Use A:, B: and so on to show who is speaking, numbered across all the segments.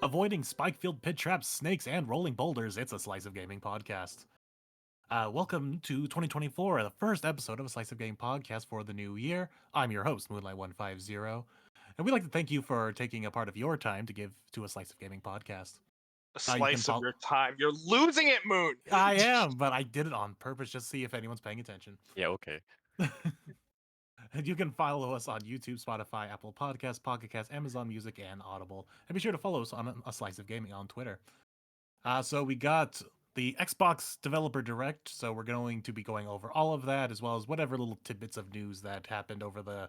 A: Avoiding spike-filled pit traps, snakes, and rolling boulders, it's a Slice of Gaming podcast. Welcome to 2024, the first episode of a Slice of Gaming podcast for the new year. I'm your host, Moonlight150, and we'd like to thank you for taking a part of your time to give to a Slice of Gaming podcast.
B: A slice of your time. You're losing it, Moon.
A: I am, but I did it on purpose just to see if anyone's paying attention.
C: Yeah, okay.
A: And you can follow us on YouTube, Spotify, Apple Podcasts, Pocket Casts, Amazon Music, and Audible. And be sure to follow us on A Slice of Gaming on Twitter. So we got the Xbox Developer Direct, so we're going to be going over all of that, as well as whatever little tidbits of news that happened over the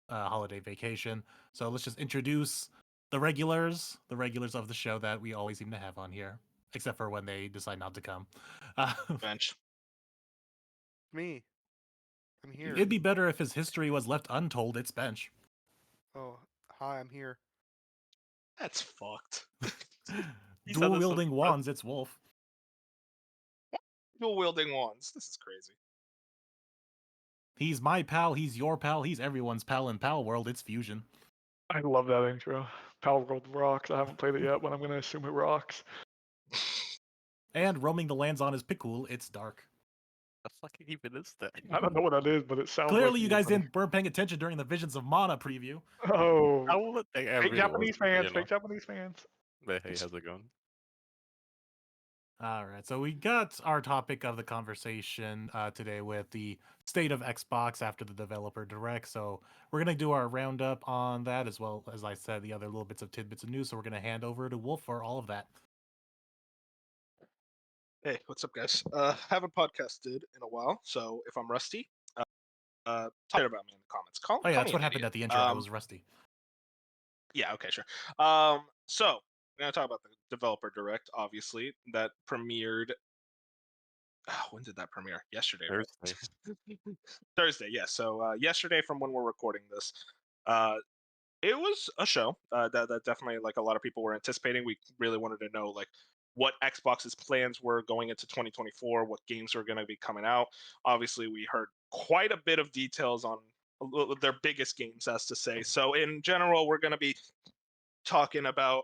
A: holiday vacation. So let's just introduce the regulars of the show that we always seem to have on here, except for when they decide not to come.
B: Bench.
D: Me. I'm here.
A: It'd be better if his history was left untold. It's Bench.
D: Oh, hi, I'm here.
B: That's fucked.
A: Dual wielding wands, it's Wolf.
B: Dual wielding wands. This is crazy.
A: He's my pal, he's your pal, he's everyone's pal in PalWorld, it's Fusion.
E: I love that intro. PalWorld rocks. I haven't played it yet, but I'm going to assume it rocks.
A: And roaming the lands on his pickle, it's Dark.
C: The fuck even is that?
E: I don't know what that is, but it sounds
A: Clearly
E: like
A: you guys weren't paying attention during the Visions of Mana preview.
E: Oh,
C: I would think
E: fake Japanese fans, fake Japanese fans.
C: But hey, how's it going?
A: Alright, so we got our topic of the conversation today with the state of Xbox after the Developer Direct. So we're going to do our roundup on that, as well as I said, the other little bits of tidbits of news. So we're going to hand over to Wolf for all of that.
B: Hey, what's up, guys? Haven't podcasted in a while, so if I'm rusty, talk about me in the comments.
A: Oh yeah, that's what happened at the intro. I was rusty.
B: Yeah, okay, sure. So we're gonna talk about the Developer Direct, obviously, that premiered. When did that premiere? Yesterday.
C: Thursday.
B: Right? Thursday, yes. Yeah, so yesterday, from when we're recording this, it was a show that definitely, like, a lot of people were anticipating. We really wanted to know, like, what Xbox's plans were going into 2024, what games were going to be coming out. Obviously, we heard quite a bit of details on their biggest games, as to say. So in general, we're going to be talking about,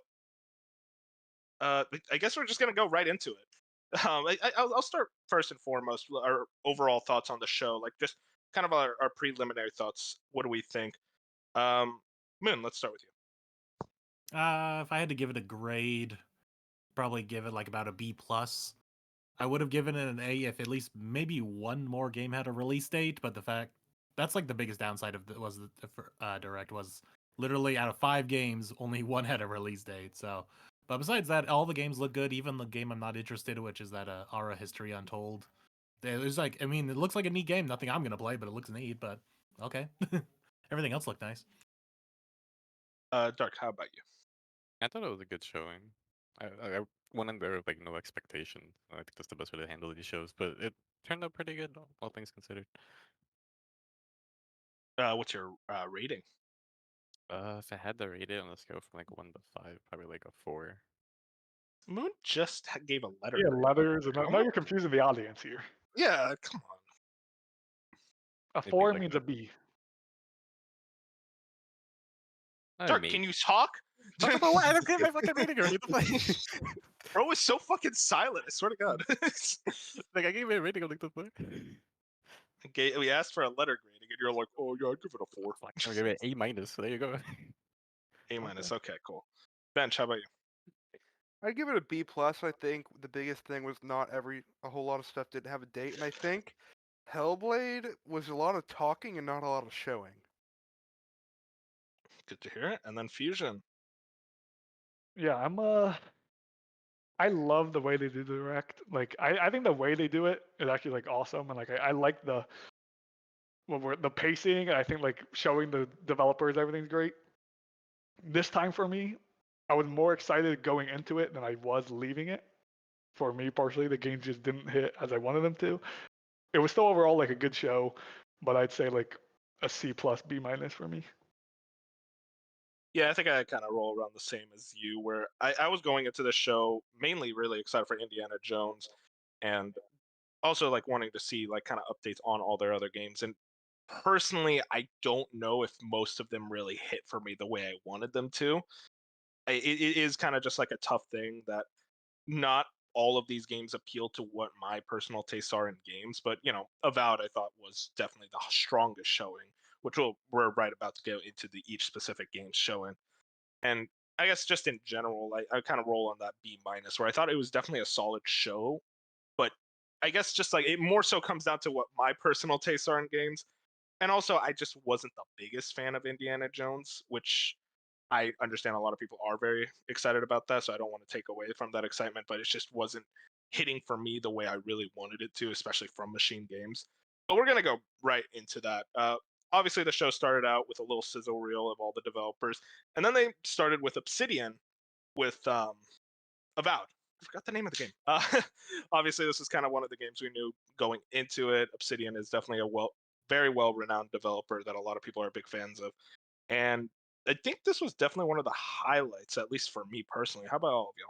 B: I guess we're just going to go right into it. I'll start first and foremost, our overall thoughts on the show, like just kind of our preliminary thoughts. What do we think? Moon, let's start with you.
A: If I had to give it a grade, probably give it like about a B+. I would have given it an A if at least maybe one more game had a release date, but the fact that's like the biggest downside of the Direct was literally out of 5 games, only one had a release date. So, but besides that, all the games look good. Even the game I'm not interested in, which is that Aura History Untold. There's like, I mean, it looks like a neat game. Nothing I'm gonna play, but it looks neat. But okay, everything else looked nice.
B: Dark, how about you?
C: I thought it was a good showing. I went in there with like no expectation. I think that's the best way to handle these shows, but it turned out pretty good, all things considered.
B: What's your rating?
C: If I had to rate it on a scale from like 1 to 5, probably like a 4.
B: Moon just gave a letter.
E: Yeah, letters. And now you're confusing the audience here.
B: Yeah, come on.
E: A 4 means a B.
B: Dark, can you talk?
C: Talk about what? I don't get my fucking rating already.
B: Bro is so fucking silent. I swear to God.
C: Like I gave it a rating. I'm like, the fuck?
B: Okay, we asked for a letter grading, and you're like, "Oh yeah, I'd give it a 4."
C: I'll give it A minus. So there you go.
B: A minus. Okay, cool. Bench, how about you?
D: I'd give it a B+. I think the biggest thing was a whole lot of stuff didn't have a date, and I think Hellblade was a lot of talking and not a lot of showing.
B: Good to hear it. And then Fusion.
E: Yeah, I love the way they do the Direct. Like, I think the way they do it is actually like awesome, and like I like the pacing. And I think like showing the developers everything's great. This time for me, I was more excited going into it than I was leaving it. For me personally, the games just didn't hit as I wanted them to. It was still overall like a good show, but I'd say like a C+, B- for me.
B: Yeah, I think I kind of roll around the same as you, where I was going into the show mainly really excited for Indiana Jones, and also like wanting to see like kind of updates on all their other games. And personally, I don't know if most of them really hit for me the way I wanted them to. it is kind of just like a tough thing that not all of these games appeal to what my personal tastes are in games. But Avowed I thought was definitely the strongest showing, which we're right about to go into each specific game's showing. And I guess just in general, I kind of roll on that B minus, where I thought it was definitely a solid show, but I guess just like it more so comes down to what my personal tastes are in games. And also, I just wasn't the biggest fan of Indiana Jones, which I understand a lot of people are very excited about that, so I don't want to take away from that excitement, but it just wasn't hitting for me the way I really wanted it to, especially from Machine Games. But we're gonna go right into that. Obviously, the show started out with a little sizzle reel of all the developers, and then they started with Obsidian with Avowed. I forgot the name of the game. Obviously, this is kind of one of the games we knew going into it. Obsidian is definitely a very well-renowned developer that a lot of people are big fans of, and I think this was definitely one of the highlights, at least for me personally. How about all of you?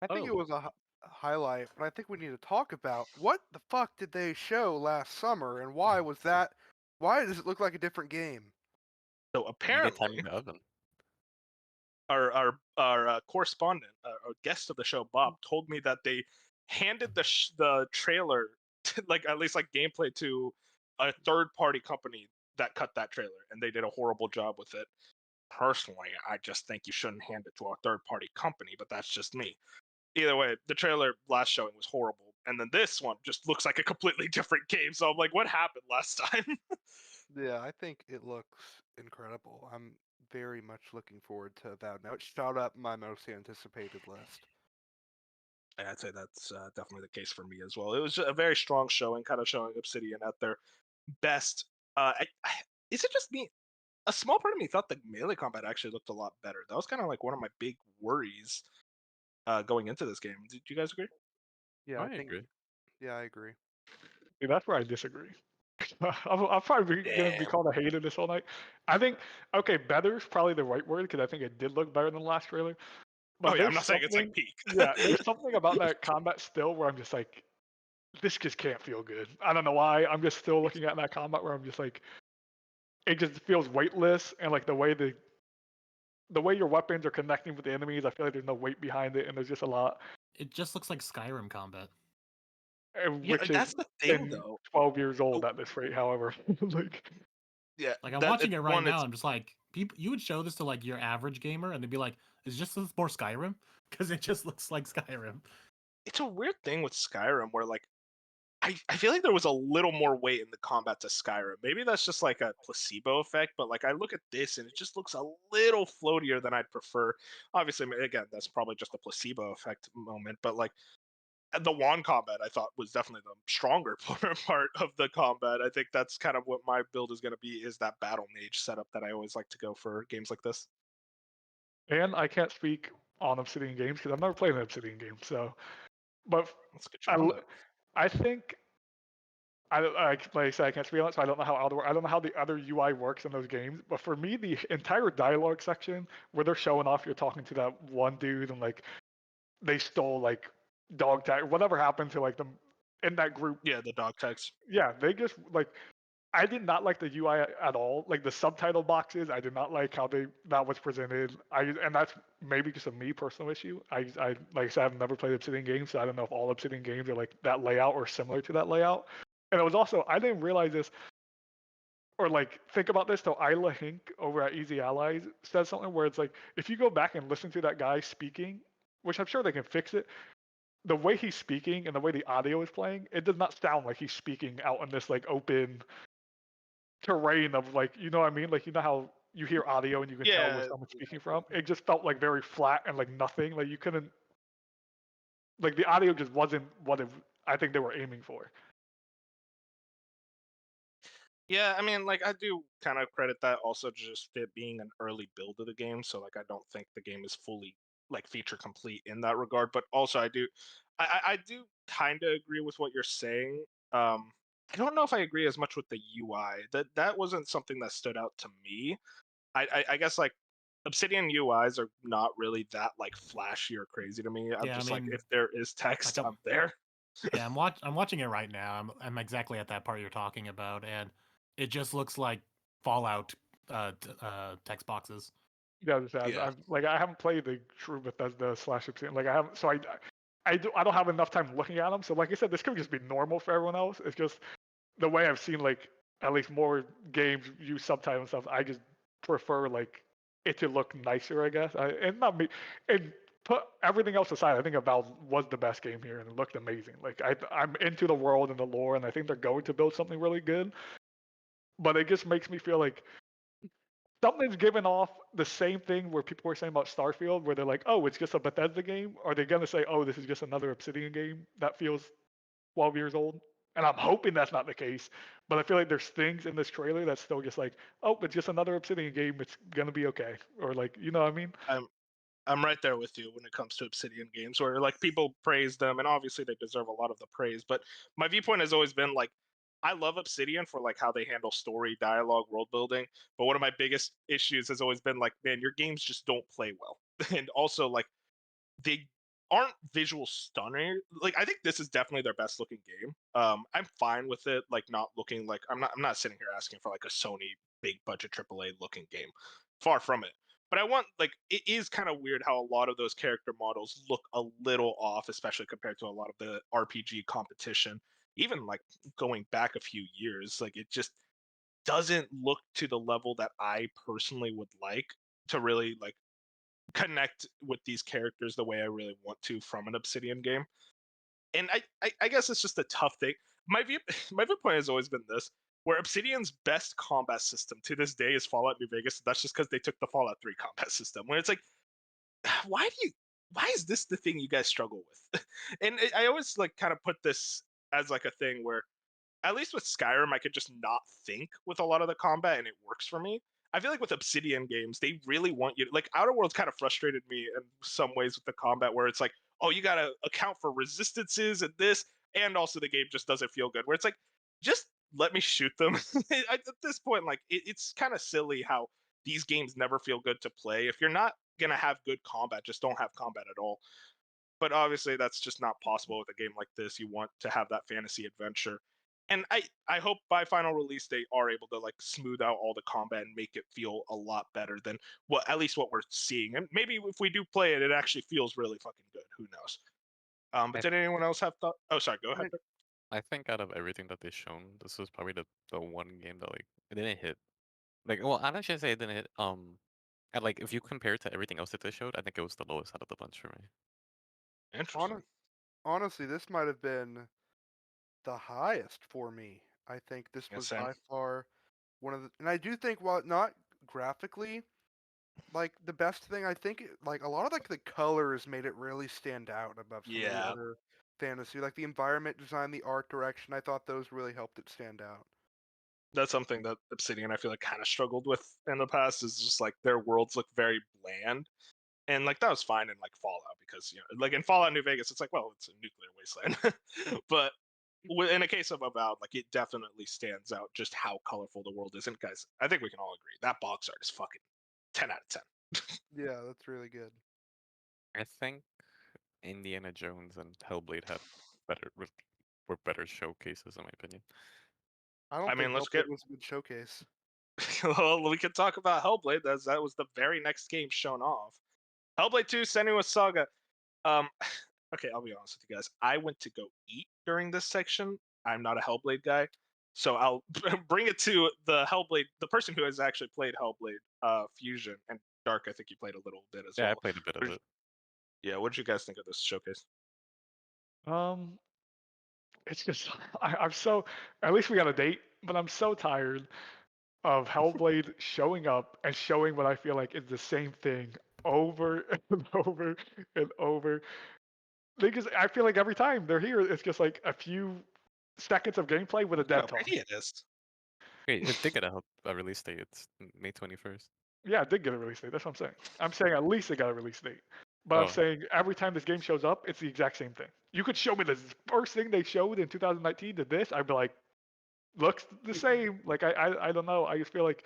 D: I think it
C: Oh.
D: was a highlight, but I think we need to talk about what the fuck did they show last summer, and why was that? Why does it look like a different game?
B: So
C: You get time
B: apparently,
C: in the oven.
B: our correspondent, our guest of the show, Bob, told me that they handed the trailer, to, like at least like gameplay, to a third-party company that cut that trailer, and they did a horrible job with it. Personally, I just think you shouldn't hand it to a third-party company, but that's just me. Either way, the trailer last showing was horrible, and then this one just looks like a completely different game. So I'm like, what happened last time?
D: Yeah, I think it looks incredible. I'm very much looking forward to Avowed now. It shot up my most anticipated list.
B: And I'd say that's definitely the case for me as well. It was a very strong showing, kind of showing Obsidian at their best. Is it just me? A small part of me thought the melee combat actually looked a lot better. That was kind of like one of my big worries going into this game. Did you guys agree?
D: Yeah, I think.
C: agree.
D: Yeah, I agree.
E: See, that's where I disagree. I'm probably going to be
B: Damn.
E: called a hater this whole night. I think, okay, better is probably the right word because I think it did look better than the last trailer. But
B: Oh yeah, I'm
E: there's
B: not saying it's like
E: something,
B: peak.
E: yeah, there's something about that combat still where I'm just like, this just can't feel good. I don't know why. I'm just still looking at that combat where I'm just like, it just feels weightless, and like the way your weapons are connecting with the enemies, I feel like there's no weight behind it, and there's just a lot,
A: It just looks like Skyrim combat.
B: Yeah,
E: which is
B: that's the thing
E: been
B: though.
E: 12 years old
B: Oh,
E: at this rate. However, like,
B: yeah,
A: Like I'm
B: that
A: watching it right
B: one.
A: now.
B: It's
A: I'm just like, people. You would show this to like your average gamer, and they'd be like, "Is just this more Skyrim?" Because it just looks like Skyrim.
B: it's a weird thing with Skyrim where like I feel like there was a little more weight in the combat to Skyrim. Maybe that's just like a placebo effect, but like I look at this and it just looks a little floatier than I'd prefer. Obviously, again, that's probably just a placebo effect moment, but like the wand combat I thought was definitely the stronger part of the combat. I think that's kind of what my build is going to be, is that battle mage setup that I always like to go for games like this.
E: and I can't speak on Obsidian games because I've never played an Obsidian game. So, but
B: Let's get you
E: I,
B: on
E: l-
B: that.
E: I think like I said, I can't speak on it, so I don't know how I don't know how the other UI works in those games. But for me, the entire dialogue section where they're showing off, you're talking to that one dude, and like they stole like dog tag, whatever happened to like them in that group.
B: Yeah, the dog tags.
E: Yeah, they just like I did not like the UI at all. Like the subtitle boxes, I did not like how that was presented. And that's maybe just a me personal issue. I like I said, I've never played Obsidian games, so I don't know if all Obsidian games are like that layout or similar to that layout. And it was also I didn't realize this or like think about this till Isla Hink over at Easy Allies said something where it's like if you go back and listen to that guy speaking, which I'm sure they can fix it, the way he's speaking and the way the audio is playing, it does not sound like he's speaking out in this like open terrain of like, you know what I mean? Like, you know how you hear audio and you can tell where
B: Yeah,
E: someone's speaking from? It just felt like very flat and like nothing. Like you couldn't, like the audio just wasn't what I think they were aiming for.
B: yeah. I mean, like I do kind of credit that also to just it being an early build of the game. So like I don't think the game is fully like feature complete in that regard. But also I do kind of agree with what you're saying. I don't know if I agree as much with the UI. That wasn't something that stood out to me. I guess like Obsidian UIs are not really that like flashy or crazy to me. I'm
A: Yeah, I
B: just like,
A: mean,
B: if there is text,
A: like
B: I'm there.
A: yeah, I'm watching it right now. I'm exactly at that part you're talking about, and it just looks like Fallout text boxes.
E: Yeah, just as
B: Yeah.
E: I haven't played the true Bethesda slash Obsidian. Like I haven't, so I don't have enough time looking at them. So like I said, this could just be normal for everyone else. It's just the way I've seen like at least more games use subtitles and stuff. I just prefer like it to look nicer, I guess. And not me. And put everything else aside, I think Avowed was the best game here and it looked amazing. Like I'm into the world and the lore, and I think they're going to build something really good. But it just makes me feel like something's giving off the same thing where people were saying about Starfield, where they're like, "Oh, it's just a Bethesda game." Are they gonna say, "Oh, this is just another Obsidian game that feels 12 years old"? And I'm hoping that's not the case. But I feel like there's things in this trailer that's still just like, "Oh, it's just another Obsidian game. It's gonna be okay," or like, you know what I mean?
B: I'm right there with you when it comes to Obsidian games, where like people praise them, and obviously they deserve a lot of the praise. But my viewpoint has always been like, I love Obsidian for like how they handle story, dialogue, world building. But one of my biggest issues has always been like, man, your games just don't play well, and also like they aren't visual stunning. Like I think this is definitely their best looking game. I'm fine with it, like not looking like I'm not sitting here asking for like a Sony big budget AAA looking game. Far from it. But I want like it is kind of weird how a lot of those character models look a little off, especially compared to a lot of the RPG competition. Even like going back a few years, like it just doesn't look to the level that I personally would like to really like connect with these characters the way I really want to from an Obsidian game. And I guess it's just a tough thing. My view my viewpoint has always been this, where Obsidian's best combat system to this day is Fallout New Vegas. That's just because they took the Fallout 3 combat system. When it's like, why is this the thing you guys struggle with? And I always like kind of put this as like a thing where at least with Skyrim, I could just not think with a lot of the combat and it works for me. I feel like with Obsidian games, they really want you to, like Outer Worlds kind of frustrated me in some ways with the combat where it's like, oh, you gotta account for resistances and this, and also the game just doesn't feel good. Where it's like, just let me shoot them. At this point, like it's kind of silly how these games never feel good to play. If you're not gonna have good combat, just don't have combat at all. But obviously that's just not possible with a game like this. You want to have that fantasy adventure. And I hope by final release they are able to like smooth out all the combat and make it feel a lot better than what at least what we're seeing. And maybe if we do play it, it actually feels really fucking good. Who knows? But
C: I,
B: did anyone else have thought? Oh, sorry. Go ahead.
C: I think out of everything that they've shown, this was probably the one game that like it didn't hit. Like, well, I'm not gonna say it didn't hit. And like if you compare it to everything else that they showed, I think it was the lowest out of the bunch for me.
B: Interesting.
D: Honestly, this might have been the highest for me. I think this
B: Yeah,
D: was
B: same.
D: by far one of the, and I do think while not graphically like the best thing, I think like a lot of like the colors made it really stand out above some of the
B: Yeah,
D: other fantasy, like the environment design, the art direction. I thought those really helped it stand out.
B: that's something that Obsidian I feel like kind of struggled with in the past. Is just like their worlds look very bland. And like that was fine in like Fallout because like in Fallout New Vegas, it's like, well, it's a nuclear wasteland. But in a case of Avowed, like it definitely stands out just how colorful the world is. And guys, I think we can all agree that box art is fucking 10 out of 10.
D: Yeah, that's really good.
C: I think Indiana Jones and Hellblade had better were better showcases in my opinion.
D: I don't
B: I mean,
D: think
B: let's get.
D: Hellblade was a good showcase.
B: Well, we can talk about Hellblade. That was the very next game shown off. Hellblade 2: Senua's Saga. Um, okay, I'll be honest with you guys. I went to go eat during this section. I'm not a Hellblade guy, so I'll bring it to the Hellblade, the person who has actually played Hellblade Fusion and Dark. I think you played a little bit as
C: Yeah, I
B: well.
C: played a bit of it.
B: Yeah, what did you guys think of this showcase?
E: Um, it's just I'm so at least we got a date, but I'm so tired of Hellblade showing up and showing what I feel like is the same thing over and over and over. Because I feel like every time they're here, it's just like a few seconds of gameplay with a
B: How
E: dead talk.
B: pretty it is.
C: Wait, it did get a release date. It's May 21st.
E: Yeah, it did get a release date. That's what I'm saying. I'm saying at least it got a release date. But I'm
C: Oh,
E: saying every time this game shows up, it's the exact same thing. You could show me the first thing they showed in 2019 to this, I'd be like, looks the same. Like I don't know. I just feel like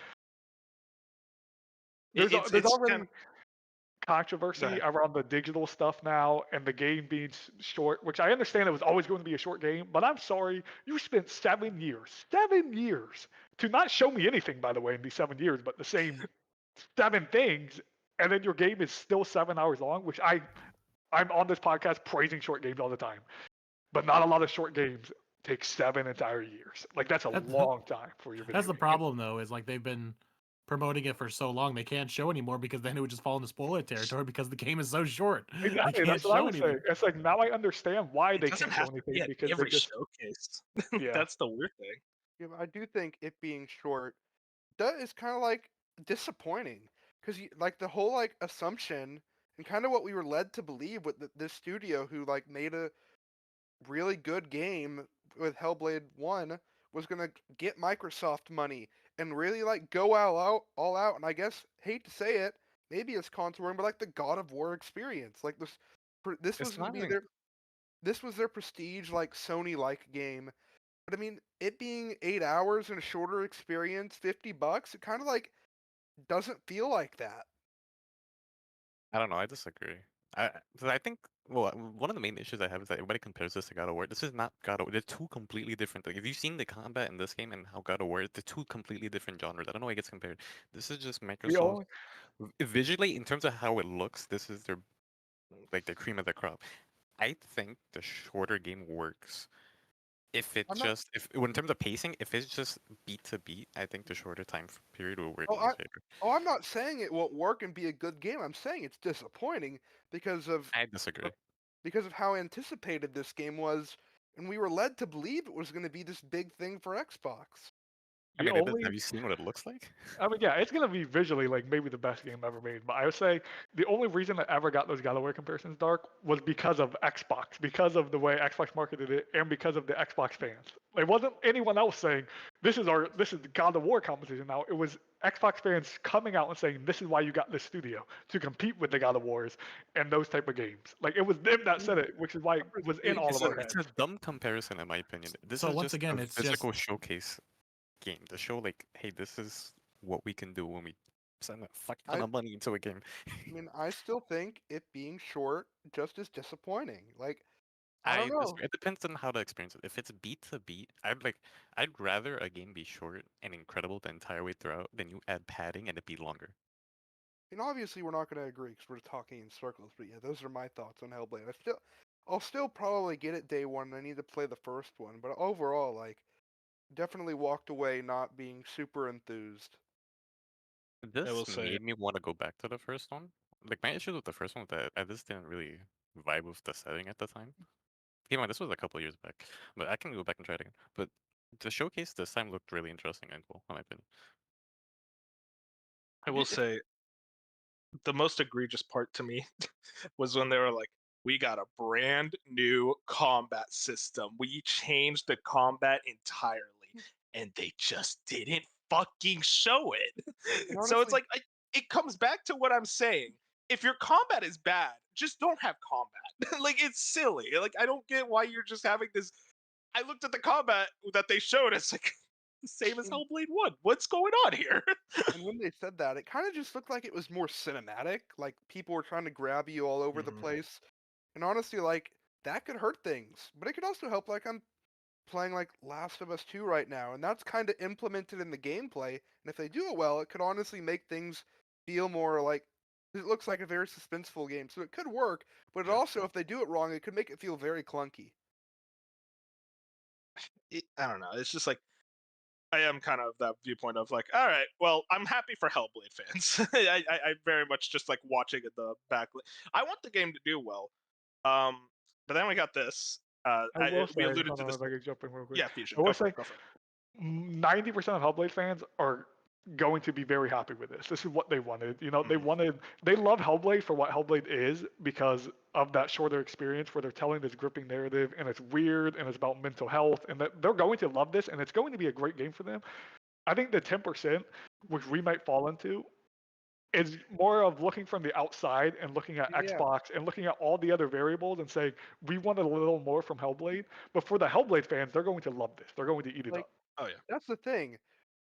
E: there's
B: It's
E: already
B: kind
E: controversy
B: of,
E: around the digital stuff now and the game being short, which I understand it was always going to be a short game, but I'm sorry, you spent 7 years to not show me anything, by the way, in these 7 years, but the same 7 things and then your game is still 7 hours long, which I'm on this podcast praising short games all the time, but not a lot of short games take 7 entire years. Like that's a long time for your video
A: That's the
E: game.
A: problem, though, is like they've been promoting it for so long they can't show anymore because then it would just fall into spoiler territory because the game is so short.
E: Exactly,
A: They can't
E: that's what I
A: show
E: was
A: anything.
E: saying. It's like now I understand why
B: It
E: they
B: doesn't
E: can't show
B: have to
E: anything
B: be at
E: because they
B: every
E: just
B: showcase.
E: yeah.
B: That's the weird thing.
D: Yeah, but I do think it being short, that is kind of like disappointing because like the whole like assumption and kind of what we were led to believe with this studio who like made a really good game with Hellblade 1 was going to get Microsoft money and really like go all out and I guess hate to say it, maybe it's contouring but like the God of War experience. Like this was
C: It's
D: going
C: not
D: to be
C: even.
D: their prestige like Sony like game. But I mean, it being 8 hours and a shorter experience, $50, it kind of like doesn't feel like that.
C: I don't know. I disagree. I think one of the main issues I have is that everybody compares this to God of War. This is not God of War. They're two completely different things. If you've seen the combat in this game and how God of War, they're two completely different genres. I don't know why it gets compared. This is just
E: The
C: Microsoft.
E: only
C: Visually, in terms of how it looks, this is their like the cream of the crop. I think the shorter game works. If it
D: I'm not.
C: just if in terms of pacing, if it's just beat to beat, I think the shorter time period will work
D: Oh,
C: in their favor.
D: I'm not saying it won't work and be a good game. I'm saying it's disappointing because of
C: I disagree.
D: how anticipated this game was, and we were led to believe it was going to be this big thing for Xbox.
C: I
E: the
C: mean,
E: only
C: have you seen what it looks like?
E: I mean, yeah, it's gonna be visually like maybe the best game ever made. But I would say the only reason I ever got those God of War comparisons, Dark, was because of Xbox, because of the way Xbox marketed it, and because of the Xbox fans. It wasn't anyone else saying this is the God of War competition now. It was Xbox fans coming out and saying this is why you got this studio to compete with the God of Wars and those type of games. Like it was them that said it, which is why it was in all of our
C: It's
E: heads.
C: a dumb comparison in my opinion. This
A: So
C: is
A: once
C: just
A: again,
C: a
A: it's just
C: physical showcase game to show like, hey, this is what we can do when we send a fuck ton
D: I
C: of money into a game.
D: mean, I still think it being short just is disappointing. Like, I don't know.
C: It depends on how to experience it. If it's beat to beat, I'd rather a game be short and incredible the entire way throughout than you add padding and it be longer.
D: And obviously, we're not going to agree because we're talking in circles. But yeah, those are my thoughts on Hellblade. I'll still probably get it day one. I need to play the first one, but overall, like, definitely walked away not being super enthused.
B: I will
C: This
B: say,
C: made me want to go back to the first one. Like my issue with the first one was that I just didn't really vibe with the setting at the time. Keep in mind, this was a couple years back, but I can go back and try it again. But the showcase this time looked really interesting and cool, in my opinion.
B: I will say, the most egregious part to me was when they were like, we got a brand new combat system. We changed the combat entirely. And they just didn't fucking show it.
D: And
B: So it's
D: honestly,
B: like, it comes back to what I'm saying. If your combat is bad, just don't have combat. Like, it's silly. Like, I don't get why you're just having this. I looked at the combat that they showed. It's like the same as
D: and,
B: Hellblade 1. What's going on here?
D: and when they said that, it kind of just looked like it was more cinematic. Like people were trying to grab you all over the
B: Mhm.
D: place. And honestly, like that could hurt things, but it could also help. Like I'm playing like Last of Us 2 right now, and that's kind of implemented in the gameplay. And if they do it well, it could honestly make things feel more like it looks like a very suspenseful game. So it could work, but it
B: Yeah.
D: also, if they do it wrong, it could make it feel very clunky.
B: I don't know. It's just like, I am kind of that viewpoint of like, all right, well, I'm happy for Hellblade fans. I very much just like watching in the back. I want the game to do well. But then we got this.
E: I will
B: We
E: say,
B: alluded
E: hold
B: to
E: on,
B: this.
E: if I could jump in real quick.
B: Yeah, Fusion,
E: I will
B: go for
E: say
B: it. Go for it.
E: 90% of Hellblade fans are going to be very happy with this. This is what they wanted. You know,
B: Mhm.
E: they love Hellblade for what Hellblade is because of that shorter experience where they're telling this gripping narrative and it's weird and it's about mental health and that they're going to love this and it's going to be a great game for them. I think the 10%, which we might fall into, is more of looking from the outside and looking at
D: Yeah,
E: Xbox and looking at all the other variables and saying we wanted a little more from Hellblade. But for the Hellblade fans, they're going to love this. They're going to eat it
D: like
E: up.
B: Oh yeah.
D: that's the thing.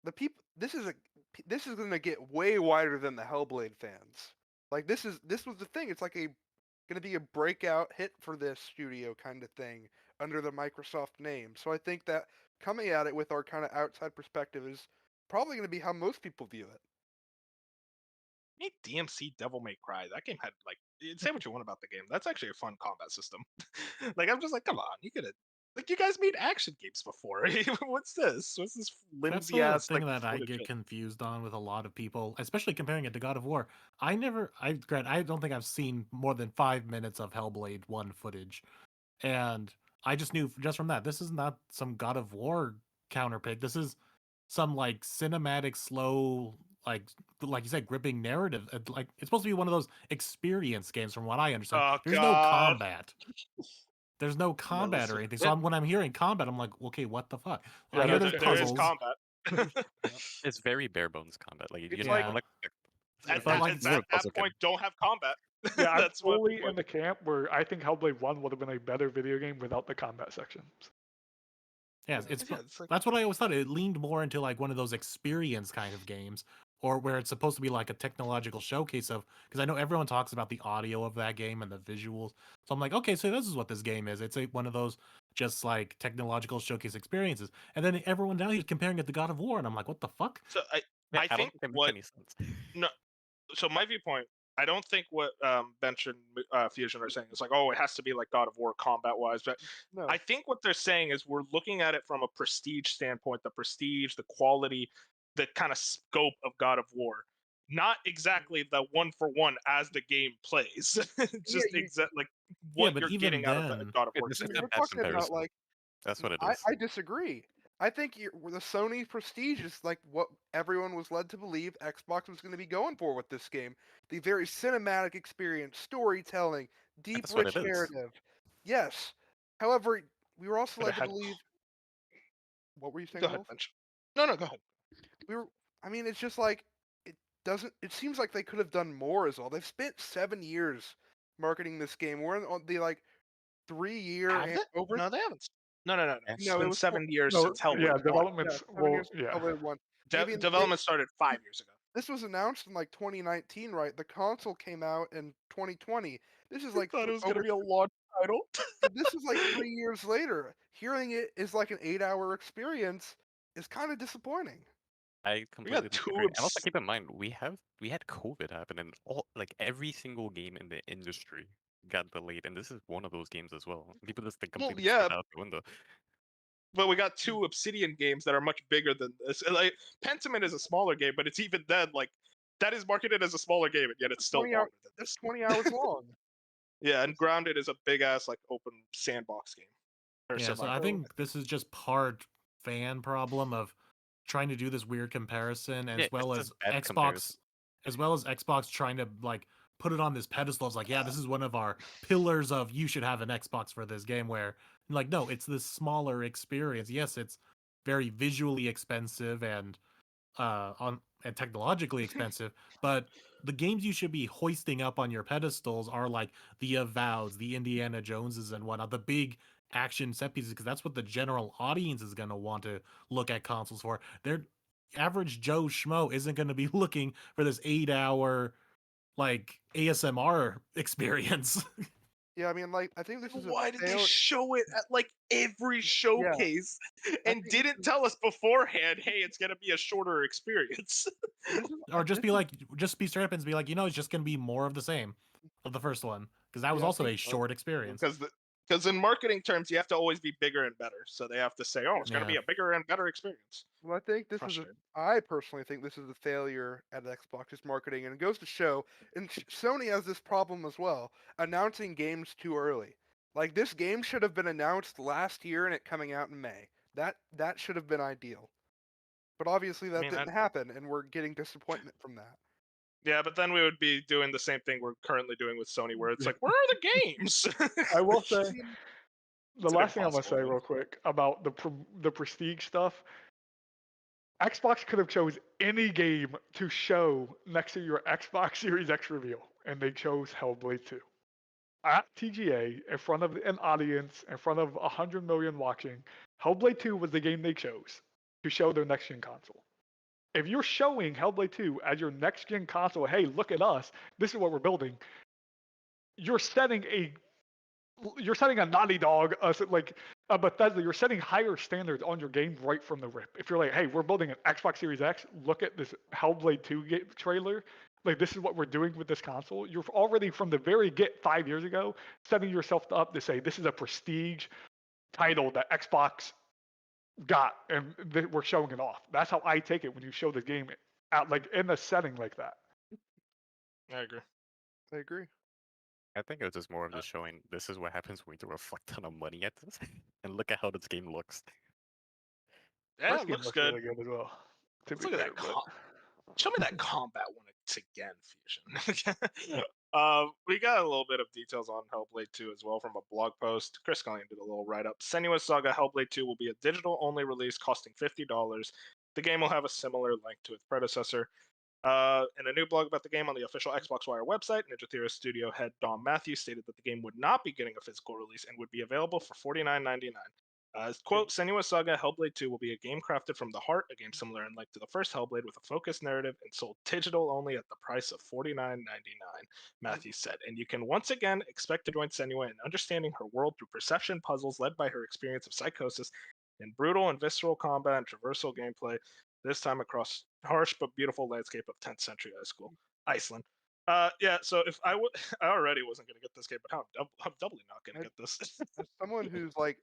D: The people. This is going to get way wider than the Hellblade fans. Like this was the thing. It's like a going to be a breakout hit for this studio kind of thing under the Microsoft name. So I think that coming at it with our kind of outside perspective is probably going to be how most people view it.
B: made DMC Devil May Cry. That game had like, say what you want about the game. That's actually a fun combat system. Like I'm just like, come on, you could have. Like you guys made action games before. What's this? What's this
A: That's
B: flimsy
A: the
B: ass
A: thing
B: like
A: that I
B: footage
A: get
B: shit?
A: confused on with a lot of people, especially comparing it to God of War. I don't think I've seen more than 5 minutes of Hellblade 1 footage. And I just knew just from that, this is not some God of War counterpick. This is some like cinematic, slow, like you said, gripping narrative. Like it's supposed to be one of those experience games, from what I understand.
B: Oh
A: There's no
B: god.
A: combat. There's no combat
B: listen,
A: or anything. So when I'm hearing combat, I'm like, okay, what the fuck?
E: Yeah,
A: I hear
E: that's
A: there's
B: There is
A: puzzles.
B: combat.
C: It's very bare bones combat. Like you
D: It's
C: know,
A: like-
C: like
B: At
A: But
B: that,
A: like-
B: at
C: more
B: that
C: puzzle game.
B: point, don't have combat.
E: Yeah, I'm
B: That's what.
E: fully in the camp where I think Hellblade 1 would have been a better video game without the combat sections.
A: Yeah, it's
B: it's like,
A: that's what I always thought. It leaned more into like one of those experience kind of games, or where it's supposed to be like a technological showcase of. Because I know everyone talks about the audio of that game and the visuals, so I'm like, okay, so this is what this game is. It's one of those just like technological showcase experiences, and then everyone now he's comparing it to God of War, and I'm like, what the fuck?
B: so
C: Yeah,
B: I
C: don't
B: think
C: think that makes
B: what
C: any sense.
B: so my viewpoint, I don't think what Bench and Fusion are saying is like, oh, it has to be like God of War combat wise, but
D: No.
B: I think what they're saying is we're looking at it from a prestige standpoint, the prestige, the quality, the kind of scope of God of War, not exactly the one for one as the game plays. Just like what
A: but
B: you're
A: even
B: getting out of the
A: then-
B: God of War.
C: It's
D: I mean,
C: a
D: we're
C: bad
D: talking about
C: comparison.
D: like
C: That's what it
D: I,
C: is.
D: I disagree. I think the Sony prestige is like what everyone was led to believe Xbox was going to be going for with this game. The very cinematic experience, storytelling, deep,
C: That's what
D: rich
C: it is.
D: narrative. Yes. However, we were also
B: But
D: led
B: it
D: to
B: had-
D: believe. What were you saying,
B: Go ahead,
D: Wolf?
B: Bench. No, go ahead.
D: I mean, it's just like it doesn't. It seems like they could have done more as well. They've spent 7 years marketing this game. We're on the like 3-year
B: Have
D: and
B: they?
D: over.
B: No, they haven't. No. It's
D: No, it
B: been
D: was
B: 7 years
E: No,
B: since Hellblade
E: yeah,
B: 1.
E: development's
D: 7 years since
E: yeah.
D: Hellblade 1. Maybe in the
B: Development started 5 years ago.
D: This was announced in like 2019, right? The console came out in 2020. This is like
B: thought it was
D: over.
B: gonna be a launch title.
D: This is like 3 years later. Hearing it is like an 8-hour experience is kind of disappointing.
C: I completely
B: two
C: disagree. And also keep in mind, we had COVID happen, and every single game in the industry got delayed, and this is one of those games as well. People just think completely
B: yeah.
C: straight out the window.
B: But we got 2 Obsidian games that are much bigger than this. Like Pentiment is a smaller game, but it's even then like that is marketed as a smaller game, and yet it's still
D: 20
B: longer
D: hours.
B: than
D: That's
B: this.
D: 20 hours long.
B: Yeah, and Grounded is a big ass like open sandbox game. Or
A: Yeah, so I
B: survival.
A: think this is just part fan problem of trying to do this weird comparison, as
C: Yeah,
A: well
C: it's
A: as
C: a bad
A: Xbox,
C: comparison.
A: as well as Xbox trying to like put it on this pedestal. It's like, yeah, this is one of our pillars of you should have an Xbox for this game. Where like, no, it's this smaller experience. Yes, it's very visually expensive and technologically expensive, but the games you should be hoisting up on your pedestals are like the Avoweds, the Indiana Joneses, and whatnot, the big action set pieces, because that's what the general audience is going to want to look at consoles for. Their average Joe Schmo isn't going to be looking for this 8-hour like ASMR experience.
D: Yeah, I mean, like I think this is a
B: Why did they
D: fail-
B: show it at like every showcase and
D: think this
B: didn't
D: is-
B: tell us beforehand, hey, it's gonna be a shorter experience?
A: Or just be like, just be straight up and be like, it's just going to be more of the same of the first one, because that was
D: Yeah, I
A: also a
D: think so.
A: short experience.
B: Because in marketing terms, you have to always be bigger and better. So they have to say, oh, it's gonna be
A: Yeah.
B: a bigger and better experience.
D: Well, I think this
B: Frustrating.
D: I personally think this is a failure at Xbox's marketing, and it goes to show. And Sony has this problem as well, announcing games too early. Like this game should have been announced last year and it coming out in May. That should have been ideal. But obviously that
B: mean,
D: didn't happen, and we're getting disappointment from that.
B: Yeah, but then we would be doing the same thing we're currently doing with Sony, where it's like, where are the games?
E: I will say
D: I mean,
E: the
B: It's an
E: last thing I'm gonna
B: impossible
E: say
B: win.
E: real quick about the prestige stuff. Xbox could have chose any game to show next to your Xbox Series X reveal, and they chose Hellblade 2. At TGA, in front of an audience, in front of 100 million watching, Hellblade 2 was the game they chose to show their next-gen console. If you're showing Hellblade 2 as your next-gen console, hey, look at us, this is what we're building, you're setting a Naughty Dog, like a Bethesda, you're setting higher standards on your game right from the rip. If you're like, hey, we're building an Xbox Series X, look at this Hellblade 2 trailer, like this is what we're doing with this console. You're already from the very get 5 years ago setting yourself up to say this is a prestige title that Xbox got and we're showing it off. That's how I take it when you show the game out like in a setting like that.
B: I agree.
D: I agree.
C: I think it was just more of just showing this is what happens when we throw a fuck ton of money at this, and look at how this game looks.
B: Yeah,
E: First
B: it
E: game
B: looks
E: looks
B: good.
E: really good as well. To
B: Let's
E: be
B: look at
E: fair,
B: that. Show me that combat one again, Fusion. We got a little bit of details on Hellblade 2 as well from a blog post. Chris Scullion did a little write-up. Senua's Saga Hellblade 2 will be a digital-only release costing $50. The game will have a similar length to its predecessor. In a new blog about the game on the official Xbox Wire website, Ninja Theory studio head Dom Matthews stated that the game would not be getting a physical release and would be available for $49.99. Quote, Senua's Saga Hellblade 2 will be a game crafted from the heart, a game similar in length to the first Hellblade with a focused narrative and sold digital only at the price of $49.99, Matthews said. And you can once again expect to join Senua in understanding her world through perception puzzles led by her experience of psychosis in brutal and visceral combat and traversal gameplay, this time across harsh but beautiful landscape of 10th century Iceland. Yeah, so if I would, I already wasn't going to get this game, but I'm doubly not going to get this.
D: As someone who's like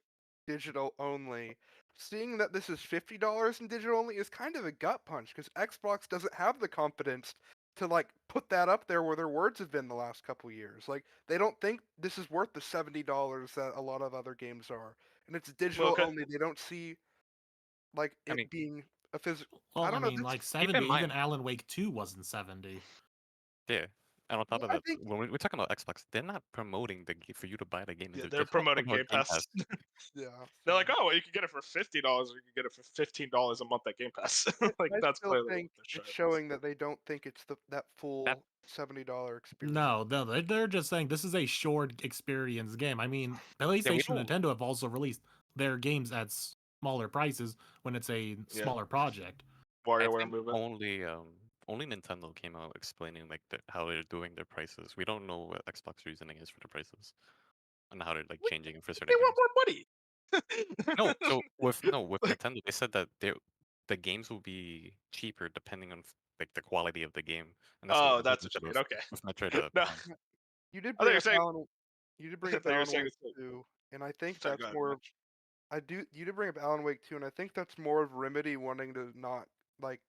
D: digital only, seeing that this is $50 in digital only is kind of a gut punch because Xbox doesn't have the confidence to like put that up there where their words have been the last couple years. Like they don't think this is worth the $70 that a lot of other games are, and it's digital
B: okay.
D: only. They don't see like
C: I
D: it
C: mean-
D: being a physical.
A: Well,
D: I
A: I
D: don't know.
A: mean, like
C: in
A: 70. Even
C: mind-
A: Alan Wake 2 wasn't 70.
C: Yeah. And on top of
D: I
C: that,
D: think-
C: when we're talking about Xbox, they're not promoting the game for you to buy the game.
B: Yeah,
C: They're
B: they're
C: just talking
B: promoting
C: about
B: Game Pass.
D: Yeah.
B: They're like, oh, well, you can get it for $50, or you can get it for $15 a month at Game Pass. Like
D: I
B: that's
D: still
B: clearly
D: think
B: what they're
D: it's showing that they don't think it's that full $70 experience.
A: No, they're just saying this is a short experience game. I mean, PlayStation and
C: don't-
A: Nintendo have also released their games at smaller prices when it's a
B: Yeah.
A: smaller project.
C: I
B: WarioWare
C: think
B: movement.
C: only Nintendo came out explaining like how they're doing their prices. We don't know what Xbox reasoning is for the prices and how they're like changing it for certain
B: They
C: games.
B: want more money.
C: No, with Nintendo, they said that the games will be cheaper depending on like the quality of the game. And
B: Oh, that's what you mean. Okay.
C: With Metroid,
B: No.
D: You did
B: I thought
D: bring
B: you were
D: up
B: saying-
D: Alan. You did bring
B: I
D: up
B: thought you were
D: Alan
B: saying
D: Wake
B: it's-
D: 2, and I think
B: Sorry, go
D: that's
B: ahead,
D: more
B: Mitch.
D: of. You did bring up Alan Wake 2, and I think that's more of Remedy wanting to not like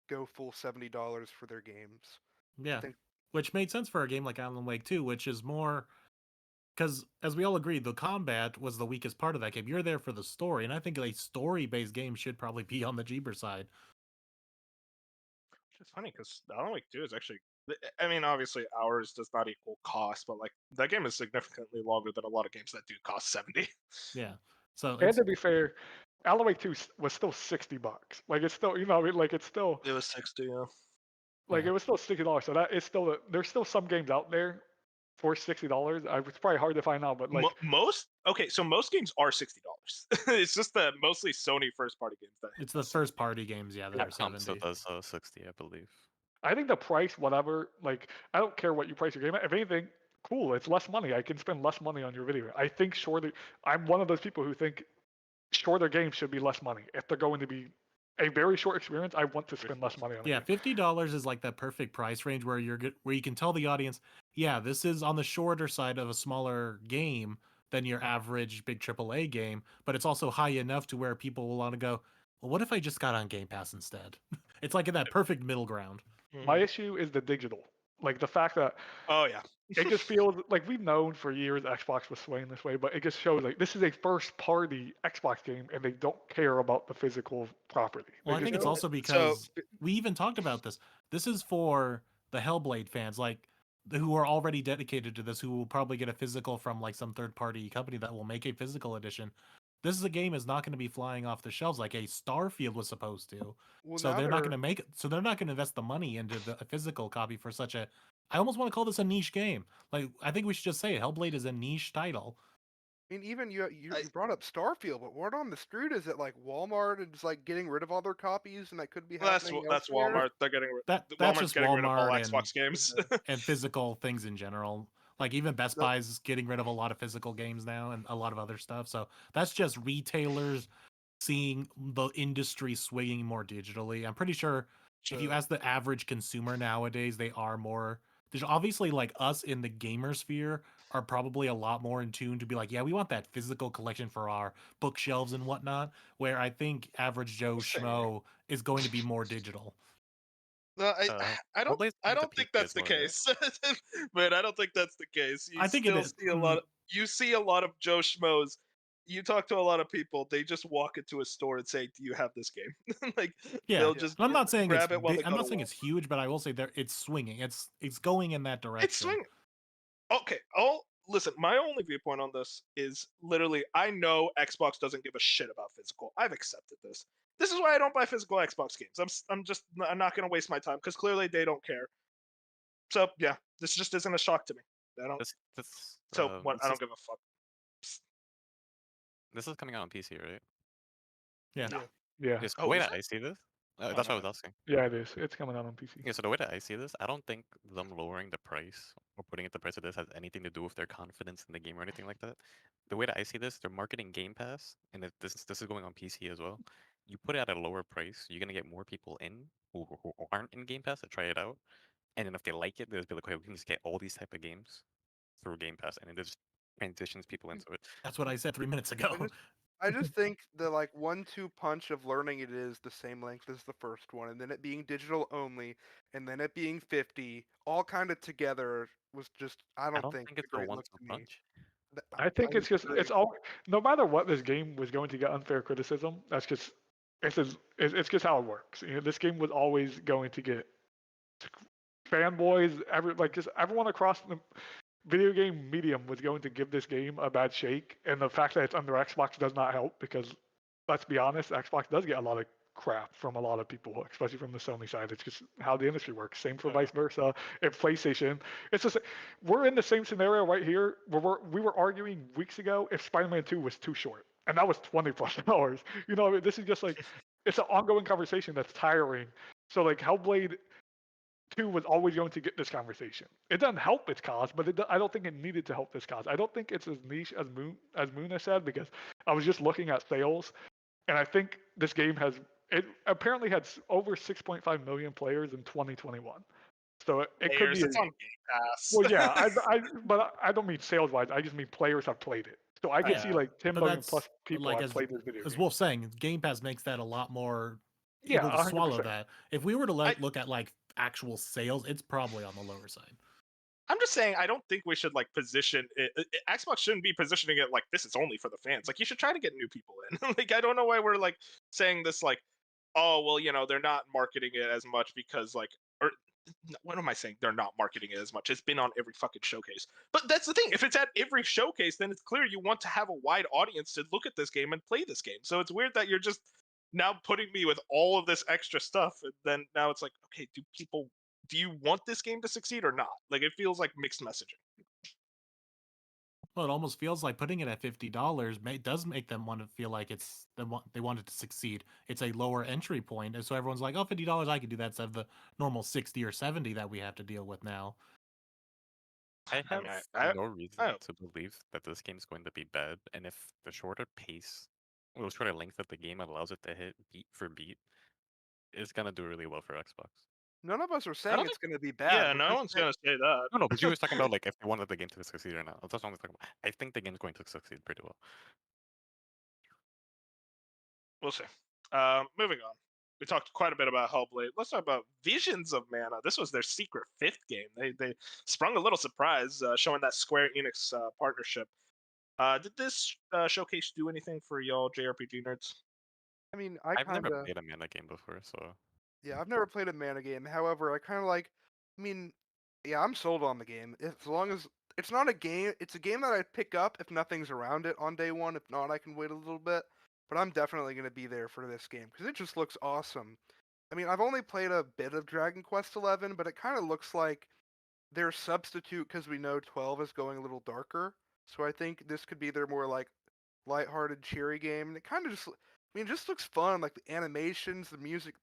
D: go full $70 for their games.
A: Yeah,
D: think-
A: which made sense for a game like Alan Wake 2, which is more because, as we all agreed, the combat was the weakest part of that game. You're there for the story, and I think a story-based game should probably be on the cheaper side.
B: Which is funny because Alan Wake 2 is actually. I mean, obviously, hours does not equal cost, but like that game is significantly longer than a lot of games that do cost 70.
A: Yeah, so
E: And
A: it's,
E: to be fair, Alan Wake 2 was still $60. Like it's still, like it's still
B: It was 60. Yeah.
E: like
A: Yeah.
E: it was still $60. So that is still there's still some games out there for $60. It's probably hard to find out, but like
B: most so most games are $60. It's just the mostly Sony first-party games that hit
A: it's the
B: us.
A: first-party games, yeah, that are
C: Capcom still
A: 70.
C: does 60, I believe.
E: I think the price, whatever, like I don't care what you price your game at. If anything, cool, it's less money. I can spend less money on your video. I think shorter. I'm one of those people who think shorter games should be less money. If they're going to be a very short experience, I want to spend less money on it.
A: Yeah, $50 is like that perfect price range where where you can tell the audience, yeah, this is on the shorter side of a smaller game than your average big AAA game, but it's also high enough to where people will want to go, well, what if I just got on Game Pass instead? It's like in that perfect middle ground.
E: My issue is the digital. Like the fact that
B: Oh yeah.
E: it just feels like we've known for years Xbox was swaying this way, but it just shows like this is a first party Xbox game and they don't care about the physical property.
A: Well,
E: They
A: I think
E: just
A: it's
E: don't.
A: also because we even talked about this. This is for the Hellblade fans, like who are already dedicated to this, who will probably get a physical from like some third party company that will make a physical edition. This is a game is not going to be flying off the shelves like a Starfield was supposed to.
D: Well,
A: So
D: now
A: they're not going to make it. So they're not going to invest the money into a physical copy for such a. I almost want to call this a niche game. Like I think we should just say it. Hellblade is a niche title.
D: I mean, even you brought up Starfield, but word on the street is that like Walmart is like getting rid of all their copies, and that could be happening.
B: That's
D: elsewhere.
B: Walmart. They're getting
A: That's
B: Walmart's
A: just
B: getting rid of all
A: Walmart and-
B: Xbox games.
A: And physical things in general. Like even Best
D: So-
A: Buy's getting rid of a lot of physical games now and a lot of other stuff. So that's just retailers seeing the industry swinging more digitally. I'm pretty sure if you
D: to-
A: ask the average consumer nowadays, they are more. There's obviously like us in the gamer sphere are probably a lot more in tune to be like, yeah, we want that physical collection for our bookshelves and whatnot. Where I think average Joe
B: We'll see.
A: Schmo is going to be more digital.
B: No, I don't
C: Hellblade's
B: I
C: coming to
B: don't think
C: PC
B: that's
C: as
B: the
C: well, right?
B: case. But I don't think that's the case. You
A: I think it
B: still
A: is.
B: see a lot of you see a lot of Joe Schmoes. You talk to a lot of people, they just walk into a store and say, "Do you have this game?" Like
A: Yeah,
B: they'll just
A: I'm not saying it's
B: grab it while they
A: I'm
B: go
A: not
B: to
A: saying
B: Walmart.
A: it's huge, but I will say there it's swinging. It's going in that
B: It's
A: direction.
B: swinging. Okay. Listen, my only viewpoint on this is literally I know Xbox doesn't give a shit about physical. I've accepted this. This is why I don't buy physical Xbox games. I'm not going to waste my time because clearly they don't care. So, yeah, this just isn't a shock to me. I don't
C: This
B: so what I don't give a fuck.
C: this is coming out on PC, right?
A: Yeah.
D: yeah.
E: Yeah.
C: Yes. The
B: Oh,
C: way
B: is
C: that
B: it?
C: I see this,
B: Oh,
C: that's
B: my
C: what I was
B: bad.
C: asking.
E: Yeah, it is. It's coming out on PC.
C: Yeah, so the way that I see this, I don't think them lowering the price or putting it the price of this has anything to do with their confidence in the game or anything like that. The way that I see this, they're marketing Game Pass, and if this is going on PC as well. You put it at a lower price, you're gonna get more people in who aren't in Game Pass to try it out, and then if they like it, they'll be like, okay, we can just get all these type of games through Game Pass, and it just transitions people into it.
A: That's what I said 3 minutes ago.
D: I just think the like 1-2 punch of learning it is the same length as the first one, and then it being digital only, and then it being 50, all kind of together was just I
C: I
D: don't
C: don't
D: think
C: think
D: a
C: it's a
D: great look
C: one-two
D: to me.
C: punch.
D: I
E: I think it's just
D: agree.
E: it's all. No matter what, this game was going to get unfair criticism. That's just it's just how it works. You know, this game was always going to get fanboys. Just everyone across the video game medium was going to give this game a bad shake, and the fact that it's under Xbox does not help because, let's be honest, Xbox does get a lot of crap from a lot of people, especially from the Sony side. It's just how the industry works. Same for vice versa. If PlayStation, it's just we're in the same scenario right here where we were arguing weeks ago if Spider-Man 2 was too short, and that was 20 plus hours. You know, this is just like it's an ongoing conversation that's tiring. So like Hellblade 2 was always going to get this conversation. It doesn't help its cause, but I don't think it needed to help this cause. I don't think it's as niche as Moon has said because I was just looking at sales, and I think this game it apparently had over 6.5 million players in 2021. So it could be.
B: It's on Game Pass.
E: Well, yeah, but I don't mean sales wise. I just mean players have played it. So I could see
A: Yeah,
E: like 10
A: but
E: million
A: that's
E: plus people
A: like
E: have played this video
A: as
E: game.
A: Wolf's saying, Game Pass makes that a lot more
E: Yeah,
A: able to swallow
E: 100%.
A: that. If we were to
B: I-
A: look at like actual sales, it's probably on the lower side.
B: I'm just saying I don't think we should like position it. Xbox shouldn't be positioning it like this is only for the fans. Like you should try to get new people in. Like I don't know why we're like saying this like, oh well, they're not marketing it as much because like or what am I saying? They're not marketing it as much. It's been on every fucking showcase. But that's the thing. If it's at every showcase, then it's clear you want to have a wide audience to look at this game and play this game. So it's weird that you're just now putting me with all of this extra stuff, and then now it's like, okay, do you want this game to succeed or not? Like it feels like mixed messaging.
A: Well, it almost feels like putting it at $50 does make them want to feel like they want it to succeed. It's a lower entry point, and so everyone's like, "Oh, $50, I could do that instead of the normal 60 or 70 that we have to deal with now."
C: I
B: I
C: have
B: mean,
C: no reason
B: I
C: to believe that this game is going to be bad, and if the shorter pace, or the shorter length of the game allows it to hit beat for beat, it's gonna do really well for Xbox.
D: None of us are
B: I
D: saying
B: don't
D: it's
B: think.
D: going to be bad.
B: Yeah,
D: We're
B: no
D: just
B: one's
D: saying-
B: gonna say that.
C: No, but you were talking about like if they wanted the game to succeed or not. That's what I was talking about. I think the game's going to succeed pretty well.
B: We'll see. Moving on. We talked quite a bit about Hellblade. Let's talk about Visions of Mana. This was their secret 5th game. They sprung a little surprise, showing that Square Enix partnership. Did this showcase do anything for y'all JRPG nerds?
D: I mean,
C: I've never played a Mana game before, so
D: yeah, I've never played a mana game. However, I kind of like. I mean, yeah, I'm sold on the game. As long as it's not a game, it's a game that I'd pick up if nothing's around it on day one. If not, I can wait a little bit. But I'm definitely going to be there for this game because it just looks awesome. I mean, I've only played a bit of Dragon Quest XI, but it kind of looks like their substitute because we know 12 is going a little darker. So I think this could be their more like lighthearted, cheery game. And it kind of just, I mean, it just looks fun. Like the animations, the music,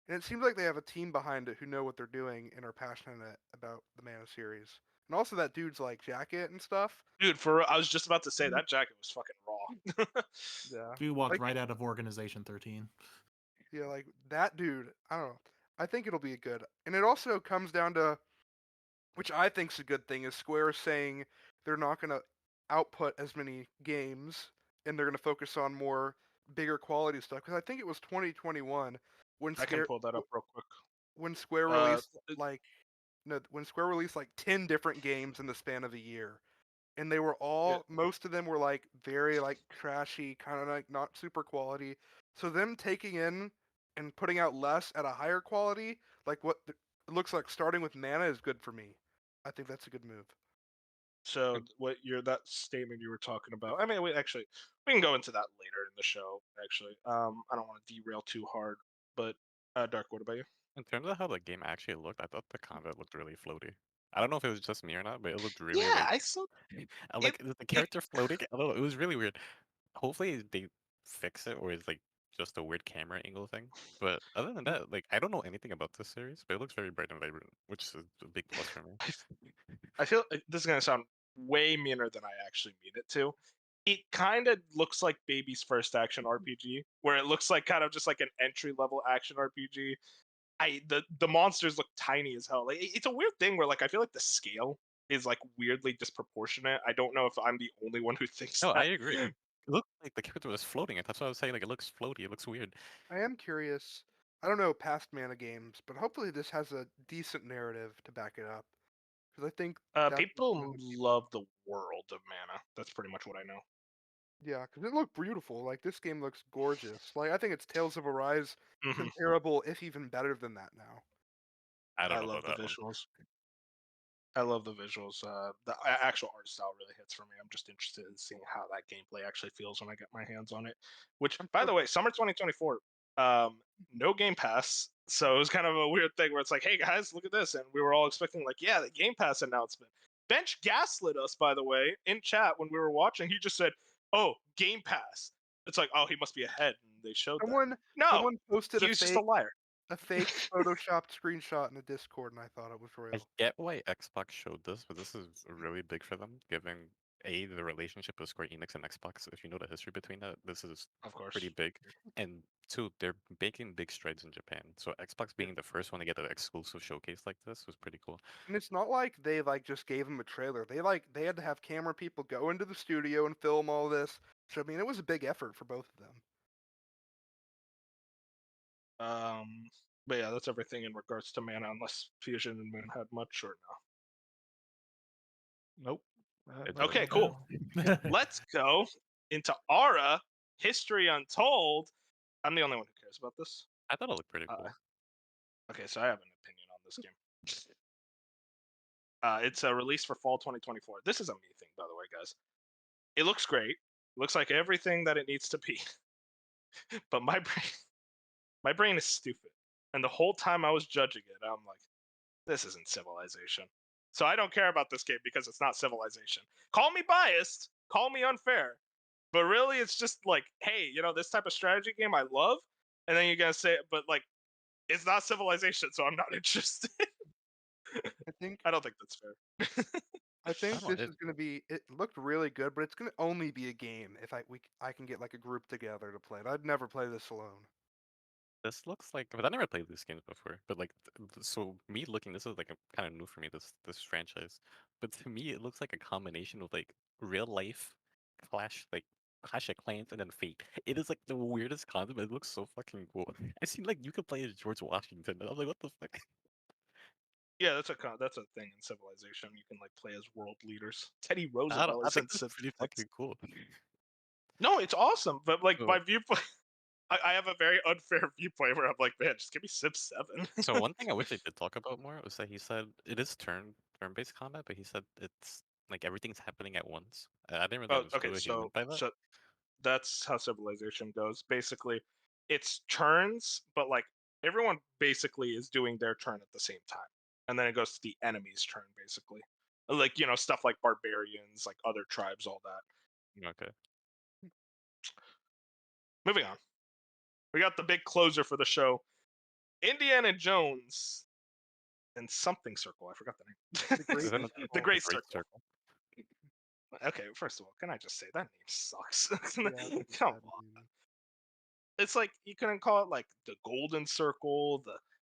D: and it seems like they have a team behind it who know what they're doing and are passionate about the Mana series. And also that dude's like jacket and stuff.
B: Dude, I was just about to say that jacket was fucking raw.
D: Yeah.
A: We walked
D: Like-
A: right out of Organization 13.
D: Yeah, like that dude. I don't know. I think it'll be good. And it also comes down to, which I think's a good thing, is Square saying they're not going to output as many games and they're going to focus on more bigger quality stuff. Because I think it was 2021 when
B: I can pull that up real quick.
D: when Square
B: Uh,
D: released when Square released like 10 different games in the span of a year. And they were all most of them were like very like trashy, kind of like not super quality. So them taking in and putting out less at a higher quality, like it looks like starting with Mana is good for me. I think that's a good move.
B: So that statement you were talking about. I mean, we can go into that later in the show. Actually, I don't want to derail too hard. But Dark, what about you?
C: In terms of how the game actually looked, I thought the combat looked really floaty. I don't know if it was just me or not, but it looked really
B: Yeah,
C: like
B: I saw
C: like the character floating. I don't know, it was really weird. Hopefully they fix it, or it's like just a weird camera angle thing. But other than that, like I don't know anything about this series, but it looks very bright and vibrant, which is a big plus for me.
B: I feel this is gonna sound way meaner than I actually mean it to. It kind of looks like Baby's first action RPG, where it looks like kind of just like an entry level action RPG. The monsters look tiny as hell. Like, it's a weird thing where like I feel like the scale is like weirdly disproportionate. I don't know if I'm the only one who thinks
C: No, I
B: that.
C: agree. It looked like the character was floating. That's what I was saying. Like it looks floaty. It looks weird.
D: I am curious. I don't know past Mana games, but hopefully this has a decent narrative to back it up. Because I think that's
B: People love the world of Mana. That's pretty much what I know.
D: yeah, because it looked beautiful. Like this game looks gorgeous. Like I think it's Tales of Arise
B: Mhm.
D: comparable, if even better than that now.
C: I don't
B: I
C: know
B: love
C: about
B: the
C: that one.
B: visuals. I love the visuals. The actual art style really hits for me. I'm just interested in seeing how that gameplay actually feels when I get my hands on it. Which, by the way, summer 2024, no Game Pass, so it was kind of a weird thing where it's like, hey guys, look at this, and we were all expecting like, yeah, the Game Pass announcement. Bench gaslit us, by the way, in chat when we were watching. He just said, "Oh, Game Pass." It's like, oh, he must be ahead, and they showed that. No,
D: Someone posted
B: he was just a liar.
D: a fake photoshopped screenshot in a Discord, and I thought it was
C: I
D: real.
C: get why Xbox showed this, but this is really big for them, given the relationship of Square Enix and Xbox. If you know the history between that, this is
B: Of course.
C: pretty big. And two, they're making big strides in Japan. So Xbox being the first one to get an exclusive showcase like this was pretty cool.
D: And it's not like they like just gave him a trailer. They had to have camera people go into the studio and film all this. So I mean, it was a big effort for both of them.
B: But yeah, that's everything in regards to Mana, unless Fusion and Moon had much or
E: Nope.
B: no. Okay, cool. Let's go into Aura, History Untold. I'm the only one who cares about this.
C: I thought it looked pretty cool.
B: Okay, so I have an opinion on this game. It's a release for fall 2024. This is a me thing, by the way, guys. It looks great. It looks like everything that it needs to be. But my brain is stupid. And the whole time I was judging it, I'm like, this isn't Civilization. So I don't care about this game because it's not Civilization. Call me biased, call me unfair, but really it's just like, hey, this type of strategy game I love, and then you're gonna say, but like, it's not Civilization, so I'm not interested. I don't think that's fair.
D: I think
C: don't know,
D: this is gonna be. It looked really good, but it's gonna only be a game if I can get like a group together to play it. I'd never play this alone.
C: This looks like, but I never played these games before. But like, so me looking, this is like kind of new for me. This franchise, but to me, it looks like a combination of like real life Clash of Clans and then Fate. It is like the weirdest concept. But it looks so fucking cool. I seem like you could play as George Washington. And I was like, what the fuck?
B: Yeah, that's a thing in Civilization. You can like play as world leaders. Teddy
C: I
B: Roosevelt is in
C: think this is pretty fucking cool.
B: No, it's awesome, but like
C: So-
B: my viewpoint, I have a very unfair viewpoint where I'm like, man, just give me Civ 7.
C: So one thing I wish they did talk about more was that he said it is turn-based combat, but he said it's like everything's happening at once. I didn't really understand
B: Okay,
C: what he meant by that.
B: so that's how Civilization goes. Basically, it's turns, but like everyone basically is doing their turn at the same time, and then it goes to the enemy's turn, basically. Like stuff like barbarians, like other tribes, all that.
C: Okay.
B: Moving on, we got the big closer for the show, Indiana Jones and something circle. I forgot the name.
D: The Great
C: Is that not
D: Circle.
B: The Great
C: Great
B: Circle. Okay, first of all, can I just say that name sucks?
D: Yeah, that's a
B: Come
D: bad
B: on.
D: name.
B: It's like you couldn't call it like the Golden Circle,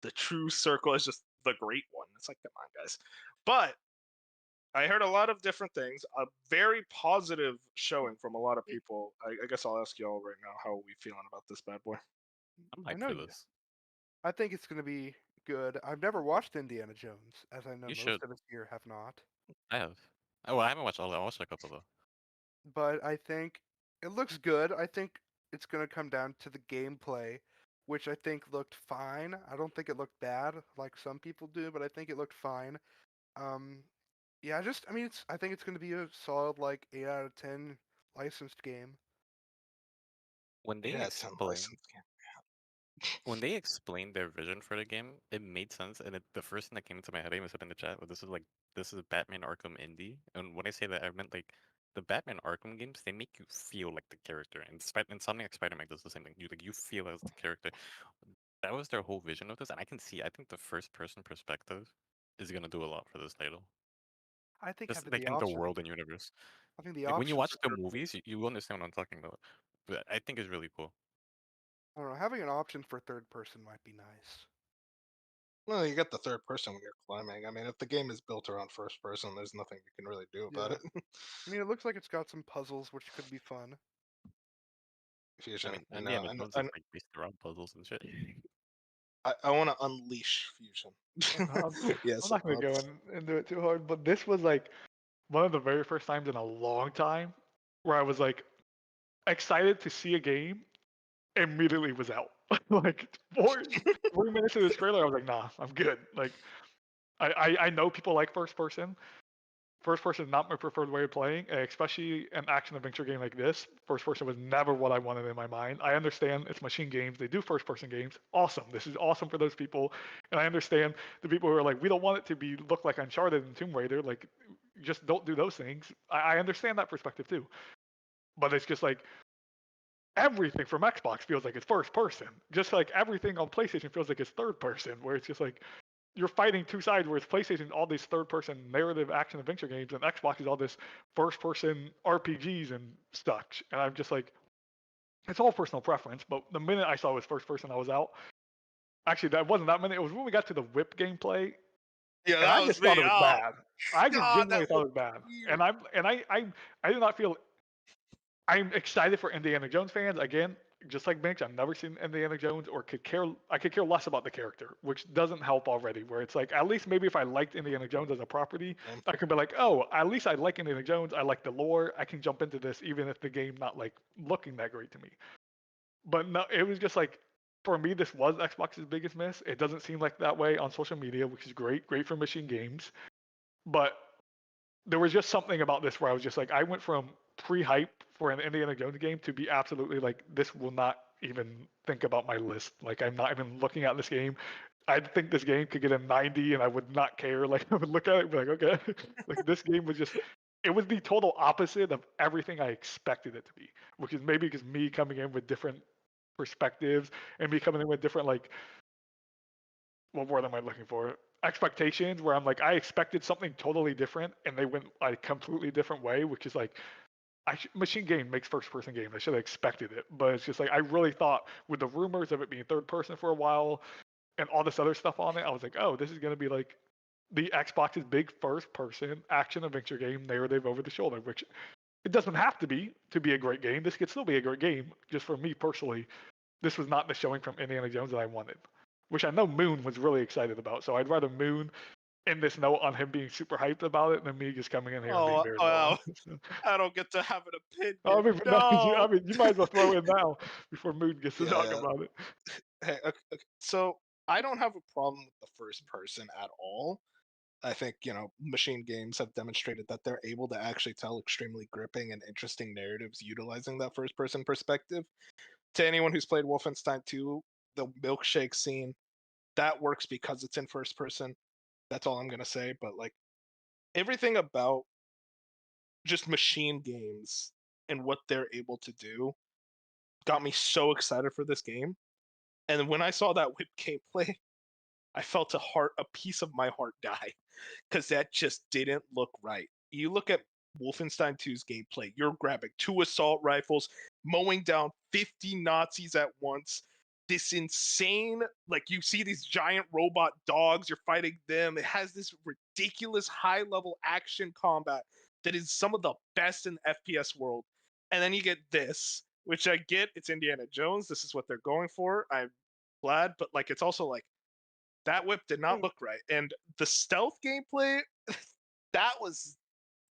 B: The true circle is just the great one. It's like, come on, guys. But I heard a lot of different things. A very positive showing from a lot of people. I guess I'll ask y'all right now, how are we feeling about this bad boy?
C: I'm
D: I
C: hyped
D: know
C: for
D: you.
C: this.
D: I think it's going to be good. I've never watched Indiana Jones, as I know
C: You
D: most
C: should.
D: of us here have not.
C: I have. Oh, well, I haven't watched all of it. I watched a couple though.
D: But I think it looks good. I think it's going to come down to the gameplay, which I think looked fine. I don't think it looked bad like some people do, but I think it looked fine. Um, yeah, I think it's going to be a solid like 8 out of 10 licensed game.
C: When they
B: Yeah, it's
C: explain when they explained their vision for the game, it made sense. And the first thing that came into my head, I even said in the chat, this is Batman Arkham Indie. And when I say that, I meant like the Batman Arkham games. They make you feel like the character, and something like Spider-Man does the same thing. You feel as the character. That was their whole vision of this, and I can see. I think the first-person perspective is gonna do a lot for this title.
D: I think
C: Just
D: having
C: like
D: the
C: in the
D: option,
C: world and universe.
D: having the
C: Like when you
D: option
C: watch
D: for
C: the
D: third
C: movies, you understand what I'm talking about. But I think it's really cool.
D: I don't know, having an option for third person might be nice.
B: Well, you get the third person when you're climbing. I mean, if the game is built around first person, there's nothing you can really do about
D: Yeah.
B: it.
D: I mean, it looks like it's got some puzzles which could be fun.
B: Fusion,
C: I mean,
B: I know,
C: Indiana
B: I know,
C: Jones is like based around puzzles and shit.
B: I want to unleash Fusion.
E: I'm,
B: Yes,
E: I'm not gonna go into it too hard, but this was like one of the very first times in a long time where I was like excited to see a game. Immediately was out. Like 3 minutes of this trailer, I was like, nah, I'm good. Like I know people like first person. First person is not my preferred way of playing, especially an action adventure game like this. First person was never what I wanted in my mind. I understand it's machine games. They do first person games. Awesome. This is awesome for those people. And I understand the people who are like, we don't want it to be look like Uncharted and Tomb Raider. Like, just don't do those things. I understand that perspective too. But it's just like everything from Xbox feels like it's first person. Just like everything on PlayStation feels like it's third person, where it's just like you're fighting two sides, where it's PlayStation all these third person narrative action adventure games, and Xbox is all this first person RPGs and such. And I'm just like, it's all personal preference. But the minute I saw it was first person, I was out. Actually, that wasn't that minute. It was when we got to the whip gameplay,
B: Yeah,
E: and
B: that
E: I
B: was
E: just
B: me.
E: thought it was
B: Oh,
E: bad. I just
B: God,
E: genuinely
B: that
E: thought it
B: looked
E: was bad.
B: weird.
E: And I did not feel. I'm excited for Indiana Jones fans. Again, just like Binks, I've never seen Indiana Jones or I could care less about the character, which doesn't help already. Where it's like, at least maybe if I liked Indiana Jones as a property, I could be like, oh, at least I like Indiana Jones. I like the lore. I can jump into this even if the game not like looking that great to me. But no, it was just like, for me, this was Xbox's biggest miss. It doesn't seem like that way on social media, which is great for machine games. But there was just something about this where I was just like, I went from pre-hype for an Indiana Jones game to be absolutely like, this will not even think about my list. Like, I'm not even looking at this game. I think this game could get a 90 and I would not care. Like, I would look at it and be like, okay. Like, this game was just, it was the total opposite of everything I expected it to be, which is maybe because me coming in with different perspectives and me coming in with different, like, what word am I looking for? Expectations, where I'm like, I expected something totally different, and they went a completely different way, which is like, machine game makes first person games. I should have expected it, but it's just like I really thought with the rumors of it being third person for a while and all this other stuff on it, I was like, oh, this is gonna be like the Xbox's big first person action adventure game narrative over the shoulder, which it doesn't have to be a great game. This could still be a great game. Just for me personally, this was not the showing from Indiana Jones that I wanted, which I know Moon was really excited about. So I'd rather Moon end this note on him being super hyped about it than me just coming in here and being very low.
B: I don't get to have an opinion.
E: I mean,
B: No.
E: you might as well throw it now before Moon gets to talk
B: Yeah.
E: about it.
B: Hey, okay. So I don't have a problem with the first person at all. I think, machine games have demonstrated that they're able to actually tell extremely gripping and interesting narratives utilizing that first person perspective. To anyone who's played Wolfenstein 2, the milkshake scene, that works because it's in first person. That's all I'm going to say. But like everything about just machine games and what they're able to do got me so excited for this game. And when I saw that whip gameplay, I felt a piece of my heart die because that just didn't look right. You look at Wolfenstein 2's gameplay, you're grabbing 2 assault rifles, mowing down 50 Nazis at once. this insane, like, you see these giant robot dogs, you're fighting them. It has this ridiculous high level action combat that is some of the best in the FPS world. And then you get this, which I get, it's Indiana Jones. This is what they're going for. I'm glad, but like, it's also like that whip did not look right. And the stealth gameplay,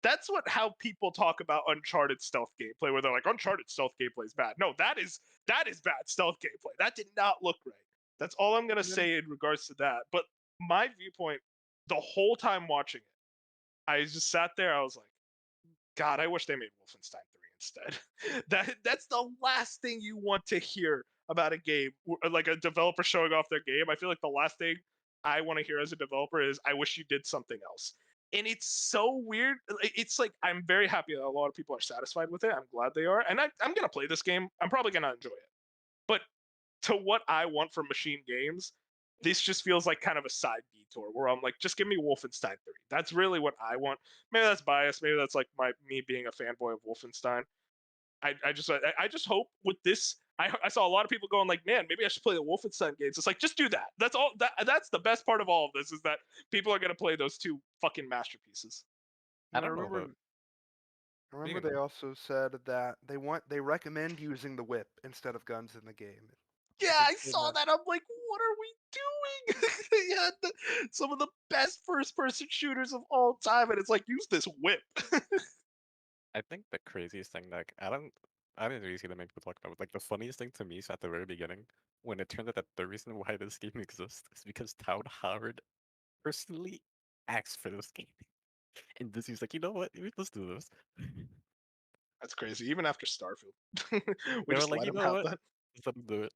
B: that's how people talk about Uncharted stealth gameplay, where they're like, Uncharted stealth gameplay is bad. No, that is bad stealth gameplay. That did not look right. That's all I'm gonna say in regards to that. But my viewpoint, the whole time watching it, I just sat there. I was like, God, I wish they made Wolfenstein 3 instead. That's the last thing you want to hear about a game, like a developer showing off their game. I feel like the last thing I want to hear as a developer is, I wish you did something else. And it's so weird. It's like, I'm very happy that a lot of people are satisfied with it. I'm glad they are. And I'm going to play this game. I'm probably going to enjoy it. But to what I want from Machine Games, this just feels like kind of a side detour where I'm like, just give me Wolfenstein 3. That's really what I want. Maybe that's biased. Maybe that's like me being a fanboy of Wolfenstein. I just hope with this, I saw a lot of people going like, man, maybe I should play the Wolfenstein games. It's like, just do that. That's all. That's the best part of all of this, is that people are gonna play those two fucking masterpieces.
C: I
D: And
C: don't know, but
D: I remember they also said that they recommend using the whip instead of guns in the game.
B: Yeah,
D: think
B: I
D: they
B: saw
D: met-
B: that. I'm like, what are we doing? They had some of the best first-person shooters of all time, and it's like, use this whip.
C: I think the craziest thing, like, I didn't really see that many people talk about. Like, the funniest thing to me is at the very beginning, when it turned out that the reason why this game exists is because Todd Howard personally asked for this game. And Disney's like, you know what? Let's do this.
B: That's crazy. Even after Starfield,
C: They
B: we
C: were
B: just
C: like,
B: let
C: you
B: him
C: know
B: have
C: what?
B: that.
C: Let's let them do it.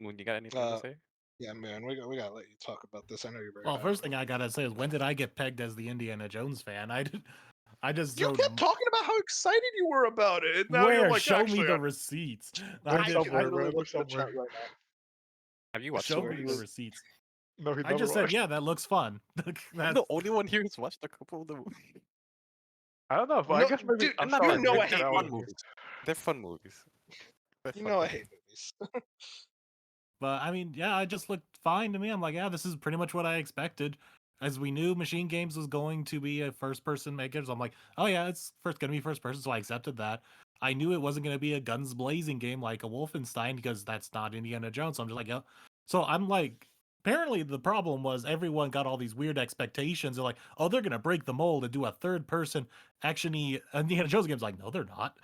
C: Moon, you got anything to say?
B: Yeah, man, we gotta let you talk about this. I know you're very.
A: Well,
B: high
A: first
B: on
A: thing I gotta say is, when did I get pegged as the Indiana Jones fan? I just
B: You
A: showed.
B: kept talking about how excited you were about it, and now you're
A: Where?
B: like,
A: Show me
B: actually,
A: the receipts.
E: They're
A: I did.
B: I
E: somewhere,
B: literally
E: man.
B: look
E: They're
B: at the chat
E: somewhere.
B: right now.
C: Have you watched
A: Show
C: the
A: me the
C: movies?
A: receipts.
E: No, he
A: I
E: never
A: just said,
E: watched.
A: yeah, that looks fun.
C: I'm
A: That's,
C: the only one here who's watched a couple of the movies.
E: I don't know, but I
B: No,
E: guess maybe
B: dude,
E: I'm
C: I'm not
B: you
E: starting
C: bad.
B: know
E: to
B: I
E: get
B: hate
C: They're
E: out
C: fun
E: of
B: movies.
E: here.
C: movies. They're fun movies. They're
B: You
C: fun
B: know I
C: movies.
B: hate movies.
A: but I mean, yeah, it just looked fine to me. I'm like, yeah, this is pretty much what I expected. As we knew, Machine Games was going to be a first-person maker, so I'm like, oh yeah, it's going to be first-person, so I accepted that. I knew it wasn't going to be a guns blazing game like a Wolfenstein, because that's not Indiana Jones. So I'm just like, yeah. So I'm like, apparently the problem was everyone got all these weird expectations. They're like, oh, they're going to break the mold and do a third-person actiony Indiana Jones games. Like, no, they're not.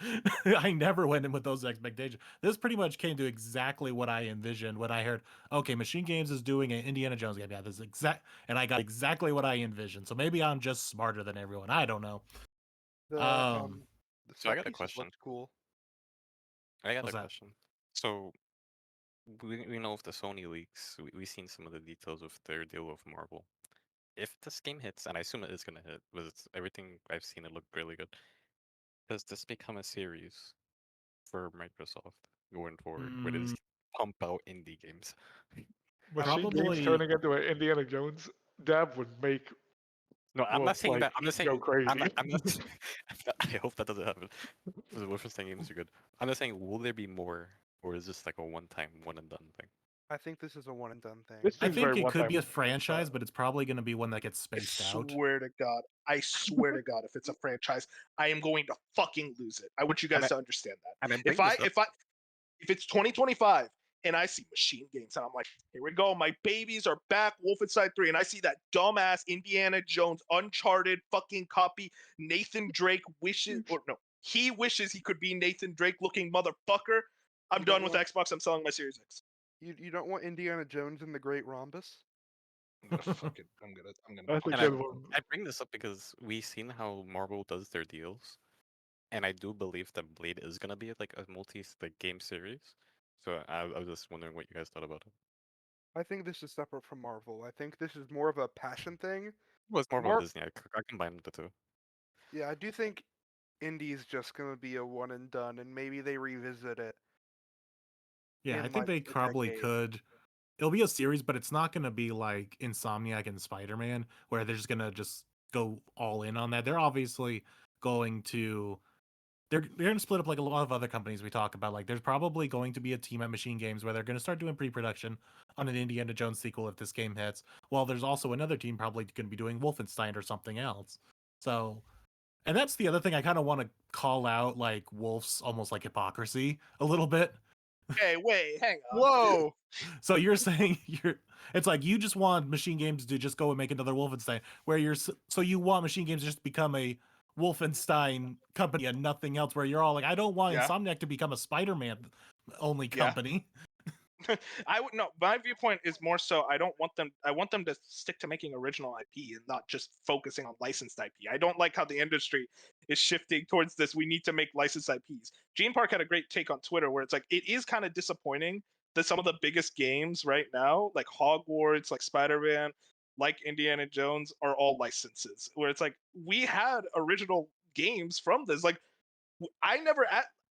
A: I never went in with those expectations. This pretty much came to exactly what I envisioned when I heard, okay, Machine Games is doing an Indiana Jones game. Yeah, this is and I got exactly what I envisioned. So maybe I'm just smarter than everyone. I don't know.
D: The
C: So I
D: set
C: got a
D: pieces
C: question.
D: looked cool.
C: I got a
A: What's that?
C: question. So we know of the Sony leaks. We've seen some of the details of their deal with Marvel. If this game hits, and I assume it is gonna hit, because everything I've seen, it looked really good. Does this become a series for Microsoft going forward, where they just pump out indie games?
E: Machine Games
A: Probably.
E: turning into an Indiana Jones dab would make
C: No, I'm not saying
E: like,
C: that. I'm just saying.
E: go crazy.
C: I'm not I hope that doesn't happen. The Wolfenstein games are good. I'm just saying, will there be more, or is this like a one-time, one and done thing?
D: I think this is a one and done thing.
E: This
A: I
E: seems very
A: think it could be a
E: one-time.
A: franchise, but it's probably going to be one that gets
B: I
A: spaced out.
B: swear to God, if it's a franchise, I am going to fucking lose it. I want you guys to understand that.
C: And
B: If it's 2025 and I see Machine Games and I'm like, here we go, my babies are back, Wolfenstein 3, and I see that dumbass Indiana Jones Uncharted fucking copy, Nathan Drake he wishes he could be Nathan Drake looking motherfucker. I'm
D: You
B: done
D: don't
B: with
D: want-
B: Xbox. I'm selling my Series X.
D: You don't want Indiana Jones in the Great Rhombus?
B: I'm gonna fuck it. I'm gonna.
E: That's a
C: And
E: good one.
C: I bring this up because we've seen how Marvel does their deals, and I do believe that Blade is gonna be like a game series. So I was just wondering what you guys thought about it.
D: I think this is separate from Marvel. I think this is more of a passion thing.
C: Well, it's Marvel
D: Mar-
C: and Disney. I combine the two.
D: Yeah, I do think Indie's just gonna be a one and done, and maybe they revisit it.
A: Yeah,
D: in,
A: I think
D: like,
A: they
D: a
A: probably
D: decade.
A: could. It'll be a series, but it's not going to be like Insomniac and Spider-Man, where they're just going to just go all in on that. They're obviously going to they're going to split up like a lot of other companies we talk about. Like, there's probably going to be a team at Machine Games where they're going to start doing pre-production on an Indiana Jones sequel if this game hits. While there's also another team probably going to be doing Wolfenstein or something else. So, and that's the other thing I kind of want to call out, like Wolf's almost like hypocrisy a little bit.
B: Hey, wait, hang on.
D: Whoa!
A: So you're saying it's like you just want Machine Games to just go and make another Wolfenstein, where so you want Machine Games to just become a Wolfenstein company and nothing else, where you're all like, I don't want
B: Yeah.
A: Insomniac to become a Spider-Man only
B: Yeah.
A: company.
B: I would no. My viewpoint is more so. I want them to stick to making original IP and not just focusing on licensed IP. I don't like how the industry is shifting towards this. We need to make licensed IPs. Gene Park had a great take on Twitter where it's like it is kind of disappointing that some of the biggest games right now, like Hogwarts, like Spider-Man, like Indiana Jones, are all licenses. Where it's like we had original games from this. Like I never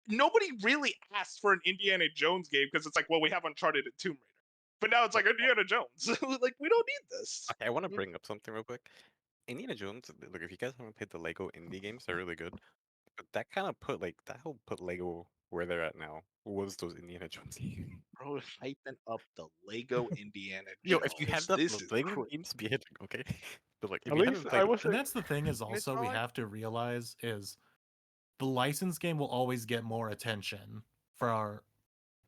B: nobody really asked for an Indiana Jones game because it's like, well, we have Uncharted and Tomb Raider. But now it's like Indiana Jones. Like, we don't need this.
C: Okay, I want to bring up something real quick. Indiana Jones, look, if you guys haven't played the Lego indie games, they're really good. But that kind of that helped put Lego where they're at now. Was those Indiana Jones games?
B: Bro, hyping up the Lego Indiana
C: Yo,
B: Jones.
C: if you have that
B: This is
C: thing,
B: crazy.
C: it needs to be hitting, okay? But like, if
E: At
C: you
E: least
C: haven't
E: I
C: played,
E: will say,
A: And that's the thing is
D: it's
A: also
D: not
A: we
D: like-
A: have to realize is the licensed game will always get more attention for our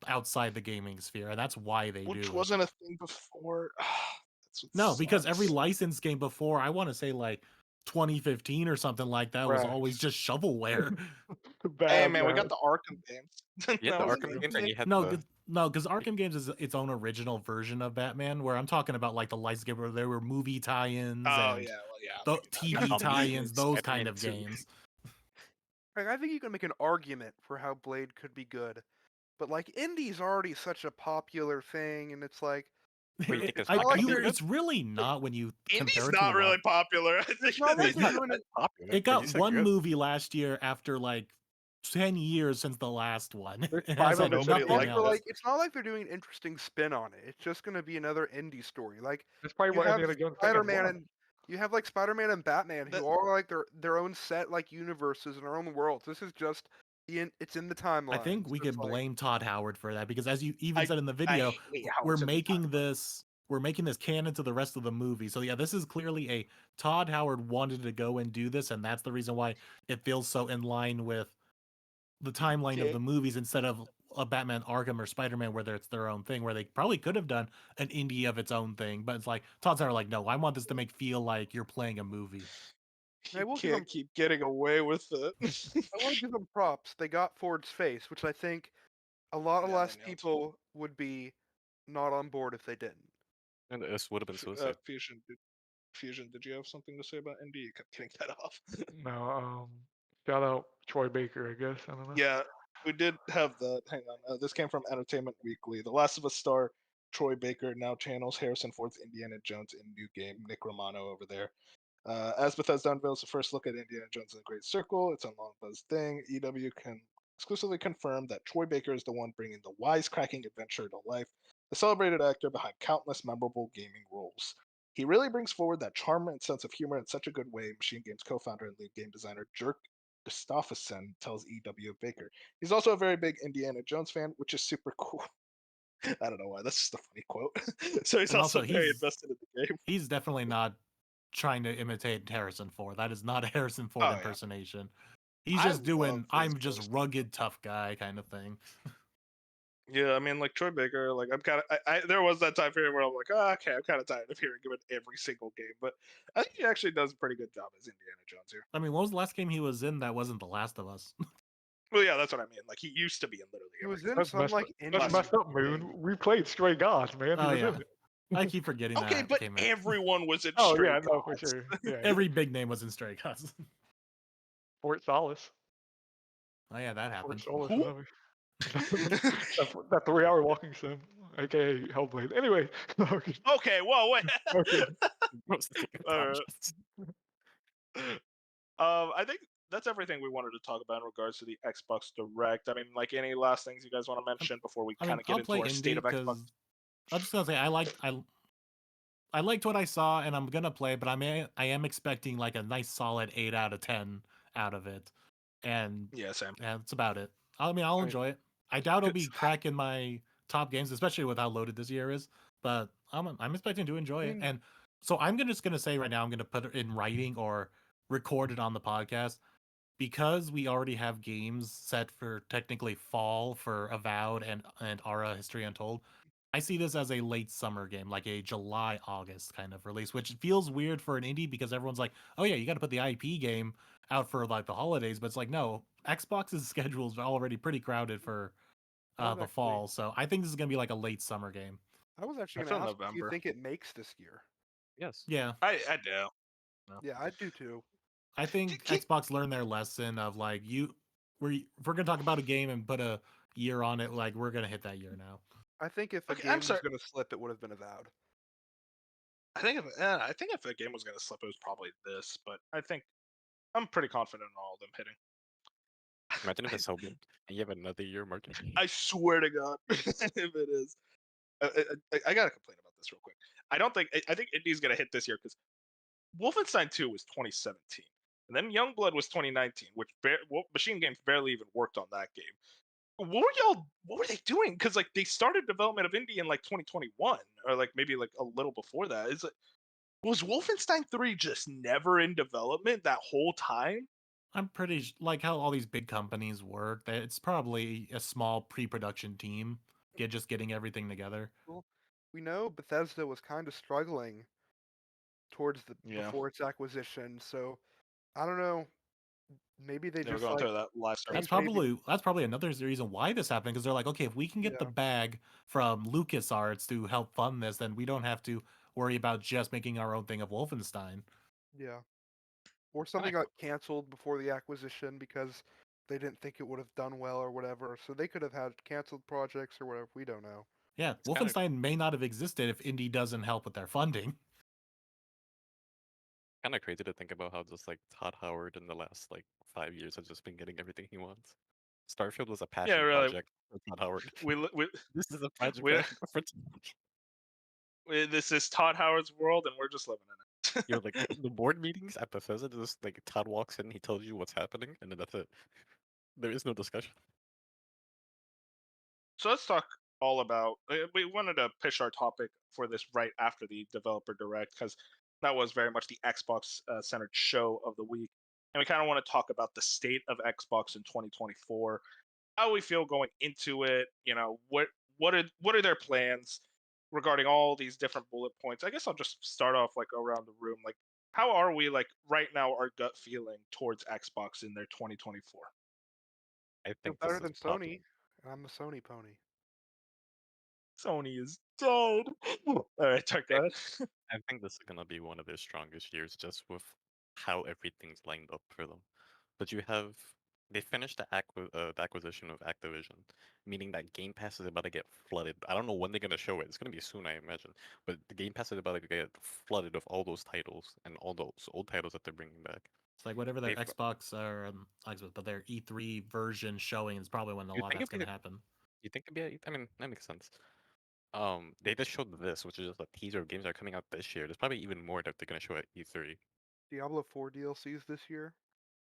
A: outside the gaming sphere, and that's why they
B: Which
A: do
B: wasn't a thing before. That's what
A: No, because every
B: sucks.
A: licensed game before, I want to say like 2015 or something like that, was
E: Right.
A: always just shovelware.
E: bad,
B: Hey man, we
E: bad.
B: got the Arkham games.
C: you had
B: That
C: the
B: was
C: Arkham
B: good.
C: games and you had
A: No,
C: the.
A: no, because Arkham Games is its own original version of Batman. Where I'm talking about like the licensed game where there were movie tie-ins
B: Oh
A: and
B: yeah, well yeah.
A: the
B: maybe not.
A: TV
C: Amazing
A: tie-ins, those kind
C: Spider-Man
A: of
C: 2.
A: games.
D: Like, I think you can make an argument for how Blade could be good, but like indie's already such a popular thing, and it's like
C: Wait, you think it's
A: I-
C: not
A: you-
C: gonna be good?
A: it's really not when you compare
B: Indie's
A: it
B: not
A: to a
B: really
A: lot.
B: popular. I think
D: It's not like
C: It's
D: they're
C: not
D: doing
C: that popular,
A: It
C: but you
A: got
C: said
A: one
C: good.
A: movie last year after like 10 years since the last one.
E: There's
A: It
E: five
A: has had
E: other
B: Nobody
A: nothing
B: liked
D: but
B: it.
A: else.
D: like it's not like they're doing an interesting spin on it. It's just gonna be another indie story. Like
E: That's probably
D: you
E: what
D: have
E: Indiana Jones
D: Spider-Man
E: was.
D: and you have like Spider-Man and Batman who
B: That-
D: are like their own set like universes and their own worlds. This is just it's in the timeline.
A: I think we
D: so it's
A: could
D: like-
A: blame Todd Howard for that because, as you even
B: I-
A: said in the
B: I
A: video,
B: hate how
A: we're
B: it's in the
A: making
B: timeline.
A: this canon to the rest of the movie. So yeah, this is clearly a Todd Howard wanted to go and do this, and that's the reason why it feels so in line with the timeline of
B: Yeah.
A: the movies instead of a Batman Arkham or Spider-Man where it's their own thing, where they probably could have done an indie of its own thing, but it's like Todd's Howard like, no, I want this to make feel like you're playing a movie.
D: I
B: You
D: will give
B: can't
D: them-
B: keep getting away with it.
D: I want to give them props. They got Ford's face, which I think a lot
B: Yeah, they
D: less
B: nailed it.
D: people would be not on board if they didn't.
C: And this would have been suicide.
B: Fusion, did you have something to say about Indy? You kept getting cut off.
E: No, shout out Troy Baker, I guess. I don't know.
B: Yeah, we did have that. Hang on. This came from Entertainment Weekly. The Last of Us star Troy Baker now channels Harrison Ford's Indiana Jones in new game. Nick Romano over there. As Bethesda unveils the first look at Indiana Jones in the Great Circle, it's a long buzz thing. EW can exclusively confirm that Troy Baker is the one bringing the wisecracking adventure to life, the celebrated actor behind countless memorable gaming roles. He really brings forward that charm and sense of humor in such a good way, Machine Games co-founder and lead game designer Jerk Gustafsson tells EW of Baker. He's also a very big Indiana Jones fan, which is super cool. I don't know why, that's just a funny quote. So he's
A: And
B: also
A: also,
B: very
A: he's-
B: invested in the game.
A: He's definitely not trying to imitate Harrison Ford. That is not a Harrison Ford
B: Oh, yeah.
A: impersonation. He's
B: I
A: just doing
B: love his
A: I'm just
B: voice.
A: rugged tough guy kind of thing.
B: Yeah, I mean, like Troy Baker, like I'm kind of. There was that time period where I'm like, oh, okay, I'm kind of tired of hearing him in every single game, but I think he actually does a pretty good job as Indiana Jones here.
A: I mean, what was the last game he was in that wasn't The Last of Us?
B: Well, yeah, that's what I mean. Like he used to be in literally.
D: He was
B: every
D: in
E: That's
D: some
E: messed,
D: like
E: that's
D: indie
E: messed up,
D: game.
E: Moon. We played Stray Gods, man. He
A: Oh
E: was
A: yeah,
E: in it.
A: I keep forgetting
B: Okay,
A: that.
B: but
A: came out.
B: everyone was in.
E: Oh
B: Stray
E: yeah, no, for
B: Gods.
E: sure. Yeah,
A: Every big name was in Stray Gods.
E: Fort Solace.
A: Oh yeah, that
E: Fort
A: happened.
E: Solace.
B: Who?
E: whatever. that 3-hour walking sim, aka Hellblade. Anyway, okay.
B: Okay, whoa, wait.
E: Okay.
B: Alright. I think that's everything we wanted to talk about in regards to the Xbox Direct. I mean, like any last things you guys want to mention before we
A: I
B: kind
A: mean,
B: of get
A: I'll
B: into
A: play
B: our state
A: indie
B: of Xbox?
A: because I'm just gonna say I liked what I saw, and I'm gonna play, but I am expecting like a nice solid 8 out of 10 out of it. and
B: Yeah, same.
A: that's about it. I mean, I'll
D: I-
A: enjoy it. I doubt it'll be
B: It's-
A: cracking my top games, especially with how loaded this year is. But I'm expecting to enjoy it.
D: mean-
A: And so just gonna say right now, I'm gonna put it in writing or record it on the podcast, because we already have games set for technically fall for Avowed and Aura History Untold. I see this as a late summer game, like a July August kind of release, which feels weird for an indie because everyone's like, "Oh yeah, you got to put the IP game out for like the holidays," but it's like, no, Xbox's schedule is already pretty crowded for
D: I was
A: the
D: actually-
A: fall, so I think this is gonna be like a late summer game.
D: I was actually
B: I
D: going to
B: feel
D: ask, do you
B: November.
D: think it makes this year?
C: Yes.
A: Yeah,
B: I do.
D: Yeah, I do too.
A: I think Xbox learned their lesson of like if we're gonna talk about a game and put a year on it, like we're gonna hit that year now.
D: I think if a
B: Okay, I'm
D: game was
B: sorry.
D: going to slip, it would have been Avowed.
B: I think if a game was going to slip, it was probably this. But I'm pretty confident in all of them hitting.
C: Imagine if it's Hellblade and you have another year marking.
B: I swear to God, if it is, I gotta complain about this real quick. I think Indie's gonna hit this year because Wolfenstein 2 was 2017, and then Youngblood was 2019, which Machine Games barely even worked on that game. What were they doing? Because like they started development of Indie in like 2021, or like maybe like a little before that. Is it was Wolfenstein 3 just never in development that whole time?
A: I'm like how all these big companies work. That it's probably a small pre-production team, just getting everything together.
D: Well, we know Bethesda was kind of struggling towards before its acquisition, so I don't know. Maybe they
B: They were
D: just
B: going
D: like
B: through that last
A: That's
D: maybe-
A: probably another reason why this happened, because they're like, okay, if we can get the
D: Yeah.
A: bag from LucasArts to help fund this, then we don't have to worry about just making our own thing of Wolfenstein.
D: yeah, or something got canceled before the acquisition because they didn't think it would have done well or whatever. So they could have had canceled projects or whatever. We don't know.
A: Yeah,
C: It's kinda-
A: Wolfenstein may not have existed if Indie doesn't help with their funding.
C: Kind of crazy to think about how just like Todd Howard in the last like 5 years has just been getting everything he wants. Starfield was a passion
B: really.
C: project for Todd Howard.
B: We
C: This is a passion
B: we-
C: project for
B: this is Todd Howard's world, and we're just living in it.
C: Yo, like the board meetings at Bethesda, just like Todd walks in, he tells you what's happening, and then that's it. There is no discussion.
B: So let's talk all about. We wanted to pitch our topic for this right after the developer direct because that was very much the Xbox centered show of the week, and we kind of want to talk about the state of Xbox in 2024, how we feel going into it. You know, what are their plans regarding all these different bullet points? I guess I'll just start off like around the room. Like, how are we like right now? Our gut feeling towards Xbox in their 2024.
C: I
D: They're
C: think
D: better
C: this
D: than
C: is probably-
D: Sony, and I'm a Sony pony.
B: Sony is dead. All right, Chuck, go ahead.
C: I think this is gonna be one of their strongest years, just with how everything's lined up for them. But they finished the acquisition of Activision, meaning that Game Pass is about to get flooded. I don't know when they're gonna show it. It's gonna be soon, I imagine. But the Game Pass is about to get flooded of all those titles and all those old titles that they're bringing back.
A: It's like whatever their
C: They've-
A: Xbox or Xbox, but their E3 version showing is probably when a
C: You
A: lot
C: think
A: that's
C: it'd be
A: going to
C: the-
A: happen.
C: You think it'd be? I mean, that makes sense. They just showed this, which is just a teaser of games that are coming out this year. There's probably even more that they're gonna show at E3.
D: Diablo 4 DLCs this year.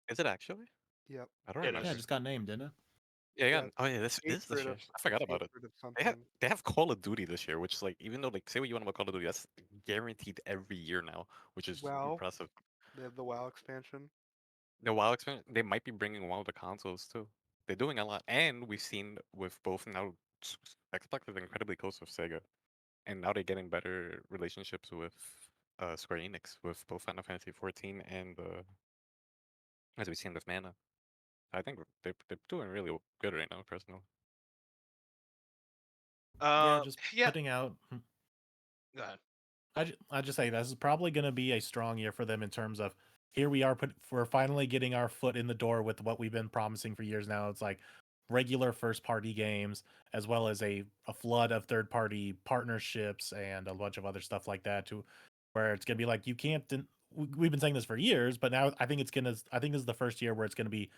C: Is it actually?
D: Yep.
C: I don't
B: It
C: remember.
A: Yeah,
B: is.
A: it just got named, didn't it?
C: Yeah,
D: Yeah,
C: oh yeah, this is this
D: Hatred
C: year.
D: of
C: I forgot about it.
D: Hatred of
C: They have
D: something.
C: they have Call of Duty this year, which is like even though like say what you want about Call of Duty, that's guaranteed every year now, which is
D: WoW.
C: impressive.
D: They have the WoW expansion.
C: The WoW expansion, they might be bringing WoW to consoles too. They're doing a lot, and we've seen with both now Xbox is incredibly close with Sega, and now they're getting better relationships with Square Enix with both Final Fantasy 14 and as we've seen with Mana. I think they're doing really good right now, personally.
A: Yeah, just
B: Yeah.
A: putting out.
B: Go ahead.
A: I just say this is probably going to be a strong year for them in terms of here we are we're finally getting our foot in the door with what we've been promising for years now. It's like regular first party games as well as a flood of third party partnerships and a bunch of other stuff like that too, where it's going to be like you can't we've been saying this for years, but now I think this is the first year where it's going to be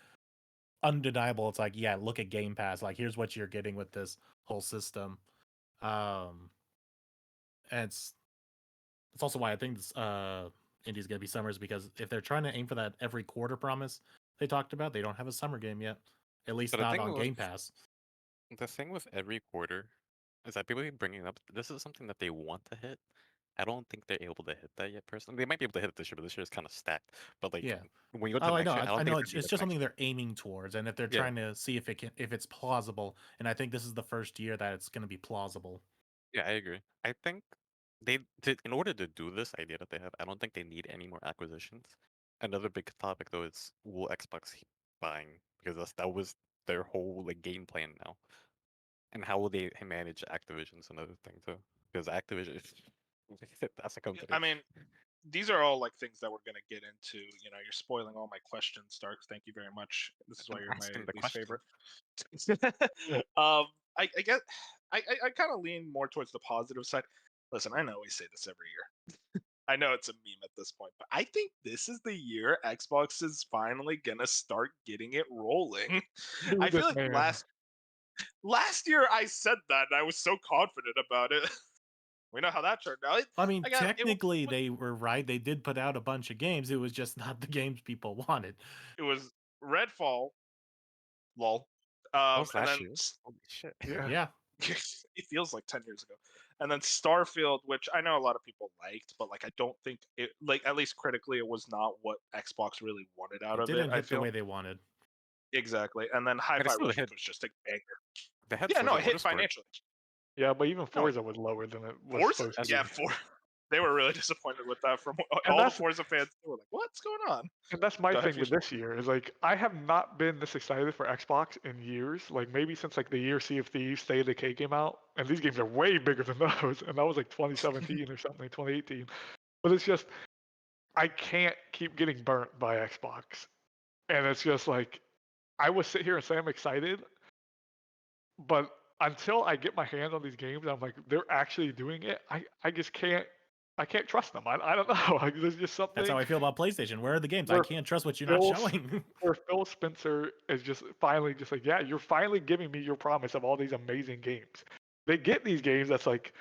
A: undeniable. It's like, yeah, look at Game Pass, like here's what you're getting with this whole system. And it's also why I think this Indie's gonna be Summers, because if they're trying to aim for that every quarter promise, they talked about, they don't have a summer game yet. At least
C: But the
A: not
C: thing
A: on
C: with
A: Game Pass.
C: the thing with every quarter is that people keep bringing up this is something that they want to hit. I don't think they're able to hit that yet. Personally, they might be able to hit it this year, but this year is kind of stacked. But like
A: Yeah.
C: when you go to
A: Oh, I
C: next
A: know.
C: year, I don't
A: I
C: think
A: know.
C: it's gonna be
A: It's
C: like
A: just
C: next
A: something
C: year.
A: they're aiming towards, and if they're
C: Yeah.
A: trying to see if it's plausible, and I think this is the first year that it's going to be plausible.
C: Yeah, I agree. I think in order to do this idea that they have, I don't think they need any more acquisitions. Another big topic though is will Xbox keep buying, because that was their whole like game plan now. And how will they manage Activision's another thing too? Because Activision, that's a company.
B: I mean, these are all like things that we're gonna get into. You know, you're spoiling all my questions, Stark. Thank you very much. This is why
C: I'm
B: you're my
C: asking the
B: least
C: question.
B: favorite. I guess I kind of lean more towards the positive side. Listen, I know we say this every year. I know it's a meme at this point, but I think this is the year Xbox is finally gonna start getting it rolling. I feel like
E: Man.
B: last year I said that and I was so confident about it. We know how that turned out.
A: I mean,
B: Again,
A: technically, they were right. They did put out a bunch of games. It was just not the games people wanted.
B: it was Redfall, lol,
C: That was
B: and
C: last
B: then
C: year. Holy shit.
E: Yeah.
A: Yeah.
B: it feels like 10 years ago, and then Starfield, which I know a lot of people liked, but like I don't think it, like, at least critically, it was not what Xbox really wanted out
A: It
B: of it.
A: didn't
B: I
A: hit the
B: feel
A: way they wanted.
B: exactly, and then Hi-Fi
C: still
B: Rush,
C: hit.
B: which was just a banger.
C: They had
B: Yeah, no,
C: Forza
B: it hit
C: Motorsport.
B: financially.
E: Yeah, but even
B: No,
E: Forza was lower than it was
B: Forza,
E: supposed to
B: yeah,
E: be.
B: they were really disappointed with that. From
E: And
B: all the
E: that's
B: Forza fans, they were like, "What's going on?"
E: and that's my
B: Go ahead,
E: thing with
B: Fusion.
E: this year is like I have not been this excited for Xbox in years. Like maybe since like the year Sea of Thieves, State of Decay came out, and these games are way bigger than those. And that was like 2017 or something, 2018. But it's just I can't keep getting burnt by Xbox, and it's just like I will sit here and say I'm excited, but until I get my hands on these games, I'm like they're actually doing it. I just can't trust them. I don't know. Like, there's just something.
A: That's how I feel about PlayStation. Where are the games? I
E: Where
A: can't trust what you're not
E: Phil,
A: showing.
E: where Phil Spencer is just finally just like, yeah, you're finally giving me your promise of all these amazing games. They get these games that's like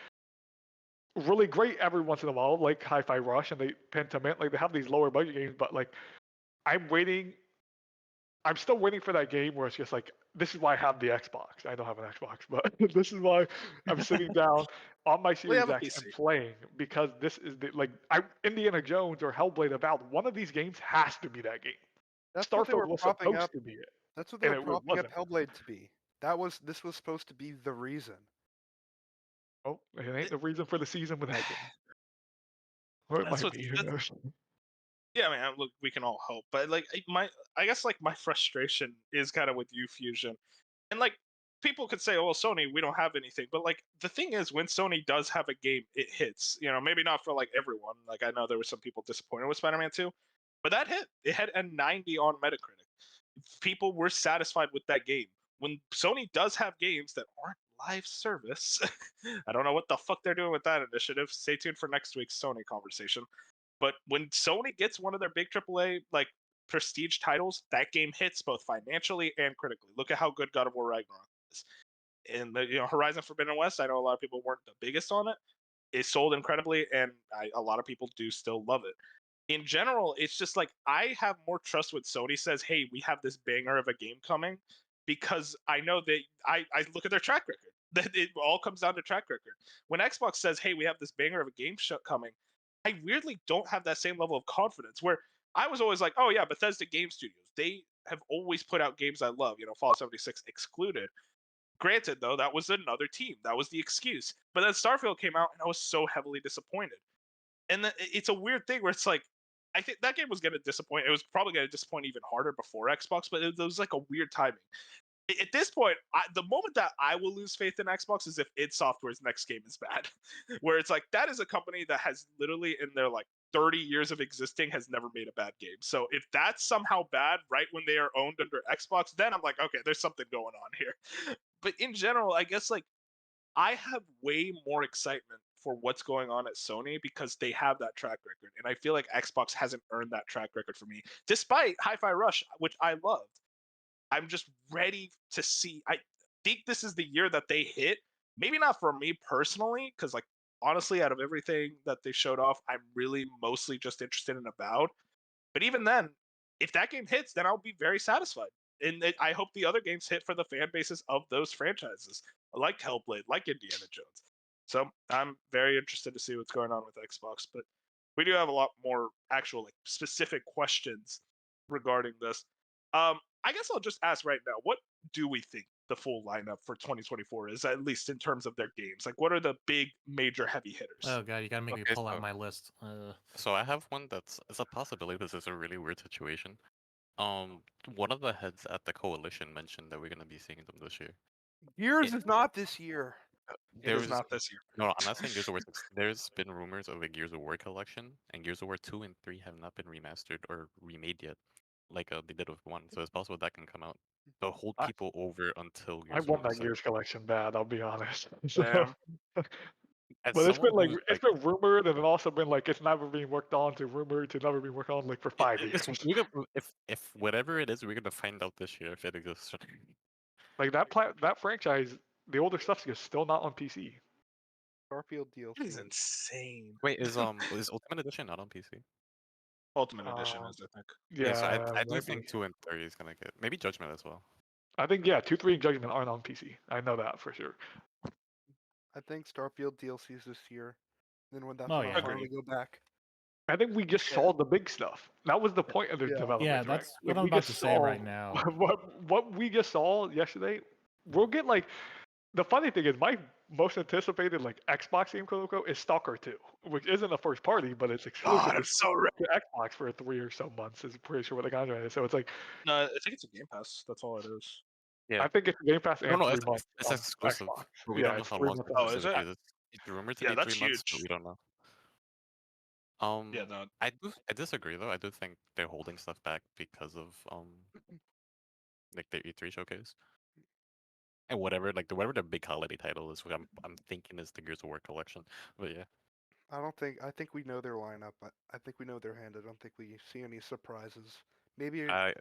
E: really great every once in a while, like Hi-Fi Rush and they Pentiment, like they have these lower budget games, but like I'm waiting. I'm still waiting for that game where it's just like, this is why I have the Xbox. I don't have an Xbox, but this is why I'm sitting down on my
B: We
E: Series
B: have a
E: X and
B: PC.
E: playing because this is the like Indiana Jones or Hellblade Avowed. One of these games has to be that game.
D: That's what they
E: Starfield
D: were
E: was
D: propping
E: supposed
D: up.
E: to be it,
D: That's what they
E: and
D: were
E: it
D: propping up
E: wasn't.
D: Hellblade to be. This was supposed to be the reason.
E: Oh, it ain't the reason for the season with that game. Or it
B: That's
E: might
B: what.
E: be. Who knows?
B: Yeah, man. Look, we can all hope, but like I guess like my frustration is kind of with you, Fusion, and like people could say, "Oh, well, Sony, we don't have anything," but like the thing is, when Sony does have a game, it hits. You know, maybe not for like everyone. Like I know there were some people disappointed with Spider-Man 2, but that hit. It had a 90 on Metacritic. People were satisfied with that game. When Sony does have games that aren't live service, I don't know what the fuck they're doing with that initiative. Stay tuned for next week's Sony conversation. But when Sony gets one of their big AAA like prestige titles, that game hits both financially and critically. Look at how good God of War Ragnarok is. And the Horizon Forbidden West, I know a lot of people weren't the biggest on it. It sold incredibly, and a lot of people do still love it. In general, it's just like I have more trust when Sony says, "Hey, we have this banger of a game coming," because I know that I look at their track record. That it all comes down to track record. When Xbox says, "Hey, we have this banger of a game coming," I weirdly don't have that same level of confidence. Where I was always like, "Oh yeah, Bethesda Game Studios, they have always put out games I love." You know, Fallout 76 excluded. Granted, though, that was another team. That was the excuse. But then Starfield came out, and I was so heavily disappointed. And it's a weird thing where it's like, I think that game was going to disappoint. It was probably going to disappoint even harder before Xbox, but it was like a weird timing. At this point, the moment that I will lose faith in Xbox is if id Software's next game is bad. Where it's like, that is a company that has literally in their like 30 years of existing has never made a bad game. So if that's somehow bad right when they are owned under Xbox, then I'm like, okay, there's something going on here. But in general, I guess like I have way more excitement for what's going on at Sony because they have that track record. And I feel like Xbox hasn't earned that track record for me, despite Hi-Fi Rush, which I loved. I'm just ready to see. I think this is the year that they hit. Maybe not for me personally, because like honestly, out of everything that they showed off, I'm really mostly just interested in Avowed. But even then, if that game hits, then I'll be very satisfied. And I hope the other games hit for the fan bases of those franchises, like Hellblade, like Indiana Jones. So I'm very interested to see what's going on with Xbox. But we do have a lot more actual like specific questions regarding this. I guess I'll just ask right now, what do we think the full lineup for 2024 is, at least in terms of their games? Like, what are the big major heavy hitters?
A: Oh god, you gotta make me
C: Okay,
A: pull out
C: so
A: my list.
C: so I have one it's a possibility. This is a really weird situation. One of the heads at the coalition mentioned that we're gonna be seeing them this year.
D: Gears
C: It-
D: is not this year.
B: It
C: There
B: is
C: was
B: not this year.
C: no, I'm not saying Gears of War 6. There's been rumors of a Gears of War collection, and Gears of War 2 and 3 have not been remastered or remade yet, like they did with 1. So it's possible that can come out. So hold
E: I-
C: people over until
E: I
C: Gears of
E: want
C: War
E: that
C: 6.
E: Gears collection bad. I'll be honest. So,
B: Damn.
C: As
E: but it's been
C: someone
E: like
C: who's
E: it's been rumored, and it also been like it's never being worked on to rumored to never being worked on like for 5 years.
C: if whatever it is, we're gonna find out this year if it exists.
E: Like that franchise, the older stuff's just still not on PC.
D: Starfield
B: That is
D: DLC.
B: insane.
C: Wait, is Ultimate Edition not on PC?
B: Ultimate Edition
E: Um,
B: is, I think.
C: Yeah, so
E: Yeah,
C: I do
E: might
C: think
E: be.
C: 2 and 3 is gonna get maybe Judgment as well.
E: I think 2, 3, and Judgment aren't on PC. I know that for sure.
D: I think Starfield DLC is this year. Then when that's
A: Oh,
D: when
A: yeah.
D: I'll finally go back.
E: I think we just saw the big stuff. That was the point of their
D: Yeah.
E: development.
A: Yeah,
E: right?
A: that's
E: Like,
A: what I'm
E: we
A: about
E: just
A: to say right now.
E: What we just saw yesterday, we'll get like the funny thing is my most anticipated like Xbox game quote unquote is Stalker 2, which isn't a first party, but it's exclusive
B: God, I'm so ready.
E: to Xbox for 3 or so months. Is pretty sure what the contract is. So it's like
B: No, I think it's a Game Pass. That's all it is.
C: Yeah.
E: I think it's Game Pass
C: No,
E: and
C: no,
E: 3 months.
C: it's
E: on
C: exclusive,
E: Xbox.
C: but we
E: Yeah,
C: don't know
E: it's
C: how
E: 3
C: long
E: months
C: the
E: on
B: Oh, is it?
C: exclusivity is. It's rumored to
B: Yeah,
C: be
B: that's
C: 3 months, but
B: huge.
C: we don't know.
B: Yeah, no.
C: I disagree though. I do think they're holding stuff back because of like the E3 showcase. And whatever whatever the big holiday title is, what I'm thinking is the Gears of War collection. But yeah.
D: I think we know their lineup. I think we know their hand. I don't think we see any surprises. Maybe
C: I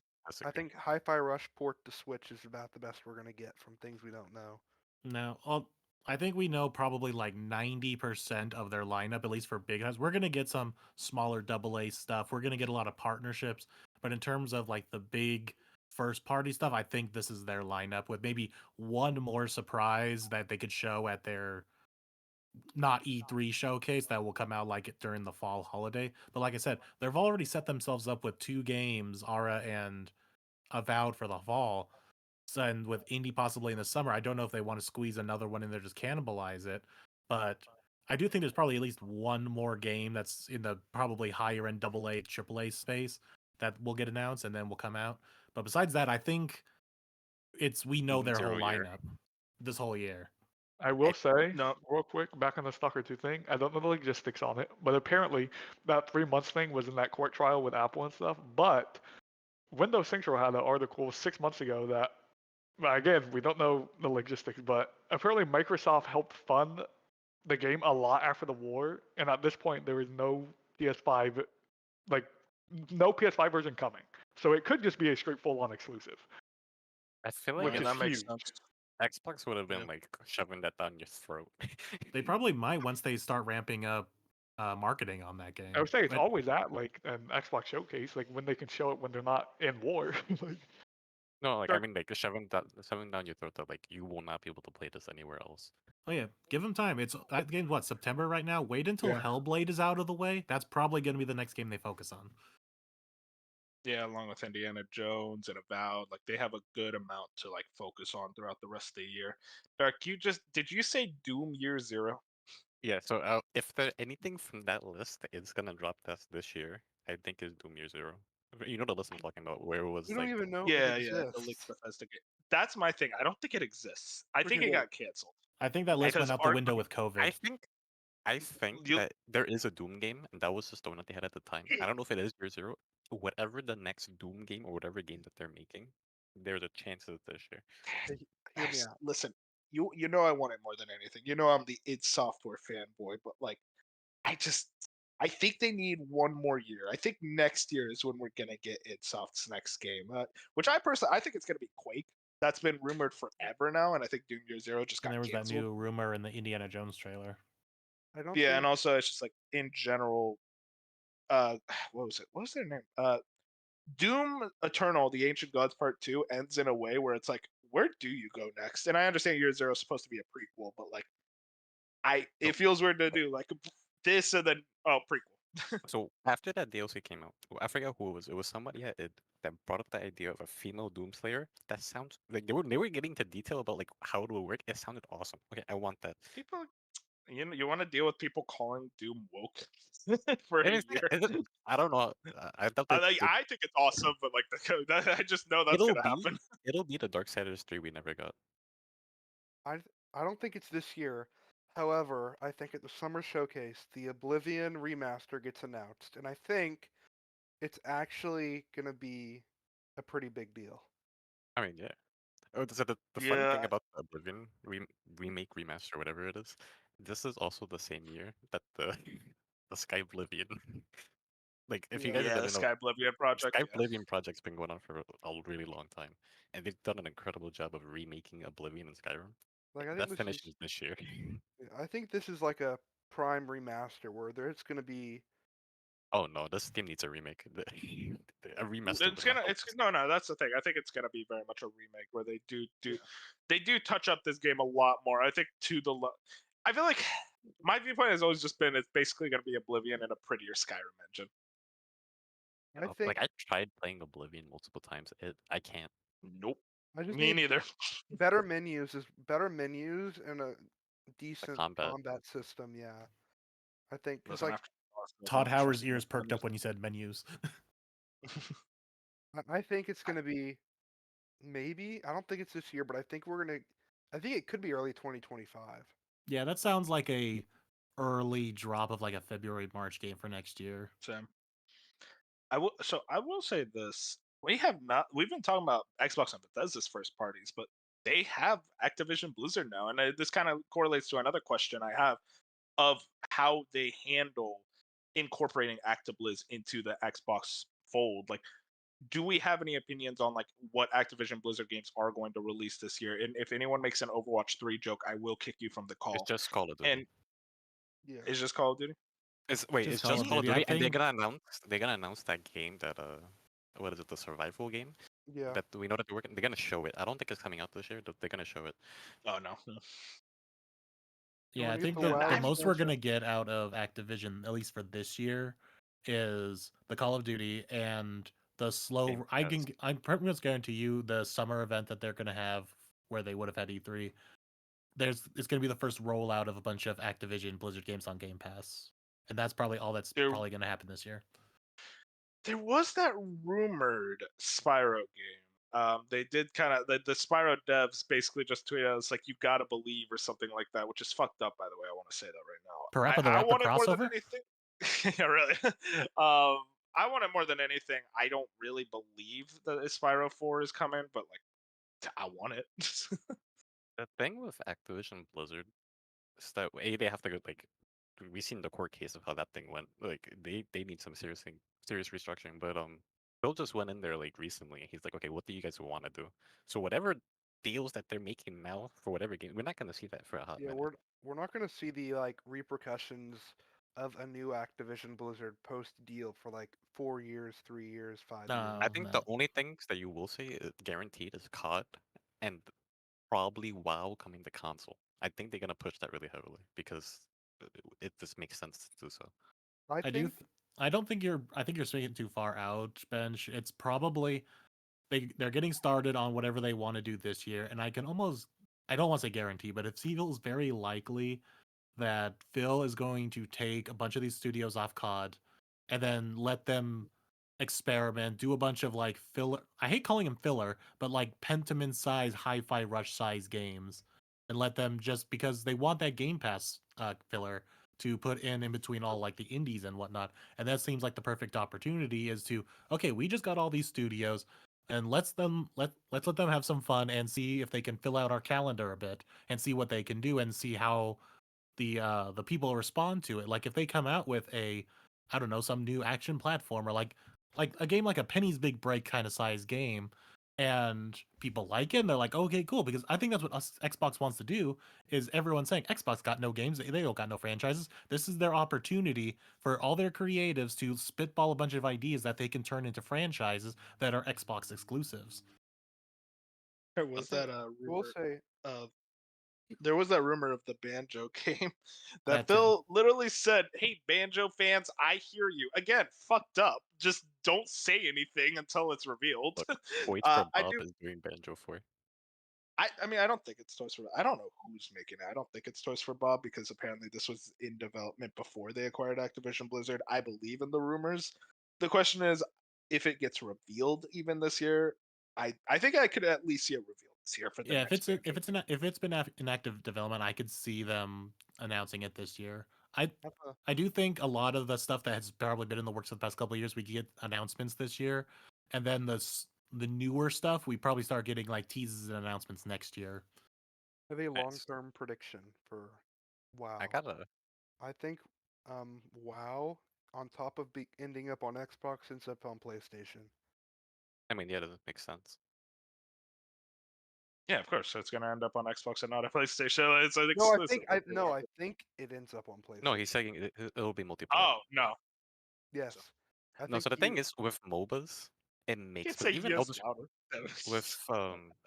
D: I think Hi-Fi Rush port to Switch is about the best we're gonna get from things we don't know.
A: No, I think we know probably like 90% of their lineup, at least for big guys. We're gonna get some smaller AA stuff. We're gonna get a lot of partnerships, but in terms of like the big first party stuff, I think this is their lineup with maybe one more surprise that they could show at their not E3 showcase that will come out like during the fall holiday. But like I said, they've already set themselves up with 2 games, Aura and Avowed, for the fall. So, and with Indie possibly in the summer, I don't know if they want to squeeze another one in there, just cannibalize it. But I do think there's probably at least one more game that's in the probably higher end AA, AAA space that will get announced and then will come out. But besides that, I think we know
C: Doom
A: their whole
C: 0 year.
A: lineup this whole year.
E: I will say,
B: No.
E: real quick, back on the Stalker 2 thing, I don't know the logistics on it, but apparently that 3 months thing was in that court trial with Apple and stuff. But Windows Central had an article 6 months ago that, well, again, we don't know the logistics, but apparently Microsoft helped fund the game a lot after the war, and at this point there is no PS5, like, no PS5 version coming. So it could just be a straight full-on exclusive,
C: I feel
B: I
C: like
E: which
B: mean,
E: is
B: that makes
E: huge.
B: sense.
C: Xbox would have been
B: Yeah.
C: like shoving that down your throat.
A: They probably might once they start ramping up marketing on that game.
E: I would say it's
A: But
E: always at like an Xbox showcase, like when they can show it when they're not in war. Like,
C: No, like I
E: Sure.
C: mean, like shoving down your throat that like you will not be able to play this anywhere else.
A: oh yeah, give them time. It's that game's what, September right now? Wait until
E: Yeah.
A: Hellblade is out of the way. That's probably going to be the next game they focus on.
B: Yeah, along with Indiana Jones and Avowed, like they have a good amount to like focus on throughout the rest of the year. Dark, did you say Doom Year Zero?
C: Yeah, so if there anything from that list is gonna drop this year, I think is Doom Year Zero. You know the list I'm talking about, where it was
D: We don't
C: like
D: even know
B: Yeah,
D: if it
B: yeah, the
D: exists.
B: Lick Bethesda game. That's my thing. I don't think it exists. I think it got canceled.
A: I think that list went
B: Because
A: out the window with
C: I
A: COVID.
C: think
B: You-
C: that there is a Doom game, and that was just the one that they had at the time. I don't know if it is Year Zero. Whatever the next Doom game or whatever game that they're making, there's a chance of this year.
D: Hear me out.
B: Listen, you know I want it more than anything. You know I'm the id Software fanboy, but like I think they need one more year. I think next year is when we're gonna get id Soft's next game, which I think it's gonna be Quake. That's been rumored forever now, and I think Doom Year Zero just got
A: And there was
B: canceled.
A: that new rumor in the Indiana Jones trailer.
D: I don't.
B: Yeah,
D: think,
B: and also it's just like in general, what was it? What was their name? Doom Eternal, the Ancient Gods Part 2 ends in a way where it's like, where do you go next? And I understand Year Zero is supposed to be a prequel, but like, it feels weird to do like this and then prequel.
C: So after that DLC came out, I forget who it was. It was somebody that brought up the idea of a female Doomslayer. That sounds like they were getting into detail about like how it would work. It sounded awesome. Okay, I want that.
B: People, you want to deal with people calling Doom woke for a
C: And
B: year.
C: I don't know. I thought
B: I,
C: that
B: like, I think it's awesome, but like I just know that's
C: it'll
B: gonna
C: be
B: happen.
C: it'll be the Darksiders 3 we never got.
D: I don't think it's this year. However, I think at the summer showcase, the Oblivion remaster gets announced, and I think it's actually gonna be a pretty big deal.
C: I mean, yeah. Oh, so the funny thing
B: Yeah,
C: about the Oblivion remake, remaster, whatever it is, this is also the same year that the the Sky Oblivion. Like, if you
D: Yeah.
C: guys
B: yeah, the
C: didn't know,
B: Sky Oblivion project.
C: Sky
B: Yeah.
C: Oblivion project's been going on for a really long time, and they've done an incredible job of remaking Oblivion and Skyrim.
D: Like I think
C: That
D: this is
C: finishes this year.
D: I think this is like a prime remaster where there's gonna be
C: Oh no, this game needs a remake. A remaster
B: It's
C: would not
B: gonna.
C: help
B: It's
C: this.
B: no. That's the thing. I think it's gonna be very much a remake where they do touch up this game a lot more. I think I feel like my viewpoint has always just been it's basically gonna be Oblivion in a prettier Skyrim engine.
D: I
C: Like
D: think
C: I tried playing Oblivion multiple times. I can't.
B: Nope.
D: I just
B: Me
D: need
B: neither.
D: better menus and a
C: The
D: decent
C: combat.
D: combat system, yeah. I think because
B: Listen,
D: like
B: after
A: Todd
B: I'm
A: Howard's
B: trusting
A: ears
B: my
A: perked up
B: menus.
A: when you said menus.
D: I think it's gonna be maybe I don't think it's this year, but I think it could be early 2025.
A: Yeah, that sounds like a early drop of like a February March game for next year.
B: Same. I will say this. We've been talking about Xbox and Bethesda's first parties, but they have Activision Blizzard now, and this kind of correlates to another question I have of how they handle incorporating ActiBliz into the Xbox fold. Like, do we have any opinions on like what Activision Blizzard games are going to release this year? And if anyone makes an Overwatch 3 joke, I will kick you from the
C: It's
B: call.
C: just Call of Duty.
B: And
D: Yeah.
B: it's just Call of Duty.
C: It's
A: Call
C: just
A: of
C: Call of
A: Duty. I
C: Duty, and
A: think
C: they're gonna announce that game that what is it, the survival game
D: Yeah.
C: that we know that they're working. They're gonna show it. I don't think it's coming out this year, but they're gonna show it.
B: Oh no.
A: Yeah, I
D: Release
A: think
D: the
A: the
D: WoW
A: most we're
D: expansion.
A: gonna get out of Activision, at least for this year, is the Call of Duty and the slow.
C: Game Pass.
A: I'm pretty much guarantee you the summer event that they're gonna have where they would have had E3. It's gonna be the first rollout of a bunch of Activision Blizzard games on Game Pass, and that's probably all that's
B: There
A: probably gonna happen this year.
B: there was that rumored Spyro game. They did kind of the Spyro devs basically just tweeted out, it's like you gotta believe or something like that, which is fucked up by the way. I want to say that right now.
A: Parappa the
B: I
A: Rapper
B: want it more than
A: crossover?
B: anything. Yeah, really. I want it more than anything. I don't really believe that Spyro 4 is coming, but like I want it.
C: The thing with Activision Blizzard is that they have to go like we've seen the court case of how that thing went. Like they need some serious restructuring. But Bill just went in there like recently, and he's like, okay, what do you guys want to do? So whatever deals that they're making now for whatever game, we're not gonna see that for a hot
D: Yeah,
C: minute.
D: we're not gonna see the like repercussions of a new Activision Blizzard post deal for like 4 years, 3 years, 5 years.
C: I
A: No,
C: think the
A: no.
C: only things that you will see guaranteed is COD and probably WoW coming to console. I think they're gonna push that really heavily because it just makes sense to do so.
D: I
A: I do.
D: think
A: I don't think you're. I think you're speaking too far out, Bench. It's probably they're getting started on whatever they want to do this year, and I can almost. I don't want to say guarantee, but it feels very likely that Phil is going to take a bunch of these studios off COD and then let them experiment, do a bunch of like filler. I hate calling them filler, but like Pentiment size, Hi-Fi Rush size games, and let them just because they want that Game Pass filler to put in between all like the indies and whatnot. And that seems like the perfect opportunity is to okay, we just got all these studios. And let's let them have some fun and see if they can fill out our calendar a bit and see what they can do and see how the people respond to it. Like if they come out with a I don't know some new action platformer like a game like a Penny's Big Break kind of size game, and people like it, and they're like, okay, cool, because I think that's what Xbox wants to do. Is everyone saying Xbox got no games, they don't got no franchises. This is their opportunity for all their creatives to spitball a bunch of ideas that they can turn into franchises that are Xbox exclusives.
B: There was
D: think
B: that
D: I will
B: rumor
D: say,
B: of there was that rumor of the Banjo game that
A: That too.
B: Phil literally said, "Hey, Banjo fans, I hear you." Again, fucked up. Just don't say anything until it's revealed.
C: Look, Wait for
B: I
C: Bob
B: do.
C: is doing Banjo 4.
B: I mean, I don't think it's Toys for. I don't know who's making it. I don't think it's Toys for Bob because apparently this was in development before they acquired Activision Blizzard. I believe in the rumors. The question is, if it gets revealed even this year, I think I could at least see it revealed this year for the
A: Yeah,
B: next Banjo.
A: if it's been in active development, I could see them announcing it this year. I
D: have a-
A: I do think a lot of the stuff that has probably been in the works for the past couple of years, we could get announcements this year, and then the newer stuff we probably start getting like teases and announcements next year.
D: I have a
C: Nice.
D: long-term prediction for WoW.
C: I gotta.
D: I think WoW, on top of ending up on Xbox, ends up on PlayStation.
C: I mean, yeah, that makes sense.
B: Yeah, of course. It's gonna end up on Xbox and not a PlayStation. It's an
D: No, I
B: exclusive.
D: think it ends up on PlayStation.
C: No, he's saying it'll be multiplayer.
B: Oh no!
D: Yes. I
C: No,
D: think
C: so the thing is, with MOBAs, it makes.
B: Can't
C: But
B: say
C: even
B: yes
C: Elder,
B: louder.
C: with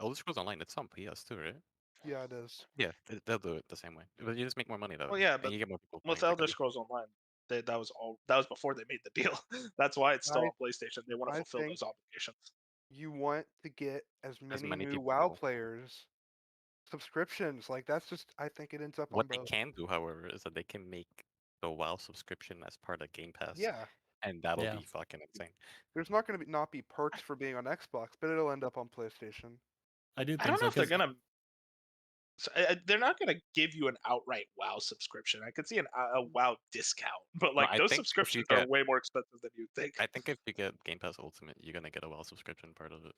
C: Elder Scrolls Online, it's on PS too, right?
D: yeah, it is.
C: Yeah, they'll do it the same way. But you just make more money though.
B: Well, yeah,
C: and
B: but
C: you get more people
B: with
C: playing.
B: Elder Scrolls Online, that was all. That was before they made the deal. That's why it's still
D: I-
B: on PlayStation. They want to
D: I
B: fulfill
D: think
B: those obligations.
D: You want to get as many
C: many
D: new
C: people
D: WoW
C: involved.
D: players subscriptions. Like that's just I think it ends up on
C: What they
D: both.
C: can do, however, is that they can make the WoW subscription as part of Game Pass,
D: Yeah.
C: and that'll
A: Yeah.
C: be fucking insane.
D: There's not going to not be perks for being on Xbox, but it'll end up on PlayStation.
A: I do
B: I
A: think
B: don't know
A: so
B: if they're
A: 'cause
B: gonna. They're not gonna give you an outright WoW subscription. I could see a WoW discount, but
C: No,
B: like
C: I
B: those
C: think if you
B: subscriptions are
C: get,
B: way more expensive than you think.
C: I think if you get Game Pass Ultimate, you're gonna get a WoW subscription part of it.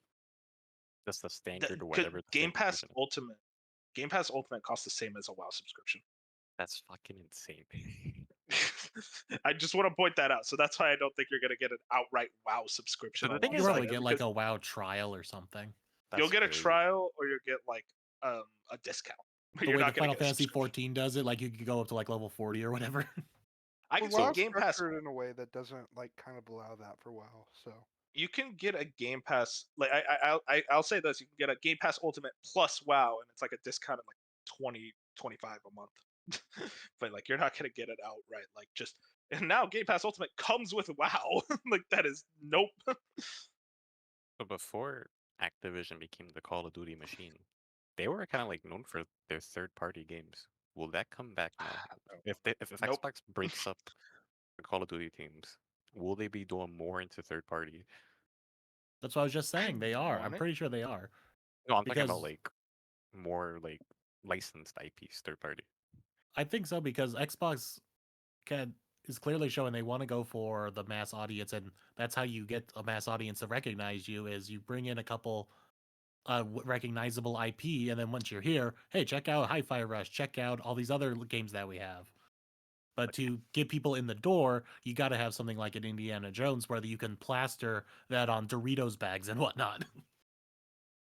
C: Just the
B: The-
C: standard or
B: could-
C: whatever. The
B: Game
C: standard
B: Pass
C: version is.
B: Ultimate. Game Pass Ultimate costs the same as a WoW subscription.
C: That's fucking insane.
B: I just want to point that out. So that's why I don't think you're going to get an outright WoW subscription.
C: So the thing
A: you
C: is,
A: probably
C: like,
A: get like a WoW trial or something.
B: you'll
C: That's
B: get a
C: crazy.
B: trial or you'll get like a discount. But
A: The
B: you're
A: way the
B: not going
A: Final
B: to get a
A: Fantasy
B: subscription.
A: 14 does it, like you could go up to like level 40 or whatever.
B: I
D: Well,
B: can see
D: WoW's
B: Game Pass.
D: structured in a way that doesn't like kind of allow that for WoW. So
B: You can get a Game Pass. Like I'll say this: you can get a Game Pass Ultimate plus WoW, and it's like a discount of like 20, 25 a month. But like you're not going to get it outright. Like just and now Game Pass Ultimate comes with WoW. Like that is nope.
C: So before Activision became the Call of Duty machine, they were kind of like known for their third-party games. Will that come back now? If
B: Nope.
C: Xbox breaks up the Call of Duty teams, will they be doing more into third-party?
A: That's what I was just saying. They are. I'm
B: want it.
A: pretty sure they are.
C: No, I'm talking
A: Because
C: about like more like licensed IPs, third-party.
A: I think so because Xbox is clearly showing they want to go for the mass audience, and that's how you get a mass audience to recognize you. Is you bring in a couple recognizable IP, and then once you're here, hey, check out Hi-Fi Rush, check out all these other games that we have. But to get people in the door, you got to have something like an Indiana Jones where you can plaster that on Doritos bags and whatnot.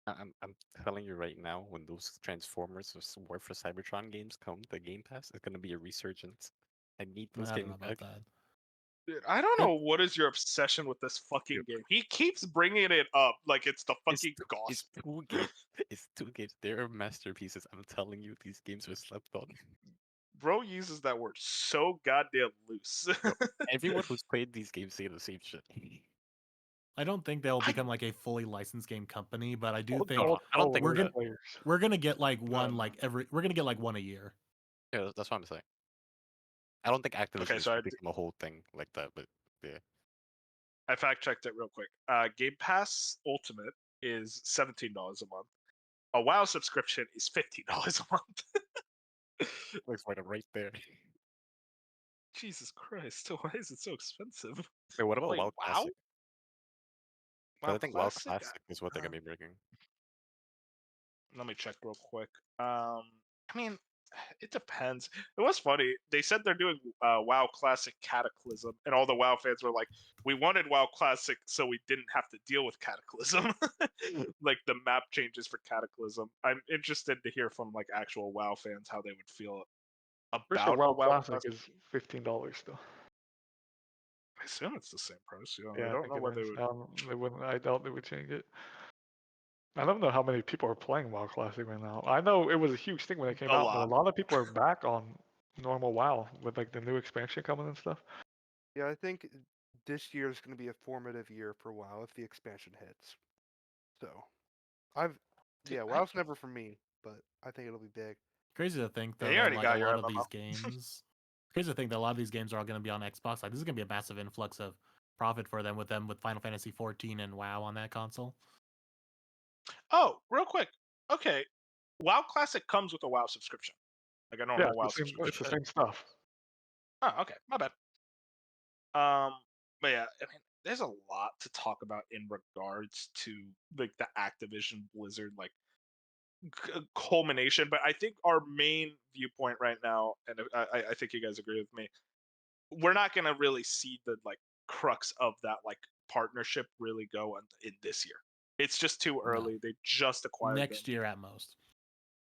C: I'm telling you right now, when those Transformers or War for Cybertron games come to Game Pass, it's gonna be a resurgence. I need
A: I
C: those
A: don't know
C: games
A: about
C: back.
A: that.
B: Dude, I don't know what is your obsession with this fucking game. He keeps bringing it up like it's the fucking
C: It's
B: gospel.
C: 2 games. It's 2 games. They're masterpieces. I'm telling you, these games are slept on.
B: Bro uses that word so goddamn loose.
C: Everyone who's played these games say the same shit.
A: I don't think they'll become like a fully licensed game company, but I do
C: Oh,
A: think
C: no, I don't think
A: we're
C: we're
A: gonna
E: players.
A: we're gonna get like
B: No,
A: one
B: no.
A: like every we're gonna get like one a year.
C: Yeah, that's what I'm saying. I don't think Activision
B: Okay,
C: is
B: so
C: gonna become a whole thing like that, but yeah.
B: I fact checked it real quick. Game Pass Ultimate is $17 a month. A WoW subscription is $15 a month.
C: Looks like it right there.
B: Jesus Christ, why is it so expensive?
C: Wait, what about
B: Wait,
C: WoW
B: WoW?
C: Classic?
B: WoW
C: I think WoW
B: Classic?
C: Classic is what they're gonna be bringing.
B: Let me check real quick. I mean, it depends. It was funny. They said they're doing WoW Classic Cataclysm, and all the WoW fans were like, "We wanted WoW Classic so we didn't have to deal with Cataclysm." Like the map changes for Cataclysm. I'm interested to hear from like actual WoW fans how they would feel
E: Pretty sure
B: about a
E: WoW
B: WoW
E: Classic
B: Classic.
E: is $15 still.
B: I assume it's the same price. Yeah, I
E: Yeah, I
B: don't
E: think
B: know
E: it
B: what they
E: is.
B: would.
E: They wouldn't. I doubt they would change it. I don't know how many people are playing WoW Classic right now. I know it was a huge thing when it came
B: A
E: out, but a
B: lot.
E: lot of people are back on normal WoW with like the new expansion coming and stuff.
D: Yeah, I think this year is going to be a formative year for WoW if the expansion hits. So,
B: Dude,
D: WoW's never for me, but I think it'll be big.
A: Crazy to think
B: Yeah,
A: though
B: you
A: that
B: already
A: like a
B: got your
A: lot of
B: MMO.
A: these games. Crazy to think that a lot of these games are all going to be on Xbox. Like this is going to be a massive influx of profit for them with Final Fantasy 14 and WoW on that console.
B: Oh, real quick. Okay, WoW Classic comes with a WoW subscription, like a
E: Yeah,
B: normal WoW
E: it's the
B: subscription.
E: same stuff.
B: Oh, okay, my bad. But yeah, I mean, there's a lot to talk about in regards to like the Activision Blizzard like culmination. But I think our main viewpoint right now, and I think you guys agree with me, we're not gonna really see the like crux of that like partnership really go in this year. It's just too
A: No.
B: early. They just acquired
A: Next
B: them.
A: year at most.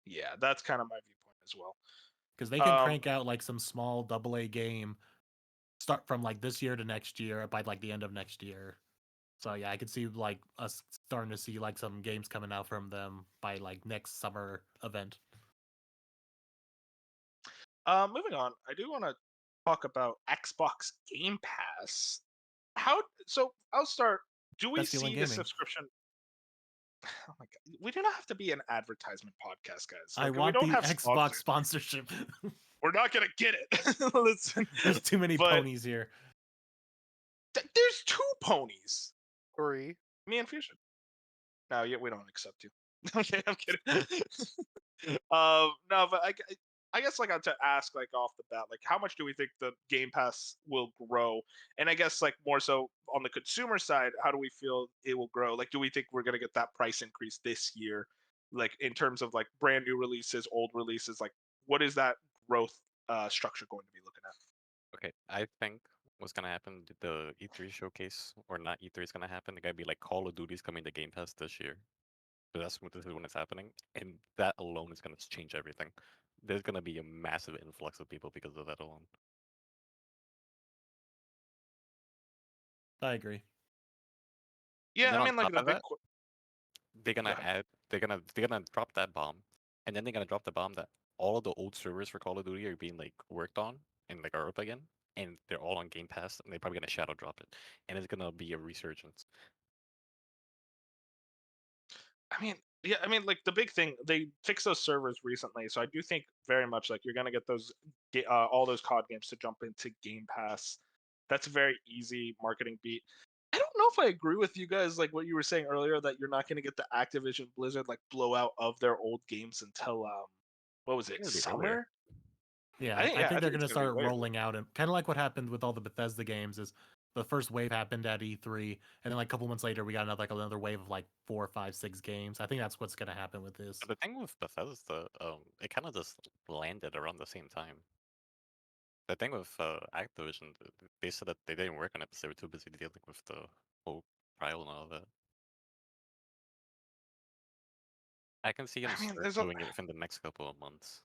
B: Yeah, that's kind of my viewpoint as well.
A: Because they can crank out like some small AA game start from like this year to next year by like the end of next year. So yeah, I could see like us starting to see like some games coming out from them by like next summer event.
B: Moving on, I do want to talk about Xbox Game Pass. So I'll start. Do we
A: Best deal in
B: see the
A: gaming.
B: subscription? Oh my god, we do not have to be an advertisement podcast, guys.
A: I
B: Like, we
A: want
B: don't
A: the
B: have
A: Xbox
B: sponsors.
A: sponsorship.
B: We're not gonna get it. Listen,
A: There's too many
B: but
A: ponies here.
B: there's 2 ponies.
D: 3.
B: Me and Fusion. No, yeah, we don't accept you. Okay, I'm kidding. No, but I guess like to ask like off the bat, like how much do we think the Game Pass will grow? And I guess like more so on the consumer side, how do we feel it will grow? Like, do we think we're gonna get that price increase this year? Like in terms of like brand new releases, old releases, like what is that growth structure going to be looking at?
C: Okay, I think what's gonna happen, the E3 showcase, or not E3 is gonna happen, it's gonna be like Call of Duty's coming to Game Pass this year. So this is when it's happening. And that alone is gonna change everything. There's gonna be a massive influx of people because of that alone.
A: I agree.
C: And
B: Yeah,
C: then
B: I
C: on
B: mean like
C: top
B: the
C: of
B: big.
C: that, they're
B: Go
C: gonna
B: ahead.
C: add they're gonna drop that bomb. And then they're gonna drop the bomb that all of the old servers for Call of Duty are being like worked on and like are up again. And they're all on Game Pass and they're probably gonna shadow drop it. And it's gonna be a resurgence.
B: I mean, yeah, I mean, like the big thing, they fixed those servers recently, so I do think very much like you're gonna get those, all those COD games to jump into Game Pass. That's a very easy marketing beat. I don't know if I agree with you guys, like what you were saying earlier, that you're not gonna get the Activision Blizzard like blowout of their old games until what was
C: It's
B: it,
C: gonna be earlier.
B: summer?
A: Yeah,
B: I think
A: I think they're
B: it's
A: going to
B: gonna be
A: start
B: way
A: rolling out, and kind of like what happened with all the Bethesda games is the first wave happened at E3, and then like a couple months later we got another wave of like 4, 5, 6 games. I think that's what's going to happen with this.
C: But the thing with Bethesda, it kind of just landed around the same time. The thing with Activision, they said that they didn't work on it because they were too busy dealing with the whole trial and all that. I can see them
B: I mean,
C: start
B: there's a
C: doing it within the next couple of months.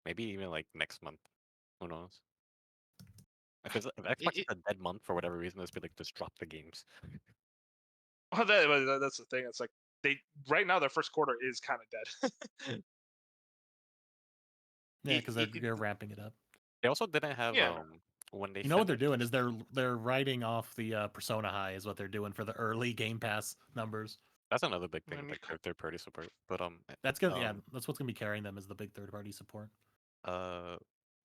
C: Maybe even like next month. Who knows? If Xbox is
B: it,
C: a dead month for whatever reason, just be like, just drop the games.
B: well, that's the thing. It's like they right now their first quarter is kind of dead.
A: Yeah, because
B: It-
A: they're ramping it up.
C: They also didn't have
B: yeah.
C: when they
A: You know what they're
C: finished.
A: doing is they're riding off the Persona high is what they're doing for the early Game Pass numbers.
C: That's another big thing,
B: I mean,
C: like their third party support. But
A: That's gonna that's what's gonna be carrying them is the big third party support.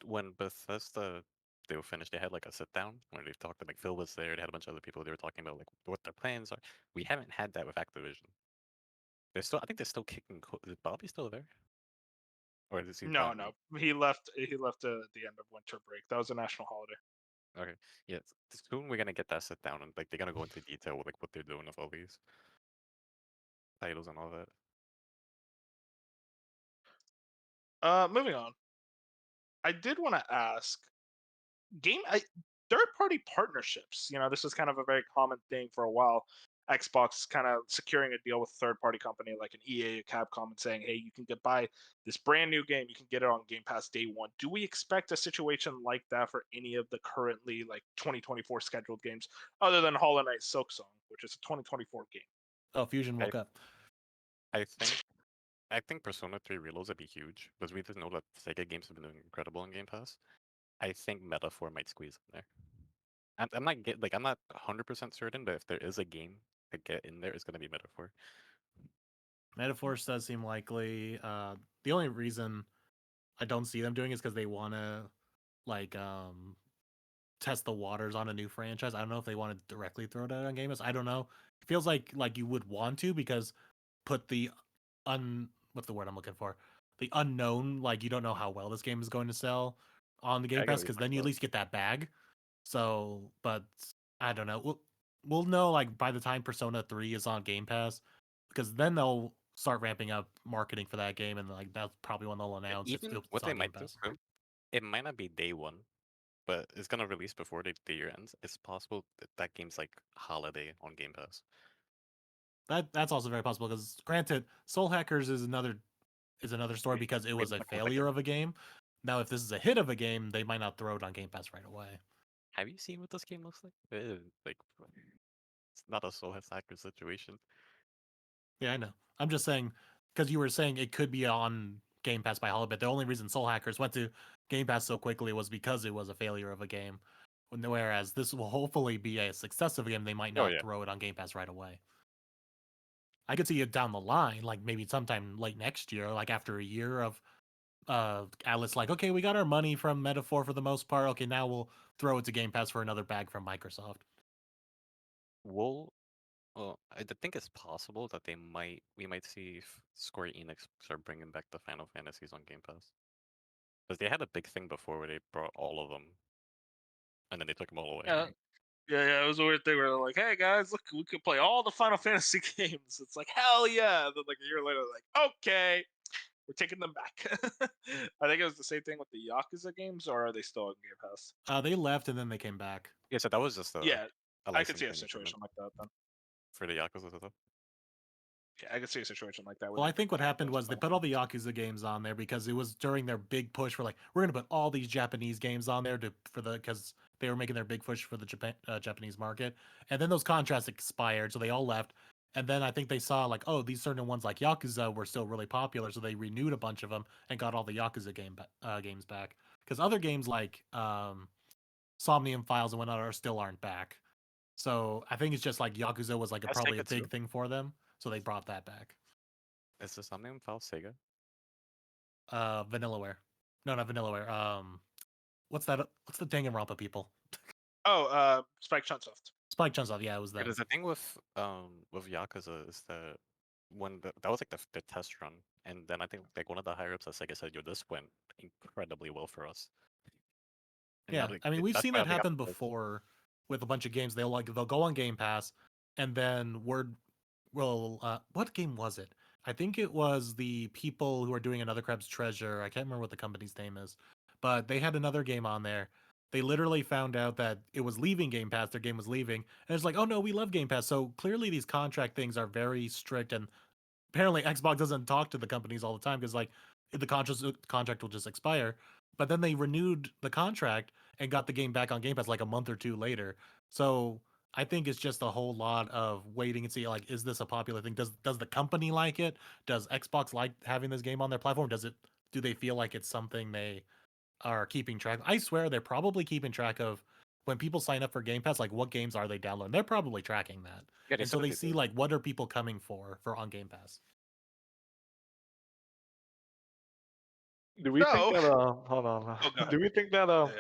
C: when Bethesda they were finished, they had like a sit down where they talked. Like Phil was there. They had a bunch of other people. They were talking about like what their plans are. We haven't had that with Activision. They're still. I think they're still kicking. Is Bobby still there? Or is he
B: no,
C: gone?
B: no, he left. He left at the end of winter break. That was a national holiday.
C: Okay. Yeah. Soon we're gonna get that sit down and like they're gonna go into detail with like what they're doing with all these titles and all that.
B: Moving on. I did want to ask, third-party partnerships. This is kind of a very common thing for a while. Xbox kind of securing a deal with a third-party company like an EA, a Capcom, and saying, "Hey, you can buy this brand new game. You can get it on Game Pass day one." Do we expect a situation like that for any of the currently 2024 scheduled games, other than Hollow Knight Silksong, which is a 2024 game?
A: Oh, Fusion woke up.
C: I think Persona 3 Reloads would be huge because we just know that Sega games have been doing incredible on Game Pass. I think Metaphor might squeeze in there. I'm not 100% certain, but if there is a game to get in there, it's gonna be Metaphor.
A: Metaphor does seem likely. The only reason I don't see them doing it is because they want to test the waters on a new franchise. I don't know if they want to directly throw it out on Game Pass. I don't know. It feels like you would want to, because put the what's the word I'm looking for? The unknown, you don't know how well this game is going to sell on the Game
C: I get
A: Pass,
C: what you're
A: because then
C: talking
A: you at
C: about.
A: least get that bag. So, but I don't know. We'll know by the time Persona 3 is on Game Pass, because then they'll start ramping up marketing for that game, and that's probably when they'll announce if
C: Even
A: it's
C: what they
A: on Game
C: might do,
A: Pass.
C: it might not be day one, but it's gonna release before the year ends. It's possible that game's like holiday on Game Pass.
A: That's also very possible, because granted, Soul Hackers is another story, because it was a failure of a game. Now, if this is a hit of a game, they might not throw it on Game Pass right away.
C: Have you seen what this game looks like? It's not a Soul Hacker situation.
A: Yeah, I know. I'm just saying, because you were saying it could be on Game Pass by holiday. The only reason Soul Hackers went to Game Pass so quickly was because it was a failure of a game. Whereas this will hopefully be a success of a game, they might not throw it on Game Pass right away. I could see it down the line, maybe sometime late next year, after a year of Atlas, okay, we got our money from Metaphor for the most part. Okay, now we'll throw it to Game Pass for another bag from Microsoft.
C: Well, I think it's possible that we might see Square Enix start bringing back the Final Fantasies on Game Pass, because they had a big thing before where they brought all of them, and then they took them all away.
B: Yeah, it was a weird thing where they're like, "Hey guys, look, we could play all the Final Fantasy games." It's like, hell yeah! And then a year later, okay, we're taking them back. I think it was the same thing with the Yakuza games, or are they still on Game Pass?
A: They left and then they came back.
C: Yeah, so that was just
B: Yeah,
C: a
B: I could see a
C: licensing
B: situation
C: agreement
B: like that then.
C: for the Yakuza stuff.
B: Yeah, I could see a situation like that.
A: Well, I think what happened was they put all the Yakuza games on there because it was during their big push for we're gonna put all these Japanese games on there because they were making their big push for the Japanese market, and then those contracts expired, so they all left. And then I think they saw oh, these certain ones like Yakuza were still really popular, so they renewed a bunch of them and got all the Yakuza games back. Because other games like Somnium Files and whatnot still aren't back. So I think it's just Yakuza was probably a big thing for them, so they brought that back.
C: Is the Somnium File Sega?
A: Vanillaware. No, not Vanillaware. What's that? What's the Danganronpa people?
B: Oh, Spike Chunsoft.
A: Spike Chunsoft, yeah, it was that.
C: Because the thing with Yakuza is that that was the test run, and then I think one of the higher ups at Sega said, "Yo, this went incredibly well for us." And
A: Yeah, I mean, we've seen that happen before with a bunch of games. They'll go on Game Pass, and then word will. What game was it? I think it was the people who are doing Another Crab's Treasure. I can't remember what the company's name is, but they had another game on there. They literally found out that it was leaving Game Pass. Their game was leaving, and it's oh no, we love Game Pass. So clearly, these contract things are very strict, and apparently Xbox doesn't talk to the companies all the time because the contract will just expire. But then they renewed the contract and got the game back on Game Pass a month or two later. So I think it's just a whole lot of waiting and see is this a popular thing? Does the company like it? Does Xbox like having this game on their platform? Do they feel like it's something they are keeping track of? I swear they're probably keeping track of when people sign up for Game Pass, what games are they downloading? They're probably tracking that.
C: Yeah,
A: and so they see what are people coming for on Game Pass.
E: Do we think that hold on? Do we think that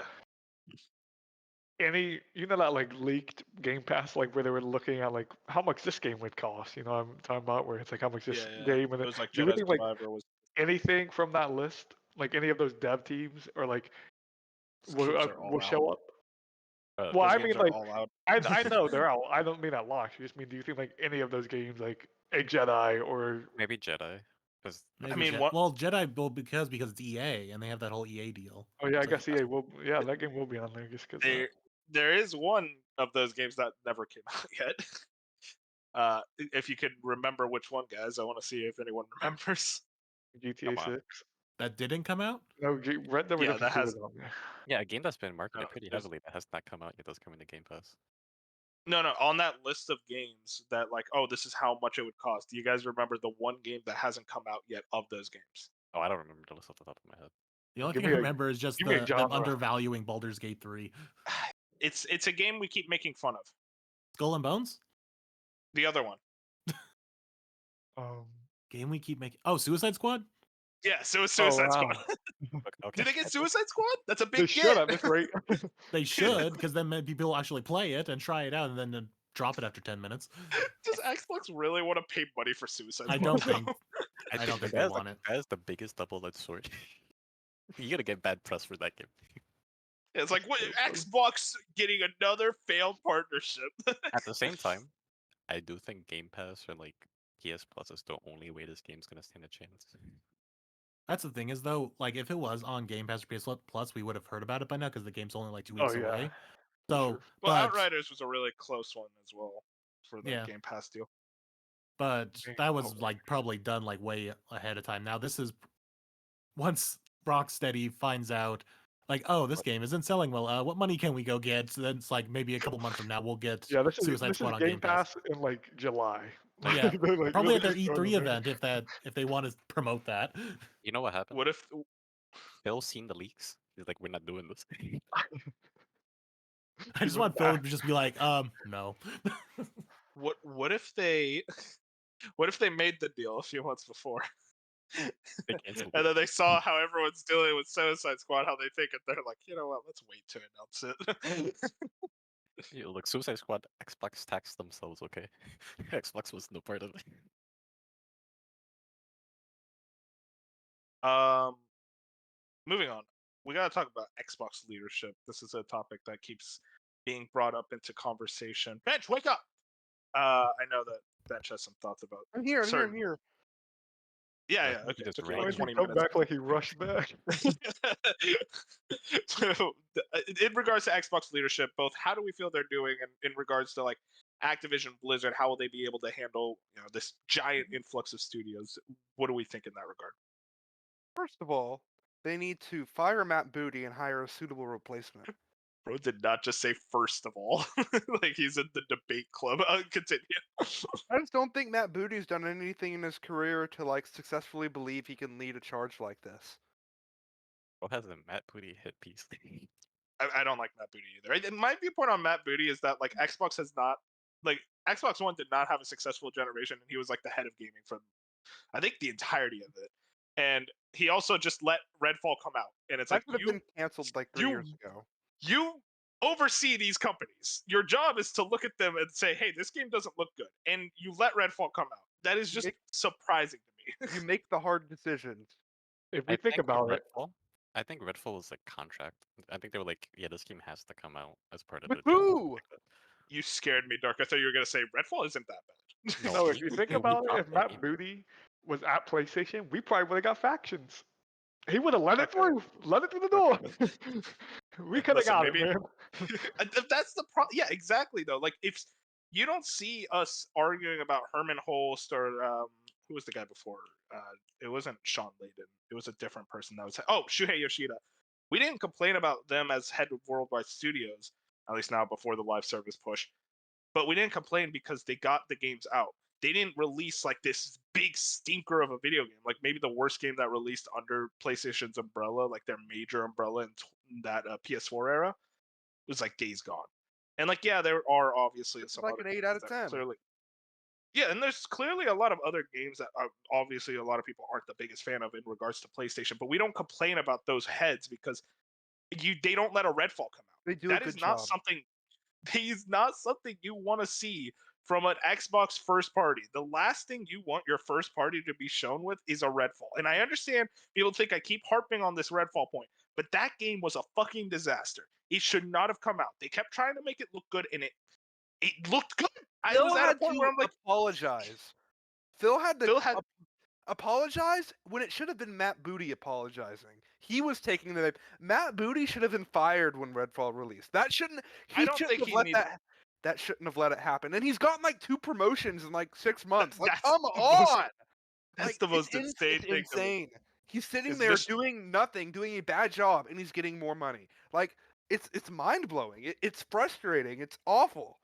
E: any that leaked Game Pass where they were looking at how much this game would cost? I'm talking about where it's how much this game and
B: it was
E: do we
B: Jedi
E: think
B: Survivor was
E: anything from that list, any of those dev teams or will show up? Well, I mean I know they're out. I don't mean at launch. I just mean, do you think any of those games a Jedi or
C: maybe Jedi? 'Cause
A: Maybe
B: I mean,
A: Je-
B: what?
A: well, Jedi will because it's EA and they have that whole EA deal.
E: Oh yeah, I
A: So-
E: guess EA will. Yeah, that game will be on there just because.
B: There is one of those games that never came out yet. If you can remember which one, guys, I want to see if anyone remembers.
E: GTA
C: Come on.
E: 6.
A: that didn't come out.
E: No, Red Dead
B: Yeah,
E: Redemption
B: that
E: 2
B: has-
E: was on there.
C: Yeah, a game that's been marketed
B: No,
C: pretty
B: there's-
C: heavily that has not come out yet does come into Game Pass.
B: No, on that list of games that like, oh, this is how much it would cost. Do you guys remember the one game that hasn't come out yet of those games?
C: Oh, I don't remember the list off the top of my head.
A: The only
E: Give
A: thing I
E: me a-
A: remember is just
E: give me a
A: them
E: genre.
A: undervaluing Baldur's Gate 3.
B: It's a game we keep making fun of.
A: Skull and Bones?
B: The other one.
A: Game we keep making. Oh, Suicide Squad?
B: Yeah, so it's Suicide
E: wow.
B: Squad.
C: Okay.
B: Did they get Suicide Squad? That's a
E: They
B: big
E: should
B: get.
E: at this rate.
A: They should, because then maybe people will actually play it and try it out and then drop it after 10 minutes.
B: Does Xbox really want to pay money for Suicide Squad?
A: I don't think.
C: I
A: don't think
C: that
A: they
C: is
A: want it.
C: That is the biggest double-edged sword. You're gonna get bad press for that game.
B: It's like, what? Xbox getting another failed partnership.
C: At the same time, I do think Game Pass or like PS Plus is the only way this game's gonna stand a chance.
A: That's the thing is though, like if it was on Game Pass or PS Plus, we would have heard about it by now because the game's only like 2 weeks
E: Oh, yeah.
A: away.
E: For
A: So,
E: sure.
B: Well,
A: but
B: Outriders was a really close one as well for the
A: Yeah.
B: Game Pass deal.
A: but
E: Man,
A: that was
E: oh.
A: like probably done like way ahead of time. Now this is once Rocksteady finds out, like, oh, this game isn't selling well. What money can we go get? So then it's like maybe a couple months from now we'll get
E: Yeah, this is
A: Suicide Squad on
E: Game Pass in like July.
A: Yeah,
E: They're, like,
A: Probably
E: really
A: at their
E: just throwing
A: E3
E: them in.
A: event if they want to promote that.
C: You know what happened?
B: What if
C: Phil's seen the leaks. He's like, we're not doing this.
A: I just want Phil to just be like, no.
B: what if they made the deal a few months before?
C: They canceled
B: And
C: it.
B: then they saw how everyone's dealing with Suicide Squad, how they think it. They're like, you know what? Let's wait to announce it.
C: Yeah, look, Suicide Squad, Xbox taxed themselves, okay? Xbox was no part of it.
B: Moving on, we gotta talk about Xbox leadership. This is a topic that keeps being brought up into conversation. Bench, wake up! I know that Bench has some thoughts about.
D: I'm here.
B: certain-
D: I'm here.
B: Yeah,
C: I
B: yeah.
C: think
B: Okay,
C: he just
B: took you
C: ran.
E: Why
B: like
E: did
B: 20
E: he come
B: minutes.
E: back like he rushed back?
B: So, in regards to Xbox leadership, both how do we feel they're doing, and in regards to like Activision Blizzard, how will they be able to handle this giant influx of studios? What do we think in that regard?
D: First of all, they need to fire Matt Booty and hire a suitable replacement.
B: Bro did not just say first of all, like he's in the debate club. Continue.
D: I just don't think Matt Booty's done anything in his career to like successfully believe he can lead a charge like this.
C: What has a Matt Pooty hit piece?
B: I don't like Matt Booty either. And my viewpoint on Matt Booty is that like Xbox has not, like Xbox One did not have a successful generation, and he was like the head of gaming for, I think, the entirety of it. And he also just let Redfall come out, and it's
D: That
B: like
D: could have been canceled like 3
B: you-
D: years ago.
B: you oversee these companies. Your job is to look at them and say, hey, this game doesn't look good, and you let Redfall come out. That is just surprising to me.
D: You make the hard decisions.
E: If we think about it,
C: Redfall, I think Redfall was like contract. I think they were like, yeah, this game has to come out as part of
D: With
C: the deal,
D: who?
C: something like that.
B: You scared me, Dark. I thought you were gonna say Redfall isn't that bad.
E: no,
C: we-
E: if you think
C: we
E: about it,
C: dropped
E: if
C: that
E: Matt
C: game.
E: Booty was at PlayStation, we probably would have got factions. He would have let it through. Let it through the door. We could have
B: Listen,
E: got it,
B: maybe-
E: man.
B: That's the problem. Yeah, exactly. Though, like if you don't see us arguing about Herman Holst or who was the guy before? It wasn't Sean Layden. It was a different person that was. Oh, Shuhei Yoshida. We didn't complain about them as head of Worldwide Studios, at least now before the live service push. But we didn't complain because they got the games out. They didn't release like this big stinker of a video game, like maybe the worst game that released under PlayStation's umbrella, like their major umbrella in that PS4 era, was like Days Gone. And like, yeah, there are obviously some
D: like
B: other
D: an 8
B: games
D: out of
B: that
D: 10.
B: Clearly, yeah, and there's clearly a lot of other games that obviously a lot of people aren't the biggest fan of in regards to PlayStation, but we don't complain about those heads because they don't let a Redfall come out.
D: They do
B: That
D: a
B: is
D: good
B: not
D: job.
B: something. He's not something you want to see from an Xbox first party. The last thing you want your first party to be shown with is a Redfall. And I understand people think I keep harping on this Redfall point, but that game was a fucking disaster. It should not have come out. They kept trying to make it look good, and it looked good. I
D: Phil
B: was at a
D: had
B: point
D: to
B: where I'm like,
D: apologize. Phil had to.
B: Phil had-
D: apologize when it should have been Matt Booty apologizing. He was taking the Matt Booty should have been fired when Redfall released. That shouldn't
B: I
D: he
B: don't
D: shouldn't
B: think
D: have
B: he
D: let
B: needs.
D: that shouldn't have let it happen. And he's gotten like 2 promotions in like 6 months. Like
B: That's
D: come
B: the most.
D: on.
B: That's
D: Like
B: the most
D: it's
B: insane thing to me.
D: insane. He's sitting
B: Is
D: there
B: Mr.
D: doing nothing, doing a bad job, and he's getting more money. Like it's mind blowing. It's frustrating. It's awful.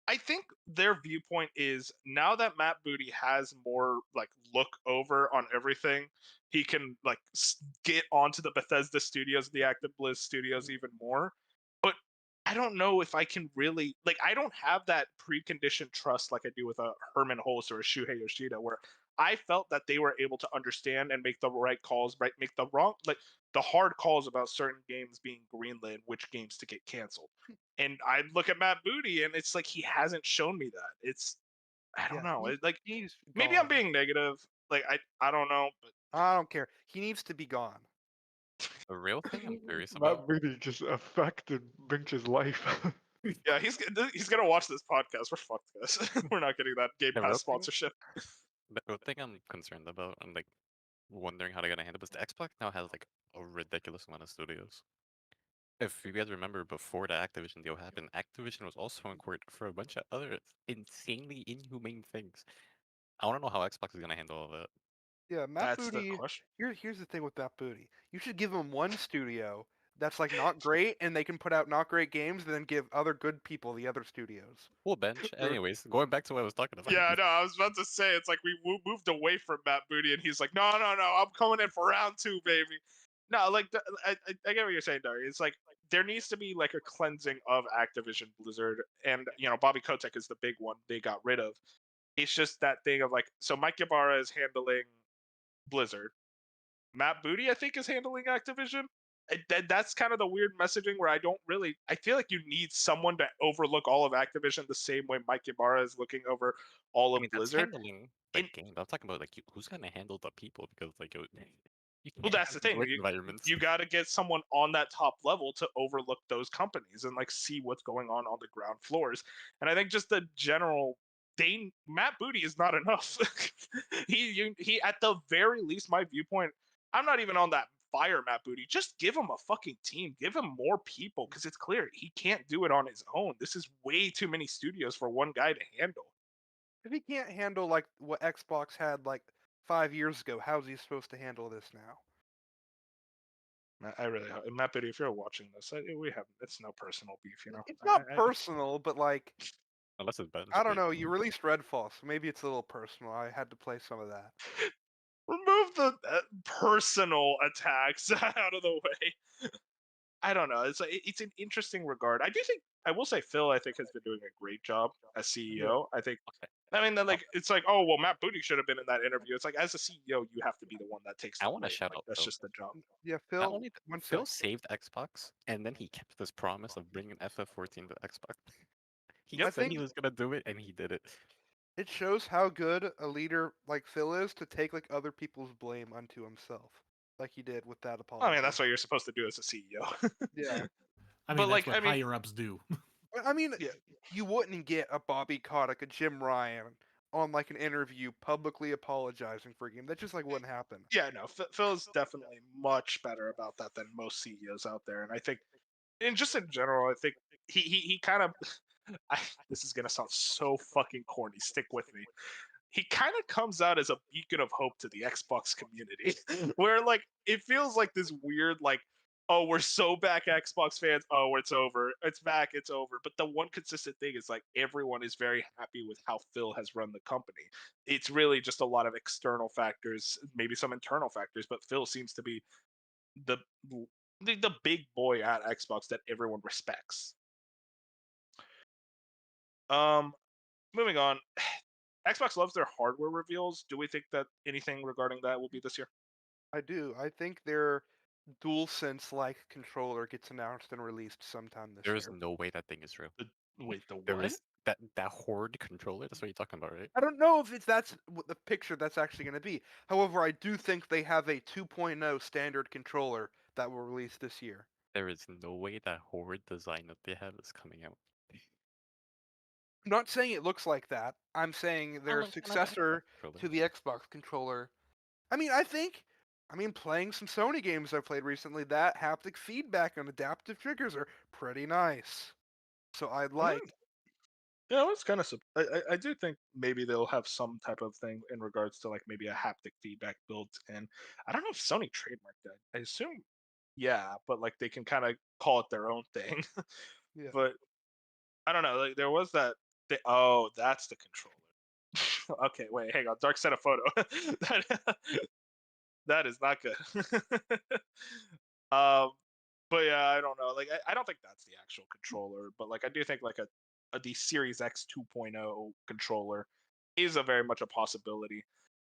B: I think their viewpoint is now that Matt Booty has more like look over on everything, he can like get onto the Bethesda studios, the Active Bliss studios even more. But I don't know if I can really like. I don't have that preconditioned trust like I do with a Herman Hulse or a Shuhei Yoshida, where I felt that they were able to understand and make the right calls, right, make the wrong like the hard calls about certain games being greenlit, and which games to get canceled. And I look at Matt Booty, and it's like he hasn't shown me that. It's I don't
D: Yeah,
B: know. Like
D: he's
B: maybe I'm
D: gone.
B: being negative. Like I don't know, but
D: I don't care. He needs to be gone.
C: The real thing I'm curious
E: Matt
C: about.
E: Booty just affected Binch's life.
B: yeah, he's gonna watch this podcast. We're fucked, guys. We're not getting that Game
C: The
B: Pass
C: real thing,
B: sponsorship.
C: the real thing I'm concerned about, and like wondering how they're gonna handle this. The Xbox now has like a ridiculous amount of studios. If you guys remember, before the Activision deal happened, Activision was also in court for a bunch of other insanely inhumane things. I want to know how Xbox is gonna handle all that.
D: Yeah, Matt
B: That's the
D: Booty.
B: question.
D: Here's the thing with Matt Booty. You should give him one studio that's like not great, and they can put out not great games, and then give other good people the other studios.
C: Cool bench. Anyways, going back to what I was talking about.
B: Yeah, no, I was about to say it's like we moved away from Matt Booty, and he's like, no, I'm coming in for round 2, baby. No, like I get what you're saying, Dari. It's like there needs to be like a cleansing of Activision Blizzard, and Bobby Kotick is the big one they got rid of. It's just that thing of like, so Mike Ybarra is handling Blizzard, Matt Booty I think is handling Activision. That's kind of the weird messaging where I feel like you need someone to overlook all of Activision the same way Mike Ybarra is looking over all
C: I
B: of
C: mean, that's
B: Blizzard.
C: handling the game. I'm talking about like who's gonna handle the people because like you
B: Well,
C: can't
B: that's
C: have
B: the thing.
C: work environments.
B: You got to get someone on that top level to overlook those companies and like see what's going on the ground floors. And I think just the general Matt Booty is not enough. He at the very least, my viewpoint. I'm not even on that fire Matt Booty. Just give him a fucking team. Give him more people because it's clear he can't do it on his own. This is way too many studios for one guy to handle.
D: If he can't handle like what Xbox had like 5 years ago, how's he supposed to handle this now?
B: I really hope. Matt Booty, if you're watching this, we have it's no personal beef,
D: It's not personal, but like
C: Unless it's bench.
D: I don't know. You released Redfall, so maybe it's a little personal. I had to play some of that.
B: Remove the personal attacks out of the way. I don't know. It's an interesting regard. I do think I will say Phil. I think has been doing a great job as CEO. I think.
C: Okay.
B: I mean, then like it's like, oh well, Matt Booty should have been in that interview. It's like as a CEO, you have to be the one that takes the
C: I want to
B: blame.
C: shout
B: Like
C: out
B: that's
C: Phil.
B: just the job.
D: Yeah,
C: Not
D: Phil.
C: only
D: One
C: Phil
D: sec.
C: saved Xbox, and then he kept his promise of bringing FF14 to Xbox. He
B: Yep.
D: I
C: said
D: think
C: he was gonna do it, and he did it.
D: it shows how good a leader like Phil is to take like other people's blame unto himself, like he did with that apology.
B: I mean, that's what you're supposed to do as a CEO.
D: Yeah.
A: I mean,
B: But,
A: that's
B: like,
A: what
B: I mean-
A: higher ups do.
D: I mean,
B: Yeah.
D: you wouldn't get a Bobby Kotick, a Jim Ryan on like an interview publicly apologizing for a game. That just like wouldn't happen.
B: Yeah, no, Phil's definitely much better about that than most CEOs out there, and I think, and just in general, I think he kind of. This is gonna sound so fucking corny. Stick with me. He kind of comes out as a beacon of hope to the Xbox community, where like it feels like this weird like, oh, we're so back Xbox fans. Oh, it's over. It's back. It's over. But the one consistent thing is like everyone is very happy with how Phil has run the company. It's really just a lot of external factors, maybe some internal factors, but Phil seems to be the the big boy at Xbox that everyone respects. Moving on. Xbox loves their hardware reveals. Do we think that anything regarding that will be this year?
D: I do. I think their DualSense like controller gets announced and released sometime this
C: There is
D: year.
C: no way that thing is real.
B: Wait, the
C: There
B: what?
C: is that Horde controller. That's what you're talking about, right?
D: I don't know if that's what the picture that's actually going to be. However, I do think they have a 2.0 standard controller that will release this year.
C: There is no way that Horde design that they have is coming out.
D: I'm not saying it looks like that. I'm saying their
C: looks kind of like the
D: successor
C: controller.
D: to the Xbox controller. I mean, playing some Sony games I've played recently, that haptic feedback and adaptive triggers are pretty nice. So I'd like.
B: Yeah, it's kind of. I do think maybe they'll have some type of thing in regards to like maybe a haptic feedback built in. I don't know if Sony trademarked that. I assume, yeah, but like they can kind of call it their own thing.
D: Yeah.
B: But I don't know. Like there was that. Oh, that's the controller. Okay, wait, hang on. Dark sent a photo. that, that is not good. um, but yeah, I don't know. Like I don't think that's the actual controller, but like I do think like the Series X 2.0 controller is a very much a possibility.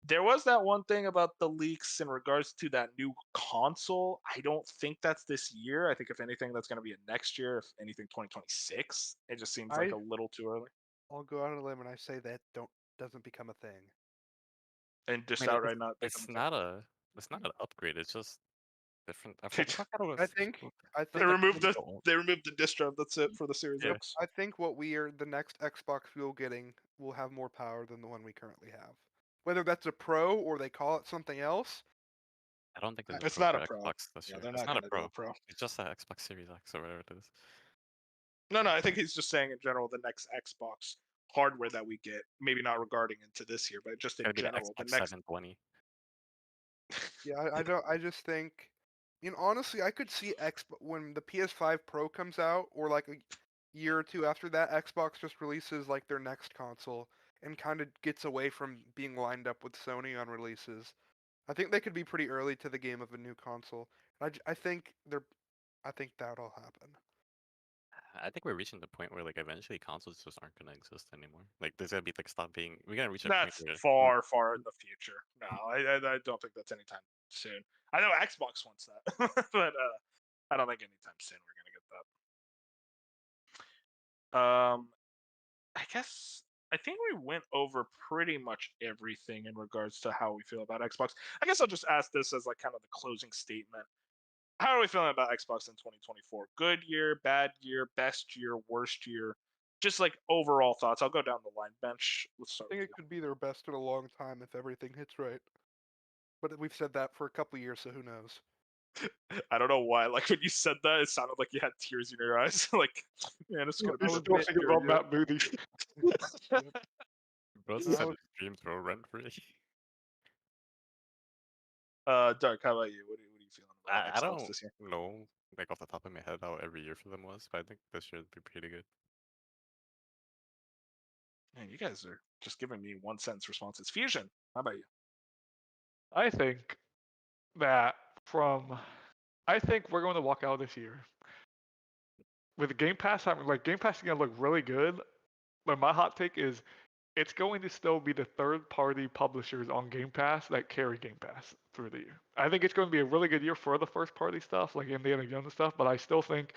B: There was that one thing about the leaks in regards to that new console. I don't think that's this year. I think if anything, that's going to be a next year. If anything, 2026. It just seems like a little too early.
D: I'll go out on a limb and I say that doesn't become a thing.
B: And just
C: I mean,
B: outright not.
C: it's not an upgrade. It's just different. I
B: They
C: forgot how it
D: I
C: was.
D: think
B: They removed the
C: the
B: they removed the disk drive. That's it for the Series
C: Yeah.
B: X.
D: I think the next Xbox we'll getting will have more power than the one we currently have. Whether that's a Pro or they call it something else.
C: I don't think there's
B: It's
C: a Pro
B: not
C: for
B: a Pro.
C: Xbox this
B: Yeah,
C: year.
B: they're
C: It's
B: not
C: not a
B: gonna do
C: Pro.
B: a Pro.
C: It's just a Xbox Series X or whatever it is.
B: No, I think he's just saying in general the next Xbox hardware that we get, maybe not regarding into this year, but just
C: It's
B: in
C: gonna be the
B: general, the
C: Xbox
B: next.
C: 720.
D: Yeah, I don't. I just think, honestly, I could see when the PS5 Pro comes out, or like a year or two after that, Xbox just releases like their next console and kind of gets away from being lined up with Sony on releases. I think they could be pretty early to the game of a new console. I think I think that'll happen.
C: I think we're reaching the point where like eventually consoles just aren't gonna exist anymore. Like there's gonna be like stop being. We're gonna reach a point
B: That's
C: where
B: far in the future. No, I don't think that's anytime soon. I know Xbox wants that, but I don't think anytime soon we're gonna get that. I think we went over pretty much everything in regards to how we feel about Xbox. I guess I'll just ask this as like kind of the closing statement. How are we feeling about Xbox in 2024? Good year, bad year, best year, worst year? Just like overall thoughts. I'll go down the line. Bench. Let's
D: I
B: start
D: think
B: with
D: it could be their best in a long time if everything hits right. But we've said that for a couple years, so who knows?
B: you. I don't know why. Like when you said that, it sounded like you had tears in your eyes. Like, man, it's gonna be
E: I
B: the
E: still
B: best
E: think
B: year
E: about
B: yet.
E: Matt Booty.
C: Bro's
D: No,
C: had his dreams go rent free.
B: Dark, how about you? What are you feeling about
C: I
B: Xbox
C: don't
B: this year?
C: know like off the top of my head how every year for them was, but I think this year would be pretty good.
B: Man, you guys are just giving me one sentence responses. Fusion, how about you?
E: I think that I think we're going to walk out this year with Game Pass. Game Pass is going to look really good, but my hot take is it's going to still be the third-party publishers on Game Pass that carry Game Pass through the year. I think it's going to be a really good year for the first-party stuff, like Indiana Jones and stuff. But I still think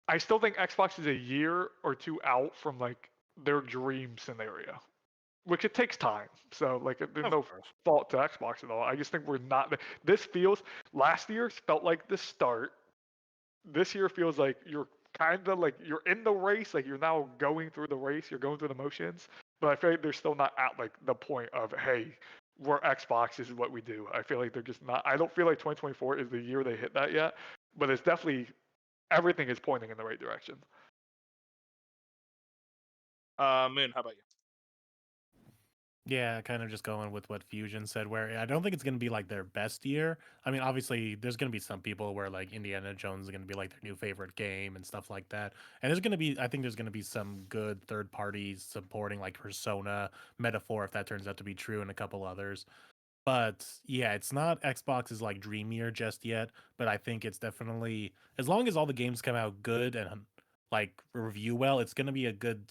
E: Xbox is a year or two out from like their dream scenario, which it takes time. So like there's
B: Of
E: no
B: course.
E: fault to Xbox at all. I just think we're not. This feels last year felt like the start. This year feels like you're kind of like you're in the race, like you're now going through the race, you're going through the motions. But I feel like they're still not at like the point of hey, we're Xbox. This is what we do. I feel like they're just not. I don't feel like 2024 is the year they hit that yet. But it's definitely everything is pointing in the right direction.
B: Moon, how about you?
A: Yeah, kind of just going with what Fusion said, where I don't think it's going to be like their best year. I mean, obviously, there's going to be some people where like Indiana Jones is going to be like their new favorite game and stuff like that. And I think there's going to be some good third parties supporting like Persona, Metaphor, if that turns out to be true, and a couple others. But yeah, it's not Xbox's like dream year just yet. But I think it's definitely, as long as all the games come out good and like review well, it's going to be a good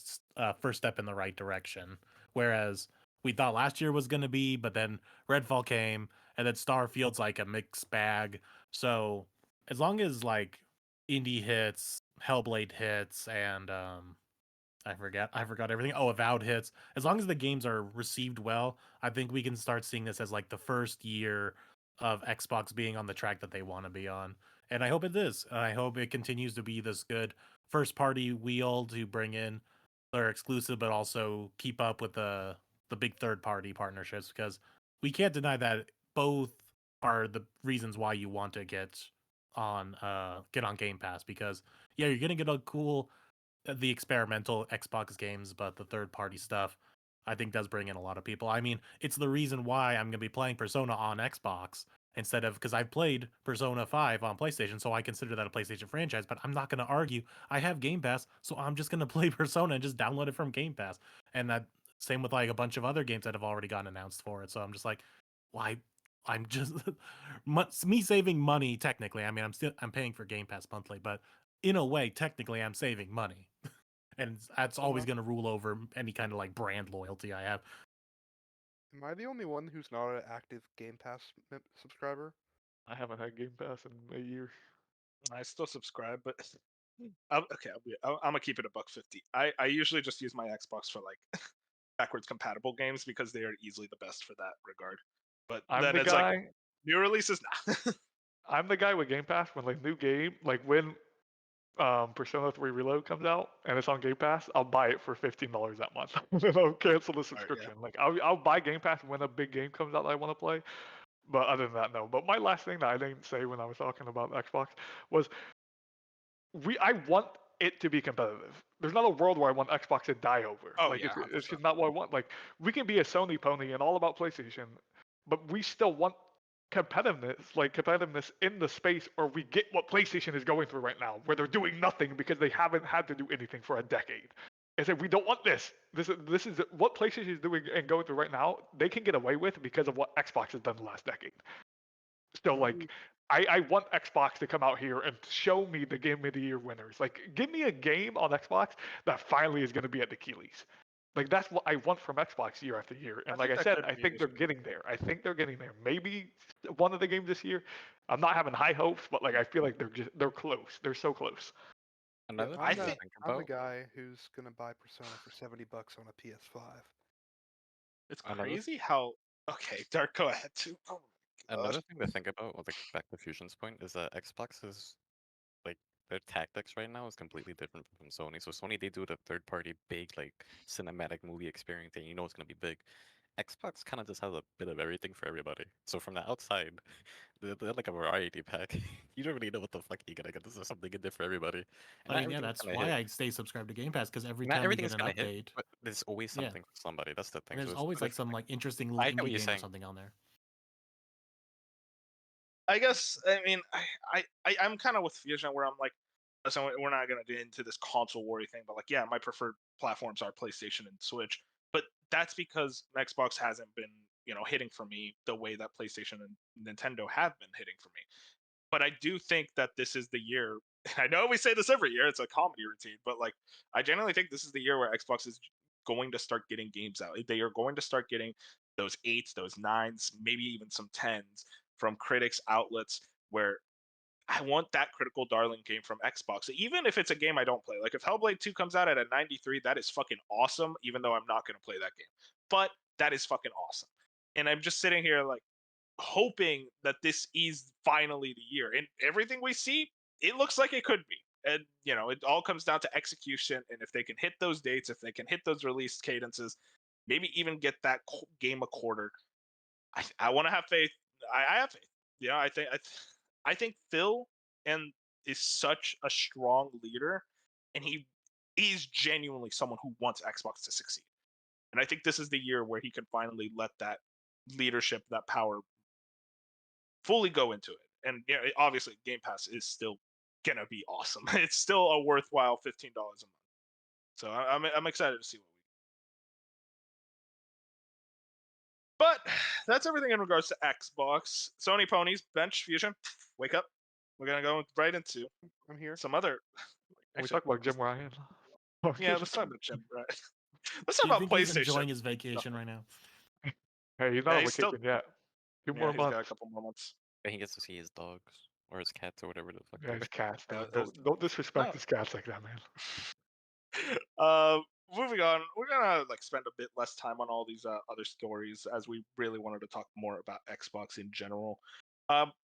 A: first step in the right direction. Whereas we thought last year was going to be, but then Redfall came, and then Starfield's like a mixed bag. So as long as like indie hits, Hellblade hits, and I forgot everything. Oh, Avowed hits. As long as the games are received well, I think we can start seeing this as like the first year of Xbox being on the track that they want to be on. And I hope it is. I hope it continues to be this good first party wheel to bring in they're exclusive, but also keep up with the big third party partnerships, because we can't deny that both are the reasons why you want to get on Game Pass, because yeah, you're gonna get a cool the experimental Xbox games, but the third party stuff I think does bring in a lot of people. I mean, it's the reason why I'm gonna be playing Persona on Xbox instead of, because I've played Persona 5 on PlayStation, so I consider that a PlayStation franchise, but I'm not gonna argue. I have Game Pass, so I'm just gonna play Persona and just download it from Game Pass. And that same with like a bunch of other games that have already gotten announced for it. So I'm just like, why? I'm just me saving money technically. I mean, I'm paying for Game Pass monthly, but in a way, technically, I'm saving money, and that's always going to rule over any kind of like brand loyalty I have.
D: Am I the only one who's not an active Game Pass subscriber?
E: I haven't had Game Pass in a year.
B: I still subscribe, but okay, I'm gonna keep it $1.50. I usually just use my Xbox for like backwards compatible games because they are easily the best for that regard. But
E: I'm
B: then
E: the
B: it's like
E: guy.
B: new releases, nah.
E: I'm the guy with Game Pass when like new game, like when Persona 3 Reload comes out and it's on Game Pass, I'll buy it for $15 that month. And then I'll cancel the
B: yeah.
E: subscription. Like I'll buy Game Pass when a big game comes out that I want to play. But other than that, no. But my last thing that I didn't say when I was talking about Xbox was I want it to be competitive. There's not a world where I want Xbox to die over.
B: Oh
E: Like
B: yeah,
E: it's
B: 100%.
E: just not what I want. Like we can be a Sony pony and all about PlayStation, but we still want competitiveness in the space, or we get what PlayStation is going through right now, where they're doing nothing because they haven't had to do anything for a decade. And say we don't want this. This is what PlayStation is doing and going through right now. They can get away with because of what Xbox has done the last decade. So like I want Xbox to come out here and show me the Game of the Year winners. Like give me a game on Xbox that finally is going to be at the Keeleys. Like that's what I want from Xbox year after year. And like
B: think
E: I
B: that
E: said,
B: could
E: I
B: be
E: think
B: this
E: they're
B: year.
E: getting there. I think they're getting there. Maybe one of the games this year. I'm not having high hopes, but like I feel like they're close. They're so close.
C: Another thing
B: I
C: to
B: think
C: think
D: I'm the
C: about.
D: guy who's gonna buy Persona for $70 on a PS5.
B: it's
C: Another
B: crazy how. Okay, Dark, go ahead too. Oh my
C: another
B: gosh.
C: thing to think about with like back to Fusion's point is that Xbox is like their tactics right now is completely different from Sony. So Sony, they do the third party big like cinematic movie experience and you know it's gonna be big. Xbox kind of just has a bit of everything for everybody. So from the outside, they're like a variety pack. You don't really know what the fuck you're gonna get. This is something good for everybody. And
A: I
C: not
A: mean, yeah,
C: everything's
A: that's
C: gonna
A: why
C: hit.
A: I stay subscribed to Game Pass, because every
C: Not
A: time we
C: everything
A: get
C: is
A: an
C: gonna hit,
A: update,
C: but there's always
A: yeah,
C: something for somebody. That's the thing.
A: and there's
C: So
A: always like
C: it's
A: some like interesting
C: I get what
A: indie
C: you're
A: game or
C: saying.
A: something on there.
B: I guess I mean I'm kind of with Fusion where I'm like, listen, we're not gonna get into this console war thing, but like yeah, my preferred platforms are PlayStation and Switch, but that's because Xbox hasn't been hitting for me the way that PlayStation and Nintendo have been hitting for me. But I do think that this is the year. I know we say this every year; it's a comedy routine, but like I genuinely think this is the year where Xbox is going to start getting games out. They are going to start getting those 8s, those 9s, maybe even some 10s from critics outlets where I want that critical darling game from Xbox. Even if it's a game I don't play. Like if Hellblade 2 comes out at a 93, that is fucking awesome, even though I'm not going to play that game. But that is fucking awesome. And I'm just sitting here like hoping that this is finally the year. And everything we see, it looks like it could be. And it all comes down to execution. And if they can hit those dates, if they can hit those release cadences, maybe even get that game a quarter. I want to have faith. I have faith. I think Phil and is such a strong leader, and he's genuinely someone who wants Xbox to succeed. And I think this is the year where he can finally let that leadership, that power, fully go into it. And obviously, Game Pass is still gonna be awesome. It's still a worthwhile $15 a month. So I'm excited to see what we. But that's everything in regards to Xbox. Sony ponies, bench, Fusion, wake up. We're gonna go right into
D: I'm here.
B: some other.
E: When we
B: Actually,
E: talk about Jim Ryan.
B: yeah, let's talk about Jim. Right. Let's
A: Do
B: talk
A: you
B: about
A: think he's
B: PlayStation.
A: enjoying his vacation right now?
E: Hey, he's not
B: Yeah,
E: on
B: he's still.
E: vacation yet. Two
B: Yeah,
E: more
B: he's got a
E: months.
B: couple more months.
C: And he gets to see his dogs or his cats or whatever the fuck.
E: Yeah, his cats, man.
B: there's-
E: Don't disrespect
B: no.
E: his cats like that, man.
B: Uh, moving on, we're gonna spend a bit less time on all these other stories as we really wanted to talk more about Xbox in general.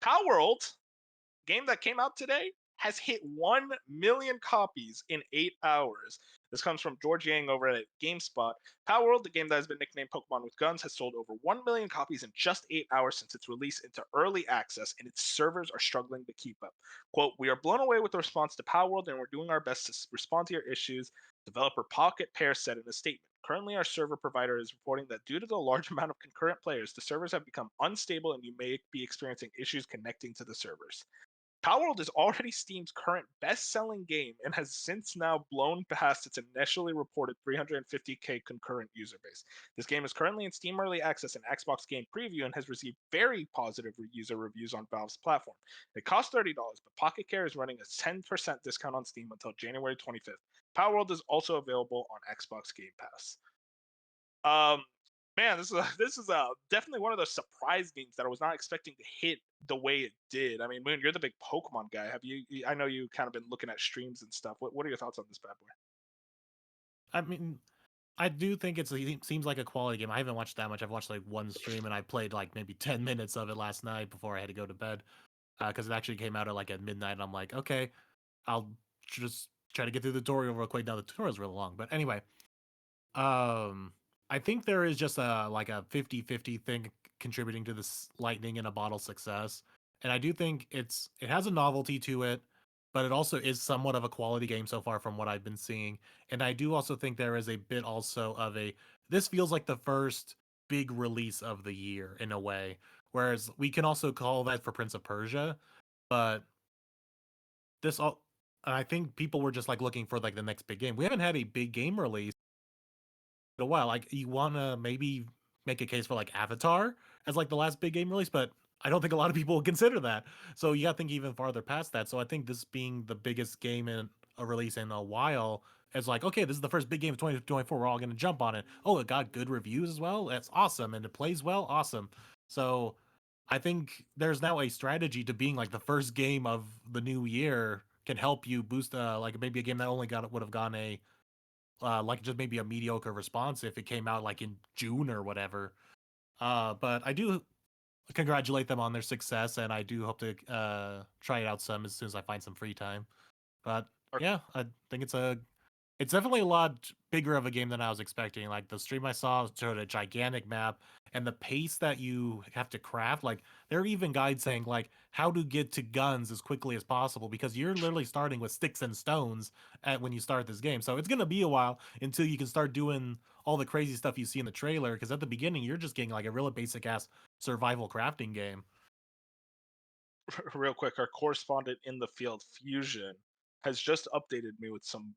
B: PalWorld, game that came out today, has hit 1 million copies in 8 hours. This comes from George Yang over at GameSpot. PalWorld, the game that has been nicknamed Pokemon with Guns, has sold over 1 million copies in just 8 hours since its release into early access, and its servers are struggling to keep up. Quote, "We are blown away with the response to PalWorld, and we're doing our best to respond to your issues," developer Pocket Pear said in a statement. Currently, our server provider is reporting that due to the large amount of concurrent players, the servers have become unstable and you may be experiencing issues connecting to the servers. PalWorld is already Steam's current best-selling game and has since now blown past its initially reported 350k concurrent user base. This game is currently in Steam Early Access and Xbox Game Preview and has received very positive user reviews on Valve's platform. It costs $30, but Pocket Care is running a 10% discount on Steam until January 25th. PalWorld is also available on Xbox Game Pass. Man, this is definitely one of those surprise games that I was not expecting to hit the way it did. I mean, Moon, you're the big Pokemon guy. Have you? I know you kind of been looking at streams and stuff. What are your thoughts on this bad boy?
A: I mean, I do think it seems like a quality game. I haven't watched that much. I've watched like one stream, and I played like maybe 10 minutes of it last night before I had to go to bed, because it actually came out at like at midnight. And I'm like, okay, I'll just try to get through the tutorial real quick. Now the tutorial's really long, but anyway, I think there is just a like a 50-50 thing contributing to this lightning in a bottle success. And I do think it has a novelty to it, but it also is somewhat of a quality game so far from what I've been seeing. And I do also think there is a bit also of this feels like the first big release of the year in a way. Whereas we can also call that for Prince of Persia, but this all I think people were just like looking for like the next big game. We haven't had a big game release a while. Like you want to maybe make a case for like Avatar as like the last big game release, but I don't think a lot of people will consider that. So you got to think even farther past that. So I think this being the biggest game in a release in a while, it's like, okay, this is the first big game of 2024. We're all going to jump on it. Oh, it got good reviews as well. That's awesome. And it plays well. Awesome. So I think there's now a strategy to being like the first game of the new year can help you boost like maybe a game that only would have gotten a like just maybe a mediocre response if it came out like in June or whatever. But I do congratulate them on their success, and I do hope to try it out some as soon as I find some free time. But yeah, I think it's definitely a lot bigger of a game than I was expecting. Like the stream I saw showed a gigantic map, and the pace that you have to craft. Like there are even guides saying like how to get to guns as quickly as possible because you're literally starting with sticks and stones when you start this game. So it's gonna be a while until you can start doing all the crazy stuff you see in the trailer. Because at the beginning you're just getting like a really basic ass survival crafting game.
B: Real quick, our correspondent in the field, Fusion, has just updated me with some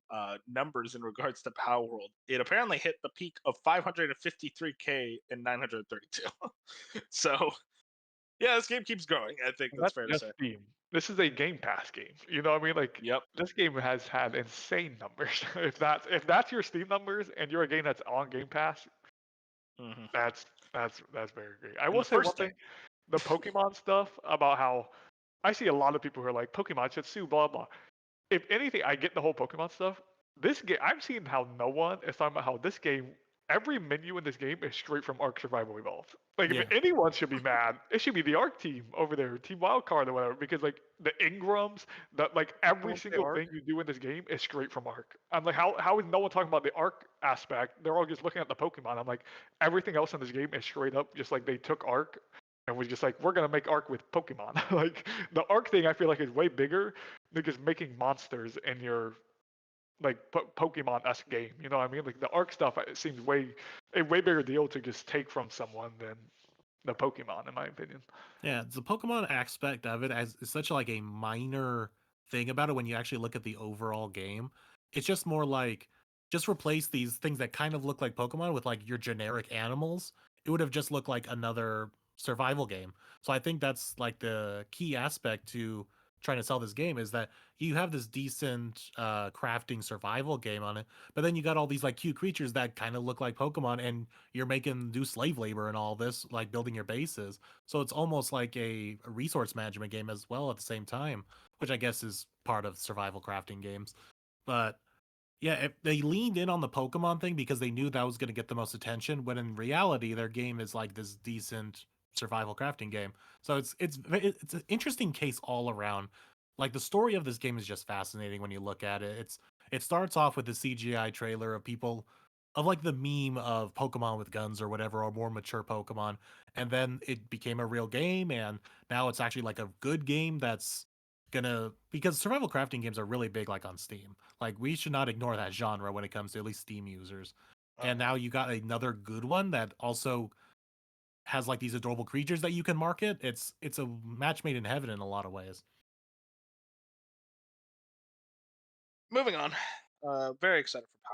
B: numbers in regards to PalWorld. It apparently hit the peak of 553k and 932. So, yeah, this game keeps growing. I think that's fair to
E: just
B: say.
E: Steam. This is a Game Pass game. You know what I mean? Like,
B: Yep.
E: this game has had insane numbers. if that's your Steam numbers and you're a game that's on Game Pass, that's very great. I will say one thing: the Pokemon stuff about how I see a lot of people who are like Pokemon should sue, blah blah. If anything, I get the whole Pokemon stuff. This game, I've seen how no one is talking about how this game, every menu in this game is straight from Ark Survival Evolved. Like,
A: Yeah.
E: if anyone should be mad, it should be the Ark team over there, Team Wildcard or whatever, because like the Ingrams, like every
D: Don't say
E: single
D: Ark.
E: thing you do in this game is straight from Ark. I'm like, how is no one talking about the Ark aspect? They're all just looking at the Pokemon. I'm like, everything else in this game is straight up just like they took Ark and was just like, we're gonna make Ark with Pokemon. Like the Ark thing, I feel like is way bigger because making monsters in your like Pokemon-esque game. You know what I mean? Like the Ark stuff, it seems a way bigger deal to just take from someone than the Pokemon, in my opinion.
A: Yeah, the Pokemon aspect of it as is such like a minor thing about it when you actually look at the overall game. It's just more like just replace these things that kind of look like Pokemon with like your generic animals. It would have just looked like another survival game. So I think that's like the key aspect to trying to sell this game is that you have this decent crafting survival game on it, but then you got all these like cute creatures that kind of look like Pokemon, and you're making them do slave labor and all this, like building your bases. So it's almost like a resource management game as well at the same time, which I guess is part of survival crafting games. But yeah, if they leaned in on the Pokemon thing because they knew that was going to get the most attention, when in reality their game is like this decent survival crafting game. So it's an interesting case all around. like the story of this game is just fascinating when you look at it. It starts off with the CGI trailer of people of like the meme of Pokemon with guns or whatever, or more mature Pokemon, and then it became a real game, and now it's actually like a good game that's gonna, because survival crafting games are really big like on Steam. Like we should not ignore that genre when it comes to at least Steam users. And now you got another good one that also has like these adorable creatures that you can market. It's a match made in heaven in a lot of ways.
B: Moving on. Very excited for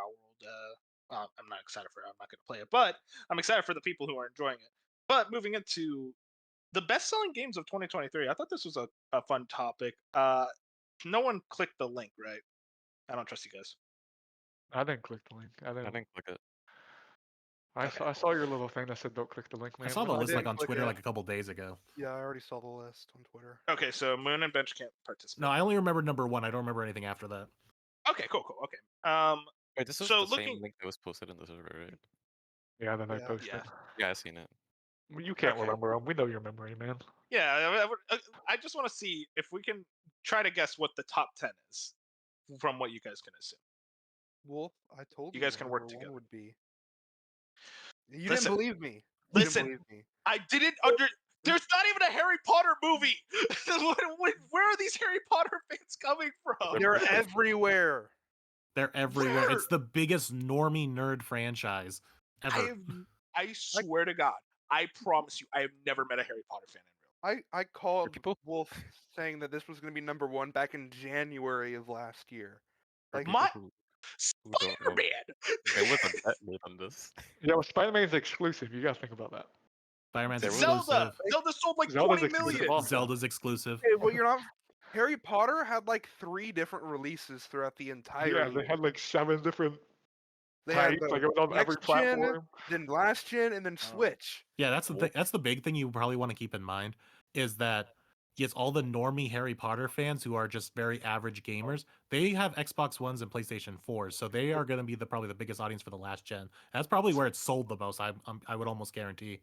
B: PalWorld. I'm not excited for it. I'm not going to play it, but I'm excited for the people who are enjoying it. But moving into the best-selling games of 2023, I thought this was a fun topic. No one clicked the link, right? I don't trust you guys.
E: I didn't click the link. I
C: I
E: didn't.
C: didn't click it.
E: I saw your little thing that said don't click the link, man.
A: I saw the
E: but
A: list like
D: didn't
A: on
D: click
A: Twitter
D: it.
A: like a couple days ago.
D: Yeah, I already saw the list on Twitter.
B: Okay, so Moon and Bench can't participate.
A: No, I only remember number 1. I don't remember anything after that.
B: Okay, cool. Okay.
C: Wait, this is
B: So
C: the same
B: looking-
C: link that was posted in the server, right?
E: Yeah, then I
D: Yeah.
E: posted.
B: Yeah.
C: Yeah, I seen it.
E: Well, you can't
B: Okay.
E: remember them. We know your memory, man.
B: Yeah, I just want to see if we can try to guess what the top 10 is from what you guys can assume.
D: Wolf, I told
B: You
D: you.
B: guys
D: what
B: can work
D: number one
B: together.
D: Would be. You
B: Listen,
D: didn't believe me.
B: listen.
D: You didn't believe me.
B: I didn't under. There's not even a Harry Potter movie. Where are these Harry Potter fans coming from?
D: They're everywhere.
A: They're everywhere.
B: Where?
A: It's the biggest normie nerd franchise ever.
B: I swear to God, I promise you, I have never met a Harry Potter fan in real.
D: I called
C: people-
D: Wolf saying that this was going to be number one back in January of last year.
C: For
D: Like,
C: people
B: My-
C: who don't know,
B: Spider-Man.
C: there was a bet made on this.
E: Yeah, well, Spider-Man's exclusive. You gotta think about that.
A: Spider-Man's
C: There was-
B: Zelda.
A: exclusive.
B: Zelda sold like
E: Zelda's
B: 20
E: exclusive
B: million.
E: also.
A: Zelda's exclusive.
D: okay, well, you're not. Harry Potter had like 3 different releases throughout the entire
E: Yeah,
D: year.
E: they had like 7 different
D: They had
E: types.
D: the
E: Like it was on every
D: next gen,
E: platform.
D: then last gen, and then
B: Oh.
D: Switch.
A: Yeah, that's the thing. That's the big thing you probably want to keep in mind is that yes, all the normie Harry Potter fans who are just very average gamers, they have Xbox Ones and PlayStation 4s, so they are going to be probably the biggest audience for the last gen. That's probably where it's sold the most. I would almost guarantee.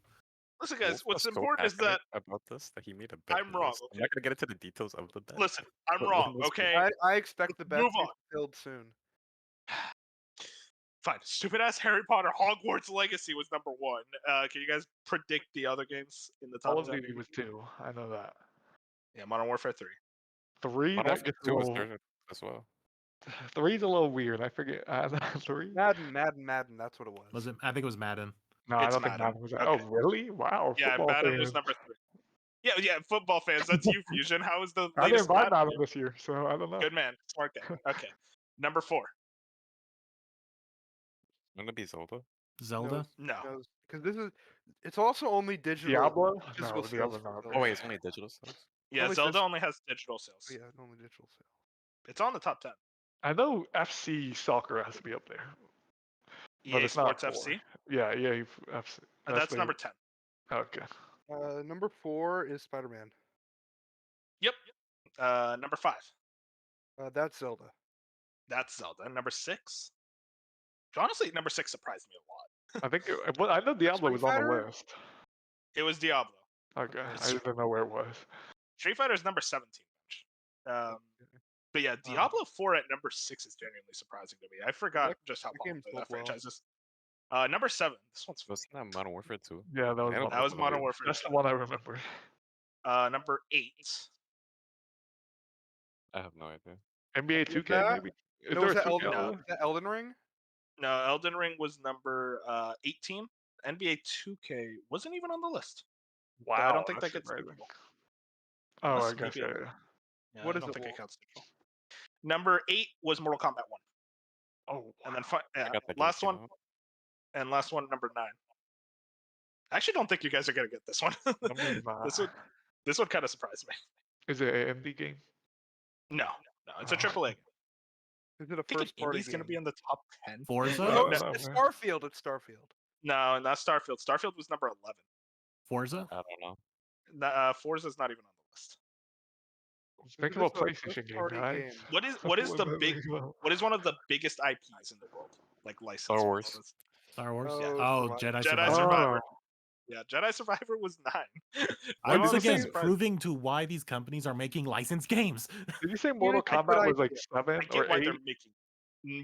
B: Listen, guys,
C: Wolf
B: what's
C: was so
B: important is that
C: passionate about this that he made a bet.
B: I'm
C: on
B: wrong,
C: this.
B: okay?
C: I'm not gonna get into the details of the bet.
B: listen, I'm
C: But
B: wrong,
C: one was good.
B: okay?
D: I expect the bet
B: Move
D: to be
B: on.
D: fulfilled soon.
B: Fine. Stupid ass Harry Potter Hogwarts Legacy was number 1. Can you guys predict the other games in the
E: Call
B: top
E: of
B: 10?
E: Duty was 2. I know that.
B: Yeah, Modern Warfare 3.
E: 3,
C: Modern
E: that
C: Warfare
E: gets a
C: 2 was
E: little.
C: there as well.
E: 3's a little weird. I forget. 3.
D: Madden. That's what it was.
A: Was it? I think it was Madden.
E: No, I
B: It's
E: don't think
B: Madden.
E: Madden was that.
B: Okay.
E: Oh, really? Wow.
B: Yeah,
E: football
B: Madden
E: fans.
B: was number 3. Yeah, football fans. That's you, Fusion. How is the
E: I
B: latest
E: didn't buy
B: Madden?
E: Madden this year, so I don't know.
B: Good man. Smart guy. Okay. Number 4.
C: Wouldn't it be Zelda?
A: Zelda.
B: No.
D: Because it's also only digital.
E: Diablo?
D: physical
E: No,
D: sales
E: Diablo
D: for
E: not.
D: Zelda.
C: Oh wait, it's only digital sales.
B: Yeah,
D: Only
B: Zelda
D: phys-
B: only has digital sales.
D: Yeah, only digital sales.
B: It's on the top 10.
E: I know FC Soccer has to be up there. But
B: EA
E: it's not
B: Sports
E: 4.
B: FC.
E: Yeah, FC.
B: That's number 10.
E: Okay.
D: Number 4 is Spider-Man.
B: Yep. Number 5.
D: That's Zelda.
B: That's Zelda. Number 6. Honestly, number 6 surprised me a lot.
E: I think I know Diablo
D: Street
E: was on the
D: Fighter?
E: list.
B: It was Diablo.
E: Okay, I
B: It's-
E: just didn't know where it was.
B: Street Fighter is number 17. But yeah, Diablo 4 at number 6 is genuinely surprising to me. I forgot just how
D: that
B: popular
D: game
B: that
D: sold well.
B: franchise is. Number 7. This one's
C: Wasn't that Modern Warfare 2?
E: Yeah, that was
C: I don't
E: one.
B: That was
C: know.
B: Modern Warfare.
E: That's the
B: 2.
E: one I remember.
B: Number 8.
C: I have no idea.
E: NBA
D: Is
E: 2K
D: that-
E: maybe? Is
D: No,
E: there
D: was
E: a
D: that
E: 2K
D: Elden,
E: on
D: is that Elden Ring?
B: No, Elden Ring was number 18. NBA 2K wasn't even on the list.
E: Wow,
B: I don't think that
E: that's
B: gets
E: surprising.
B: digital.
E: Oh, I
B: Unless
E: guess
B: maybe
E: yeah.
B: it-
E: yeah.
B: Yeah,
D: What
B: I
D: is
B: don't
D: it,
B: think it
D: Wolf?
B: counts digital. Number 8 was Mortal Kombat 1.
E: Oh,
B: And then
C: I got that game
B: last
C: came
B: one,
C: out.
B: and last one, number 9. I actually don't think you guys are gonna get this one. This one kind of surprised me.
E: Is it an indie game?
B: No, it's a AAA game.
D: Is it a
B: I think
D: first party
B: Indie's
D: game?
B: gonna be in the top 10.
A: Forza.
E: No,
D: it's,
E: no,
D: it's
E: man.
D: Starfield. It's Starfield.
B: No, not Starfield. Starfield was number 11.
A: Forza.
C: I don't know.
B: Forza's not even on the list.
E: Think
D: Is
E: of a
D: this a
E: PlayStation game,
D: first-party
E: guys.
D: game?
B: What is the big? What is one of the biggest IPs in the world? Like license.
C: Star Wars.
A: Star Wars.
D: Oh,
A: Oh,
D: Survivor.
A: Jedi
B: Jedi
A: Survivor.
B: Survivor. Yeah, Jedi Survivor was 9.
E: Wait,
A: Once
E: did you
A: again,
E: say-
A: proving to why these companies are making licensed games.
E: Did you say Mortal
D: a good
E: Kombat was like
D: idea.
E: 7
B: I
E: or
B: get why
E: 8,
B: they're making.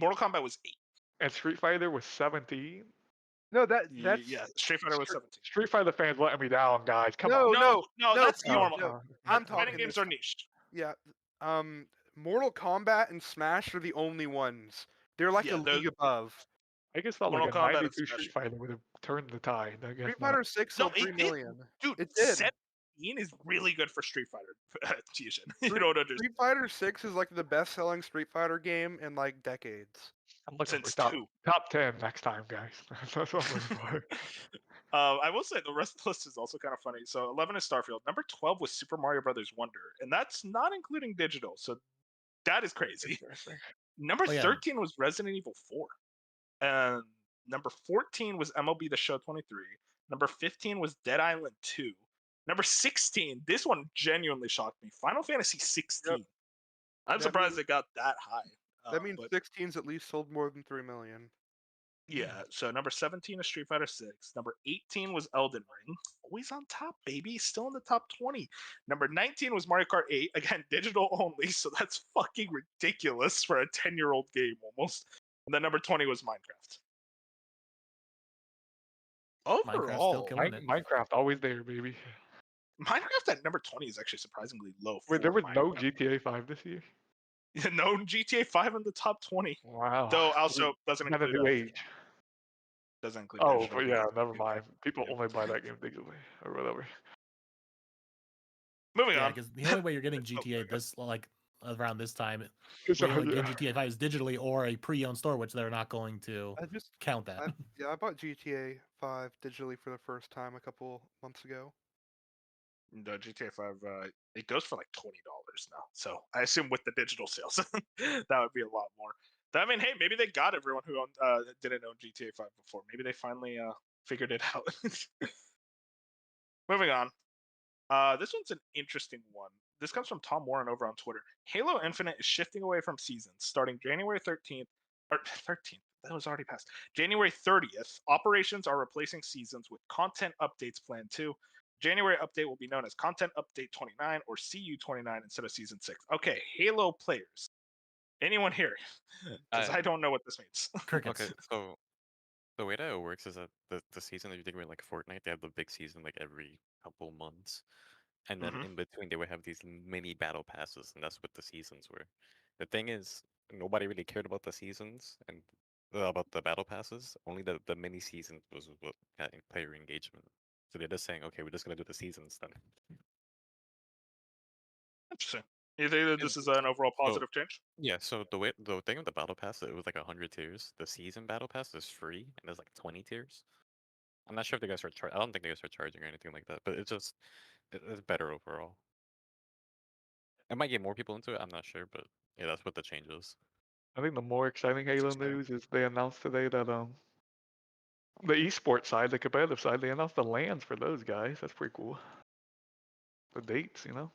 B: Mortal Kombat was 8.
E: and Street Fighter was 17?
D: No, that's
B: Yeah, Street Fighter was 17.
E: Street Fighter fans letting me down, guys. Come
D: no,
E: on.
B: No, that's
D: Pete,
B: normal.
D: no. I'm
B: Fighting
D: talking
B: games
D: this
B: are
D: time.
B: niched.
D: Yeah, Mortal Kombat and Smash are the only ones. They're like
B: Yeah,
D: a league above.
E: I guess thought like
B: Mortal
E: a
B: Kombat and
E: 92
B: Smash.
E: Street Fighter would have turned the tide. I guess
D: Street
E: not.
D: Fighter 6
B: No,
D: sold 3
B: it did.
D: million.
B: Dude,
D: It did.
B: 17 is really good for Street Fighter. Fusion. You
D: Street,
B: don't understand.
D: Street Fighter 6 is like the best-selling Street Fighter game in like decades.
E: I'm looking
B: Since
E: for
B: 2.
E: top 10 next time, guys. That's what I'm looking for.
B: I will say the rest of the list is also kind of funny. So 11 is Starfield. Number 12 was Super Mario Brothers Wonder, and that's not including digital. So that is crazy. Number
A: Oh, yeah.
B: 13 was Resident Evil 4. And number 14 was MLB The Show 23. Number 15 was Dead Island 2. Number 16, this one genuinely shocked me. Final Fantasy 16.
D: Yep.
B: I'm
D: That
B: surprised
D: means-
B: it got that high.
D: That means
B: But
D: 16's at least sold more than 3 million.
B: yeah, so number 17 is Street Fighter 6. Number 18 was Elden Ring. Always on top, baby. Still in the top 20. Number 19 was Mario Kart 8. Again, digital only, so that's fucking ridiculous for a 10-year-old game almost. And then number 20 was Minecraft.
A: Minecraft's still
B: Overall,
A: killing it.
E: Minecraft always there, baby.
B: Minecraft at number 20 is actually surprisingly low.
E: Wait, there
B: for
E: was no
B: Minecraft.
E: GTA 5 this year?
B: No GTA 5 in the top 20.
E: Wow.
B: Though also doesn't
E: Not a
B: include
E: new age.
B: doesn't include
E: Oh,
B: digital
E: but yeah,
B: because-
E: never mind. People
B: Yeah.
E: only buy that game digitally or whatever.
B: Moving
A: Yeah,
B: on.
A: because the only way you're getting GTA
B: okay.
A: this like around this time,
E: It's
A: where you're
E: a-
A: getting
E: yeah.
A: GTA 5 is digitally or a pre-owned store, which they're not going to
D: I just
A: count that.
D: I bought GTA 5 digitally for the first time a couple months ago.
B: The GTA 5, it goes for like $20 now. So I assume with the digital sales, that would be a lot more. I mean, hey, maybe they got everyone who didn't own GTA 5 before. Maybe they finally figured it out. Moving on. This one's an interesting one. This comes from Tom Warren over on Twitter. Halo Infinite is shifting away from seasons starting January 13th. Or 13th. That was already passed. January 30th, operations are replacing seasons with content updates planned too. January update will be known as Content Update 29 or CU 29 instead of Season 6. Okay, Halo players. Anyone here? Because I don't know what this means.
A: Crickets.
C: Okay, so the way that it works is that the season that you think about like Fortnite, they have the big season like every couple months. And then
B: Mhm.
C: in between they would have these mini battle passes, and that's what the seasons were. The thing is, nobody really cared about the seasons and about the battle passes. Only the mini seasons was what got player engagement. So they're just saying, okay, we're just gonna do the seasons then.
B: Interesting. You think that this is an overall positive change?
C: Yeah, so the thing with the battle pass, it was like 100 tiers. The season battle pass is free, and there's like 20 tiers. I'm not sure if they guys are I don't think they guys are charging or anything like that, but it's just it's better overall. It might get more people into it. I'm not sure, but yeah, that's what the change is.
E: I think the more exciting Halo
B: exciting.
E: news is they announced today that the esports side, the competitive side, they announced the lands for those guys. That's pretty cool. The dates, you know.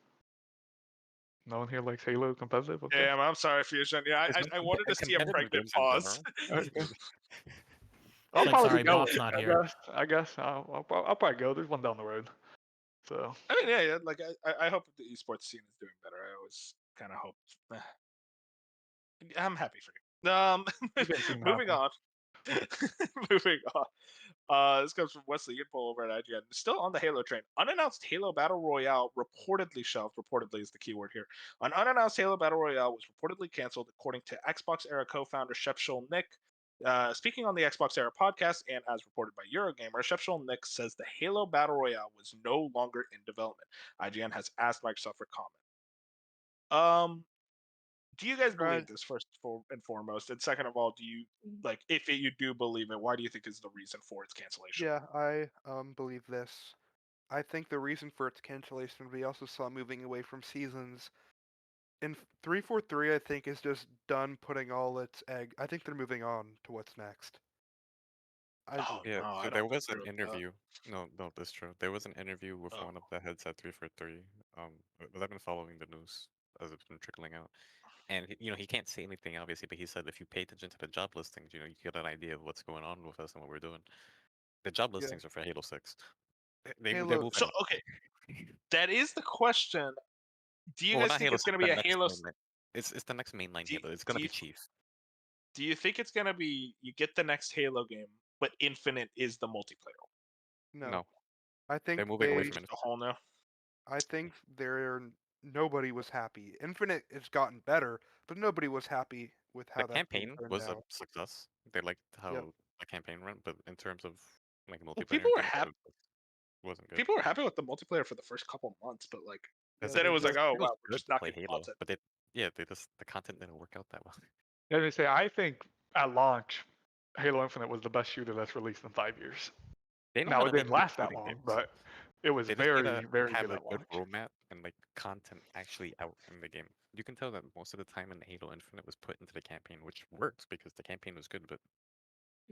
E: No one here likes Halo competitive. Okay.
B: Damn, I'm sorry, Fusion. Yeah, I wanted to see a
C: Competitive
B: pregnant
C: games in
B: pause.
C: general.
E: Okay. I'll
A: Like,
E: probably
A: sorry,
E: go.
A: Bob's not
E: I
A: here.
E: guess. I'll probably go. There's one down the road. So
B: I mean, yeah, like I hope the esports scene is doing better. I always kind of hope. I'm happy for you.
E: You didn't seem
B: Moving
E: happy.
B: on. Moving on. This comes from Wesley Yinpol over at IGN. Still on the Halo train. Unannounced Halo Battle Royale reportedly shelved. Reportedly is the keyword here. An unannounced Halo Battle Royale was reportedly canceled, according to Xbox Era co-founder Chef Shoal Nick. Speaking on the Xbox Era podcast and as reported by Eurogamer, Chef Shoal Nick says the Halo Battle Royale was no longer in development. IGN has asked Microsoft for comment. Do you guys believe this first and foremost? And second of all, do you like if you do believe it, why do you think is the reason for its cancellation?
D: Yeah, I believe this. I think the reason for its cancellation we also saw moving away from seasons. In 343, I think is just done putting all its egg. I think they're moving on to what's next.
C: Yeah,
B: no, I
C: so there
B: don't
C: was an
B: agree with that.
C: interview. No, that's true. There was an interview with one of the heads at 343. But I've been following the news as it's been trickling out. And he can't say anything obviously, but he said if you pay attention to the job listings, you get an idea of what's going on with us and what we're doing. The job
D: Yeah.
C: listings are for Halo 6. they're
D: Halo-
C: moving.
B: So okay, that is the question. Do you
C: Well,
B: guys
C: not
B: think
C: Halo.
B: it's going to
C: the
B: be a
C: next
B: Halo?
C: mainline- It's the next mainline
B: Do,
C: Halo. It's
B: do
C: gonna
B: you
C: be Chief.
B: do you think it's going to be you get the next Halo game, but Infinite is the multiplayer?
D: No.
C: They're
D: I think
C: moving away
D: they.
C: from it.
B: The whole now.
D: I think nobody was happy. Infinite has gotten better, but nobody was happy with how
C: The
D: that game
C: campaign
D: turned
C: was a
D: out.
C: success. They liked how the campaign went, but in terms of like multiplayer,
B: people were
C: and things,
B: happy.
C: it wasn't good.
B: People were happy with the multiplayer for the first couple months, but like
C: Because
B: then it was like, oh
C: was
B: wow, we're
C: good
B: just
C: to
B: not
C: play
B: getting
C: Halo,
B: content.
C: but the content didn't work out that well.
E: Yeah, they say I think at launch, Halo Infinite was the best shooter that's released in 5 years.
C: They know
E: Now
C: how
E: it
C: to make
E: didn't
C: good
E: last that
C: shooting
E: long,
C: games.
E: but it was
C: They just need
E: very,
C: to
E: very
C: have
E: good
C: a
E: at
C: good
E: launch.
C: roadmap and like content actually out in the game. You can tell that most of the time in Halo Infinite was put into the campaign, which works because the campaign was good, but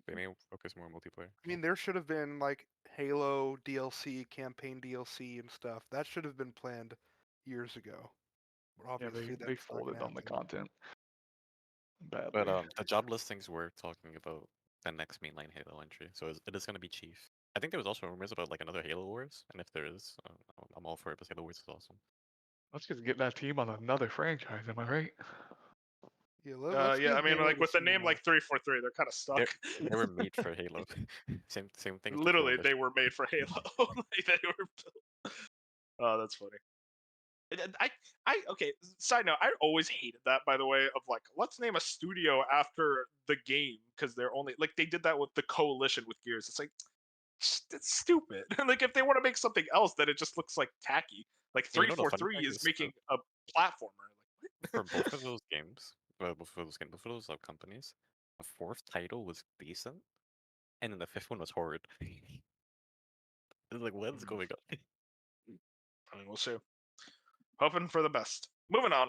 C: they may focus more on multiplayer.
D: I mean, there should have been like Halo DLC, campaign DLC, and stuff. That should have been planned years ago. But
E: Yeah,
D: obviously,
E: they
D: that's not
E: folded
D: gonna
E: on the
D: happen.
E: content badly.
C: But the job listings were talking about the next mainline Halo entry, so it is going to be Chief. I think there was also rumors about like another Halo Wars, and if there is, I'm all for it because Halo Wars is awesome.
E: Let's just get that team on another franchise. Am I right?
D: Yeah, let's
B: Yeah,
D: get
B: I mean,
D: Halo
B: like
D: to
B: with a
D: some
B: name
D: more.
B: like 343, they're kind of stuck.
C: They were made for Halo. same thing. with the
B: Literally, they
C: Prohibition.
B: were made for Halo. Like, they were built. Oh, that's funny. Okay. Side note, I always hated that. By the way, of like, let's name a studio after the game because they're only like they did that with the Coalition with Gears. It's like it's stupid. Like if they want to make something else, then it just looks like tacky. Like
C: You know the funny
B: 343
C: thing
B: is
C: is
B: making a platformer. Like,
C: for both of those games, both of those companies, the fourth title was decent, and then the fifth one was horrid. It's like, what's going on?
B: I mean, we'll see. Hoping for the best. Moving on.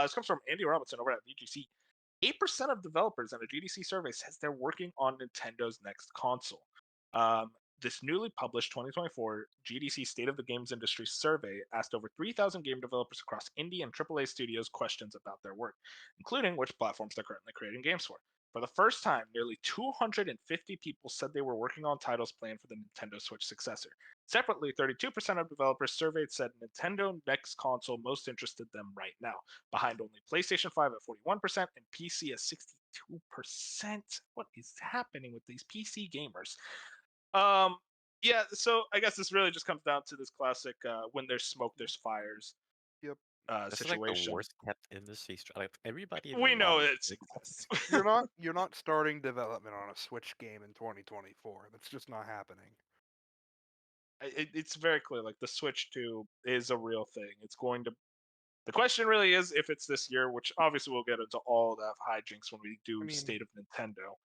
B: This comes from Andy Robinson over at VGC. 8% of developers in a GDC survey says they're working on Nintendo's next console. This newly published 2024 GDC State of the Games Industry survey asked over 3,000 game developers across indie and AAA studios questions about their work, including which platforms they're currently creating games for. For the first time, nearly 250 people said they were working on titles planned for the Nintendo Switch successor. Separately, 32% of developers surveyed said Nintendo next console most interested them right now, behind only PlayStation 5 at 41% and PC at 62%. What is happening with these PC gamers? Yeah, so I guess this really just comes down to this classic when there's smoke, there's fires.
D: Yep.
C: This is like the
B: Situation.
C: worst kept industry. Like everybody.
B: We know
C: loves
B: it
C: it.
B: exists.
D: You're not starting development on a Switch game in 2024. That's just not happening.
B: It's very clear. Like the Switch 2 is a real thing. It's going to. The question really is if it's this year, which obviously we'll get into all that hijinks when we do
D: I mean,
B: State of Nintendo.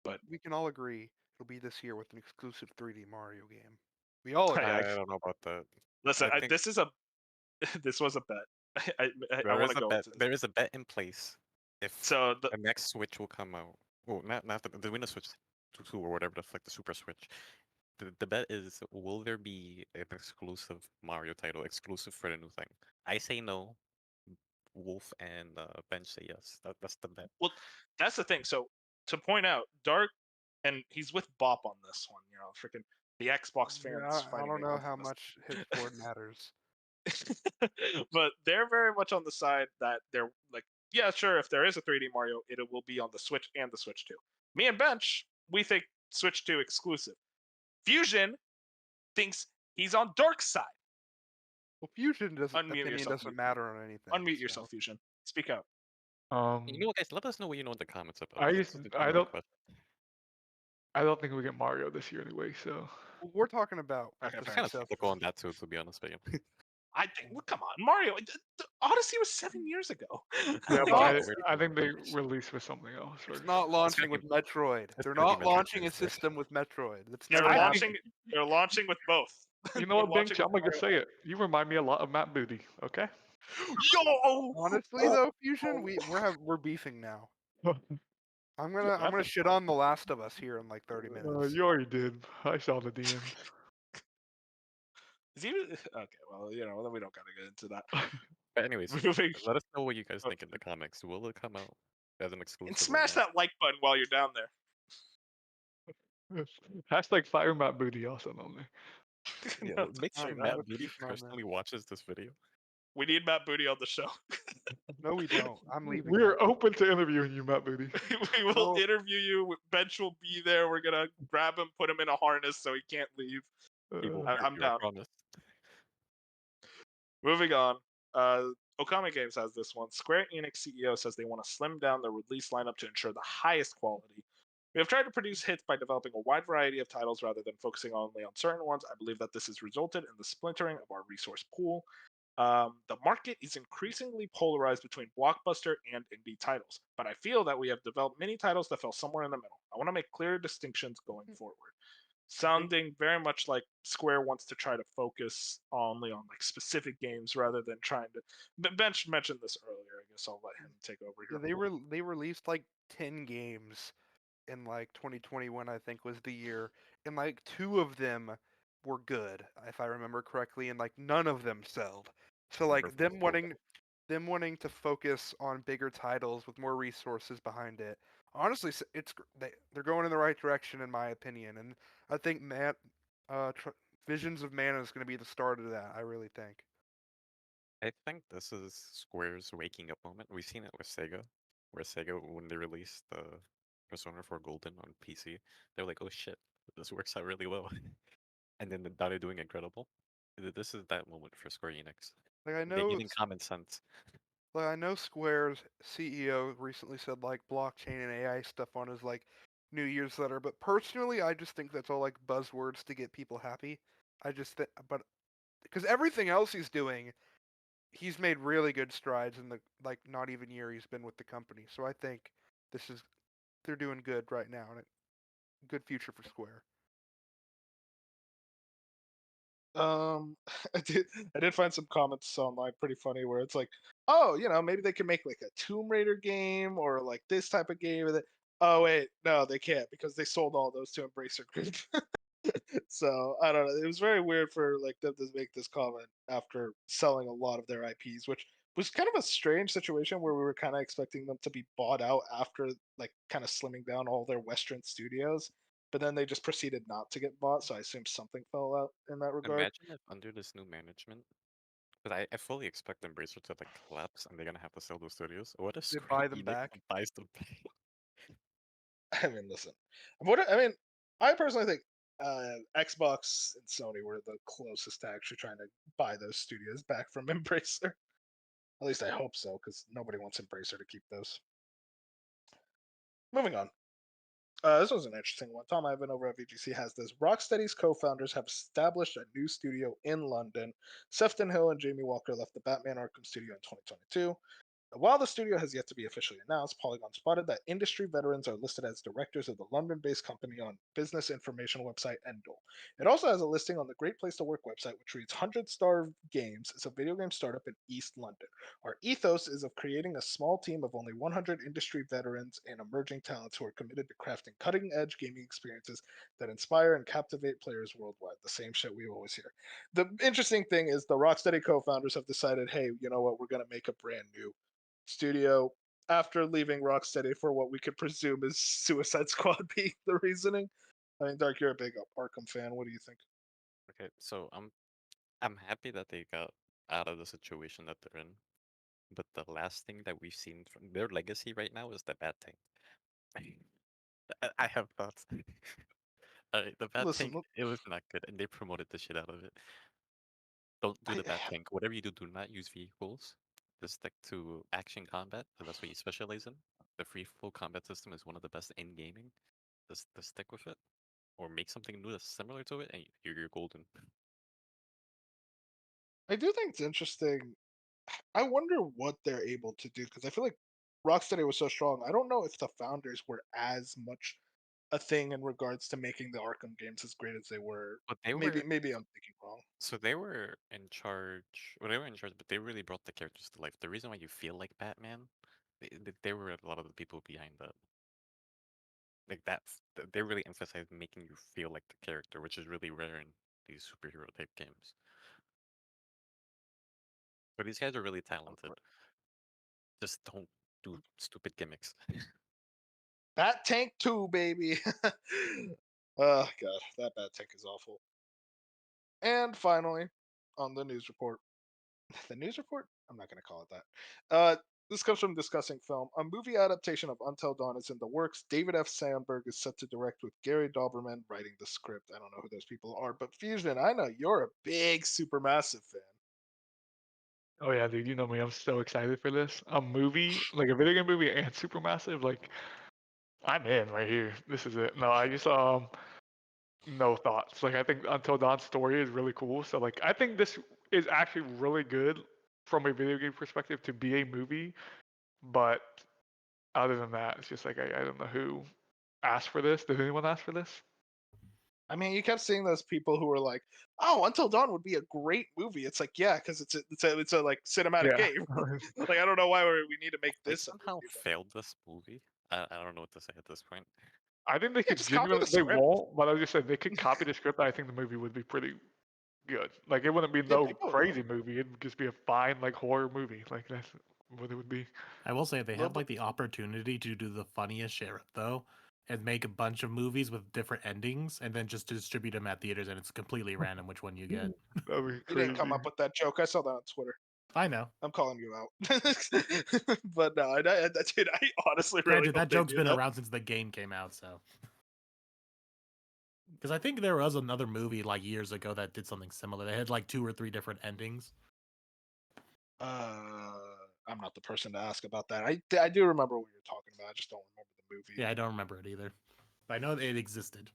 B: But
D: we can all agree it'll be this year with an exclusive 3D Mario game. We all agree.
C: I don't know about that.
B: listen,
C: I think
B: this is a this was a bet. I
C: there
B: want
C: is
B: to
C: a
B: go
C: bet.
B: into this.
C: There is a bet in place. If
B: So
C: the next Switch will come out, well, not the Windows Switch 2 or whatever the fuck, the Super Switch. The bet is, will there be an exclusive Mario title exclusive for the new thing? I say no. Wolf and Bench say yes. That's the bet.
B: Well, that's the thing. So to point out, Dark, and he's with Bop on this one. You know, freaking the Xbox fans.
D: Yeah, I
B: fighting
D: don't know
B: against
D: how
B: us.
D: much his board matters.
B: But they're very much on the side that they're like, yeah, sure, if there is a 3D Mario, it will be on the Switch and the Switch 2. Me and Bench, we think Switch 2 exclusive. Fusion thinks he's on Dark's side.
D: Well, Fusion
B: Unmute yourself.
D: doesn't matter on anything.
B: Unmute
D: so.
B: yourself, Fusion. Speak out.
C: You know what, guys? Let us know what you know in the comments about.
E: I
C: this.
E: just-
C: This is a
E: I
C: genuine
E: don't-
C: question.
E: I don't think we get Mario this year anyway. So
D: We're talking about
B: Okay,
D: the
B: fair
C: Kind of
D: successor.
C: skeptical on that too, to be honest with you.
B: I think, well, come on, Mario. Odyssey was 7 years ago.
E: yeah,
C: Like,
E: but
C: yeah,
E: I think they release with something else.
D: It's
E: Right?
D: not launching
C: gonna
D: with Metroid.
C: it's
D: They're
C: gonna be
D: not
C: Metroid
D: launching a
C: Prime, right?
D: system with Metroid. That's
B: They're
D: never
E: I
D: happened.
B: They're launching with both.
E: You know what,
B: They're
E: Binks?
B: launching
E: I'm
B: with
E: gonna say it. You remind me a lot of Matt Booty. Okay.
B: Yo!
D: Honestly, though, Fusion, we're beefing now. I'm gonna shit on The Last of Us here in like 30 minutes.
E: You already did. I saw the DMs.
B: Is he okay? Well, you know, then we don't gotta get into that.
C: But anyways,
B: Moving.
C: let us know what you guys think in the comments. Will it come out as an exclusive?
B: And
C: or
B: smash
C: not?
B: that like button while you're down there.
E: Hashtag fire Matt Booty also on there.
C: Yeah,
B: No,
C: make
B: don't
C: sure
B: do
D: I
B: that.
C: Matt
D: would
C: Booty
D: keep on that.
C: personally watches this video.
B: We need Matt Booty on the show.
D: No, we don't. I'm leaving.
E: We are
D: now.
E: open to interviewing you, Matt Booty.
B: We will
D: No.
B: interview you. Bench will be there. We're gonna grab him, put him in a harness so he can't leave.
C: He will
B: I'm
C: hurt you, I
B: down.
C: promise.
B: Moving on. Okami Games has this one. Square Enix CEO says they want to slim down their release lineup to ensure the highest quality. We have tried to produce hits by developing a wide variety of titles rather than focusing only on certain ones. I believe that this has resulted in the splintering of our resource pool. The market is increasingly polarized between blockbuster and indie titles, but I feel that we have developed many titles that fell somewhere in the middle. I want to make clear distinctions going forward. Sounding very much like Square wants to try to focus only on like specific games rather than trying to. Bench mentioned this earlier. I guess I'll let him take over
D: Yeah,
B: here.
D: they released like 10 games in like 2021, I think was the year, and like 2 of them were good, if I remember correctly, and like none of them sold. So like them wanting to focus on bigger titles with more resources behind it. Honestly, they're going in the right direction in my opinion, and I think Visions of Mana is going to be the start of that. I really think.
C: I think this is Square's waking up moment. We've seen it with Sega, where Sega, when they released the Persona 4 Golden on PC, they were like, oh shit, this works out really well. And then now they're doing incredible. This is that moment for Square Enix.
D: Like I
C: They're
D: know
C: using common sense.
D: Well, I know Square's CEO recently said like blockchain and AI stuff on his like New Year's letter, but personally, I just think that's all like buzzwords to get people happy. I just think, but because everything else he's doing, he's made really good strides in the like not even year he's been with the company. So I think this is they're doing good right now and a good future for Square.
B: Um, I did find some comments online pretty funny where it's like, oh, maybe they can make like a Tomb Raider game or like this type of game. And then, oh wait, no, they can't because they sold all those to Embracer Group. So I don't know. It was very weird for like them to make this comment after selling a lot of their IPs, which was kind of a strange situation where we were kind of expecting them to be bought out after like kind of slimming down all their Western studios. But then they just proceeded not to get bought, so I assume something fell out in that regard.
C: Imagine if under this new management, because I fully expect Embracer to like collapse and they're gonna have to sell those studios. What if
D: They
C: Square
D: buy them
C: Enix
D: back.
C: buys them back?
B: I mean, listen. I personally think Xbox and Sony were the closest to actually trying to buy those studios back from Embracer. At least I hope so, because nobody wants Embracer to keep those. Moving on. This was an interesting one. Tom Ivan over at VGC has this. Rocksteady's co-founders have established a new studio in London. Sefton Hill and Jamie Walker left the Batman Arkham studio in 2022. While the studio has yet to be officially announced, Polygon spotted that industry veterans are listed as directors of the London-based company on business information website Endel. It also has a listing on the Great Place to Work website, which reads 100 Star Games is a video game startup in East London. Our ethos is of creating a small team of only 100 industry veterans and emerging talents who are committed to crafting cutting-edge gaming experiences that inspire and captivate players worldwide. The same shit we always hear. The interesting thing is the Rocksteady co-founders have decided, hey, you know what, we're going to make a brand new studio after leaving Rocksteady for what we could presume is Suicide Squad being the reasoning. I mean, Dark, you're a big Arkham fan. What do you think?
C: Okay, so I'm happy that they got out of the situation that they're in. But the last thing that we've seen from their legacy right now is the Bat Tank. I have thoughts. The Bat
B: Listen,
C: Tank, it was not good, and they promoted the shit out of it. Don't do
B: I,
C: the Bat Tank. Whatever you do, do not use vehicles. Just stick to action combat, because that's what you specialize in. The free flow combat system is one of the best in gaming. Just stick with it, or make something new that's similar to it, and you're golden.
B: I do think it's interesting. I wonder what they're able to do because I feel like Rocksteady was so strong. I don't know if the founders were as much a thing in regards to making the Arkham games as great as they were.
C: But they
B: Maybe
C: were
B: maybe I'm thinking wrong.
C: So they were in charge. Well, they were in charge, but they really brought the characters to life. The reason why you feel like Batman, they were a lot of the people behind that. Like they really emphasized making you feel like the character, which is really rare in these superhero type games. But these guys are really talented. Just don't do stupid gimmicks.
B: Bat Tank 2, baby. Oh god, that Bat Tank is awful. And finally, on the news report, the news report? I'm not going to call it that. This comes from Discussing Film. A movie adaptation of Until Dawn is in the works. David F. Sandberg is set to direct with Gary Doberman writing the script. I don't know who those people are, but Fusion, I know you're a big Supermassive fan.
E: Oh yeah, dude, you know me. I'm so excited for this. A movie, like a video game movie and Supermassive, like I'm in right here. This is it. No, I just no thoughts. Like I think Until Dawn's story is really cool. So like I think this is actually really good from a video game perspective to be a movie. But other than that, it's just like I don't know who asked for this. Did anyone ask for this?
B: I mean, you kept seeing those people who were like, "Oh, Until Dawn would be a great movie." It's like, yeah, because it's a like cinematic
E: Yeah.
B: game. Like, I don't know why we need to make
C: They
B: this a
C: somehow
B: movie. But
C: failed this movie. I don't know what to say at this point.
E: I think they
B: yeah,
E: could
B: just copy
E: genuinely.
B: the
E: They
B: script.
E: won't, but I just said they could copy the script. I think the movie would be pretty good. Like it wouldn't be
B: Yeah,
E: no
B: people will.
E: crazy movie. It'd just be a fine like horror movie. Like that's what it would be.
A: I will say they
B: Little
A: have like the opportunity to do the funniest shit though, and make a bunch of movies with different endings, and then just distribute them at theaters, and it's completely random which one you get.
E: That'd be
B: You didn't come
E: crazy.
B: up with that joke. I saw that on Twitter.
A: I know.
B: I'm calling you out. But no, dude, I honestly really
A: Granted,
B: hope
A: that
B: they
A: joke's
B: do
A: been
B: that.
A: around since the game came out, so. Because I think there was another movie like years ago that did something similar. They had like 2 or 3 different endings.
B: I'm not the person to ask about that. I do remember what you're talking about. I just don't remember the movie.
A: Yeah, I don't remember it either. But I know it existed.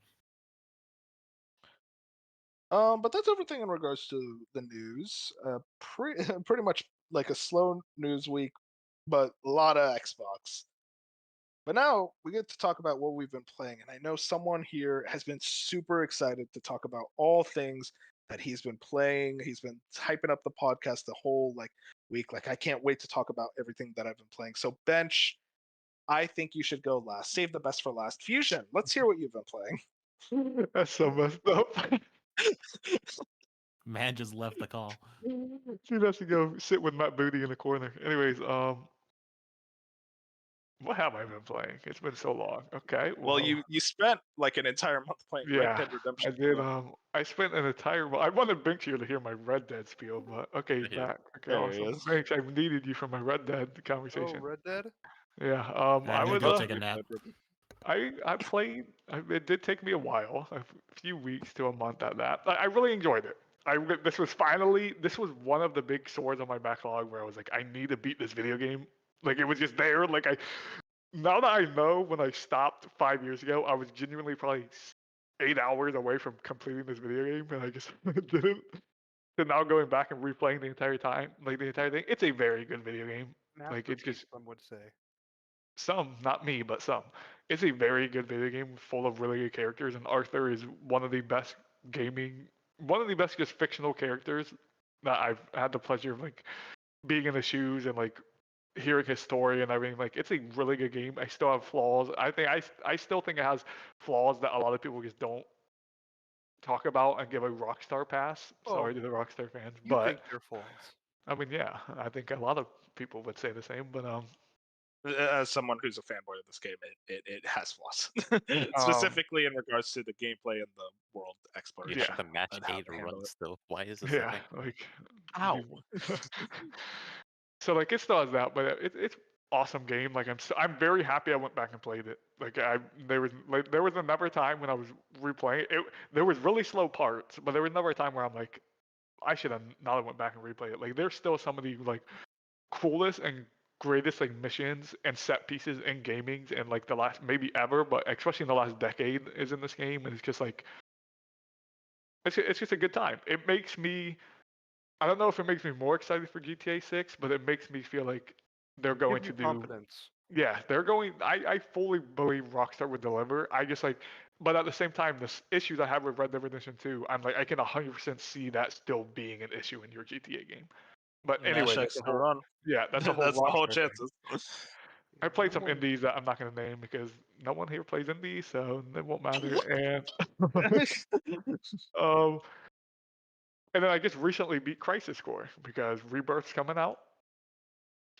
B: But that's everything in regards to the news. Pretty much like a slow news week, but a lot of Xbox. But now we get to talk about what we've been playing, and I know someone here has been super excited to talk about all things that he's been playing. He's been hyping up the podcast the whole like week. Like I can't wait to talk about everything that I've been playing. So Bench, I think you should go last. Save the best for last. Fusion, let's hear what you've been playing.
E: That's so messed up.
A: Man just left the call.
E: She has to go sit with Matt Booty in the corner. Anyways, what have I been playing? It's been so long. Okay,
B: Well,
E: well,
B: you spent like an entire month playing Red
E: yeah,
B: Dead Redemption.
E: I did.
B: So.
E: I spent an entire. I wanted Binks here to hear my Red Dead spiel, but okay, he's
C: There he is.
E: back. Okay,
B: There he
E: awesome.
B: is.
E: Binks, I've needed you for my Red Dead
D: Oh,
E: conversation.
D: Red Dead.
E: Yeah.
A: I'm
E: I
A: gonna
E: would.
A: go take a nap.
E: I played. It did take me a while, a few weeks to a month at that. I really enjoyed it. This was one of the big swords on my backlog where I was like, I need to beat this video game. Like it was just there. Like now that I know when I stopped 5 years ago, I was genuinely probably 8 hours away from completing this video game, and I just didn't. So now going back and replaying the entire time, like the entire thing, it's a very good video game. Like it's
D: Masterpiece,
E: just
D: some would say.
E: some, not me, but some. It's a very good video game full of really good characters, and Arthur is one of the best just fictional characters that I've had the pleasure of like being in his shoes and like hearing his story and everything. Like it's a really good game. I still have flaws. I still think it has flaws that a lot of people just don't talk about and give a Rockstar pass. Sorry to the Rockstar fans,
D: You
E: but
D: think they're flaws?
E: I mean, yeah, I think a lot of people would say the same. But
B: As someone who's a fanboy of this game, it has flaws,
E: um,
B: specifically in regards to the gameplay and the world
C: You
B: exploration.
C: have to match
B: and how
C: 8
B: they handle
C: runs
B: it.
C: still. Why is this a
E: yeah,
C: thing?
E: like
B: Ow.
E: So like it still has that, but it's awesome game. Like I'm very happy I went back and played it. Like there was another time when I was replaying it. There was really slow parts, but there was never a time where I'm like, I should have not went back and replayed it. Like there's still some of the like coolest and greatest like missions and set pieces in gaming and like the last maybe ever, but especially in the last decade is in this game, and it's just like it's just a good time. It makes me I don't know if it makes me more excited for GTA 6, but it makes me feel like they're going
D: Give
E: to
D: you
E: do.
D: confidence.
E: Yeah, they're going. I fully believe Rockstar would deliver. I just like, but at the same time, the issues I have with Red Dead Redemption 2, I'm like, I can 100% see that still being an issue in your GTA game. But anyway, that's a whole.
B: run.
E: Yeah, that's a whole
B: That's the whole
E: Rockstar thing.
B: chances.
E: I played some indies that I'm not going to name because no one here plays indies, so it won't matter. Um, and then I just recently beat Crisis Core because Rebirth's coming out.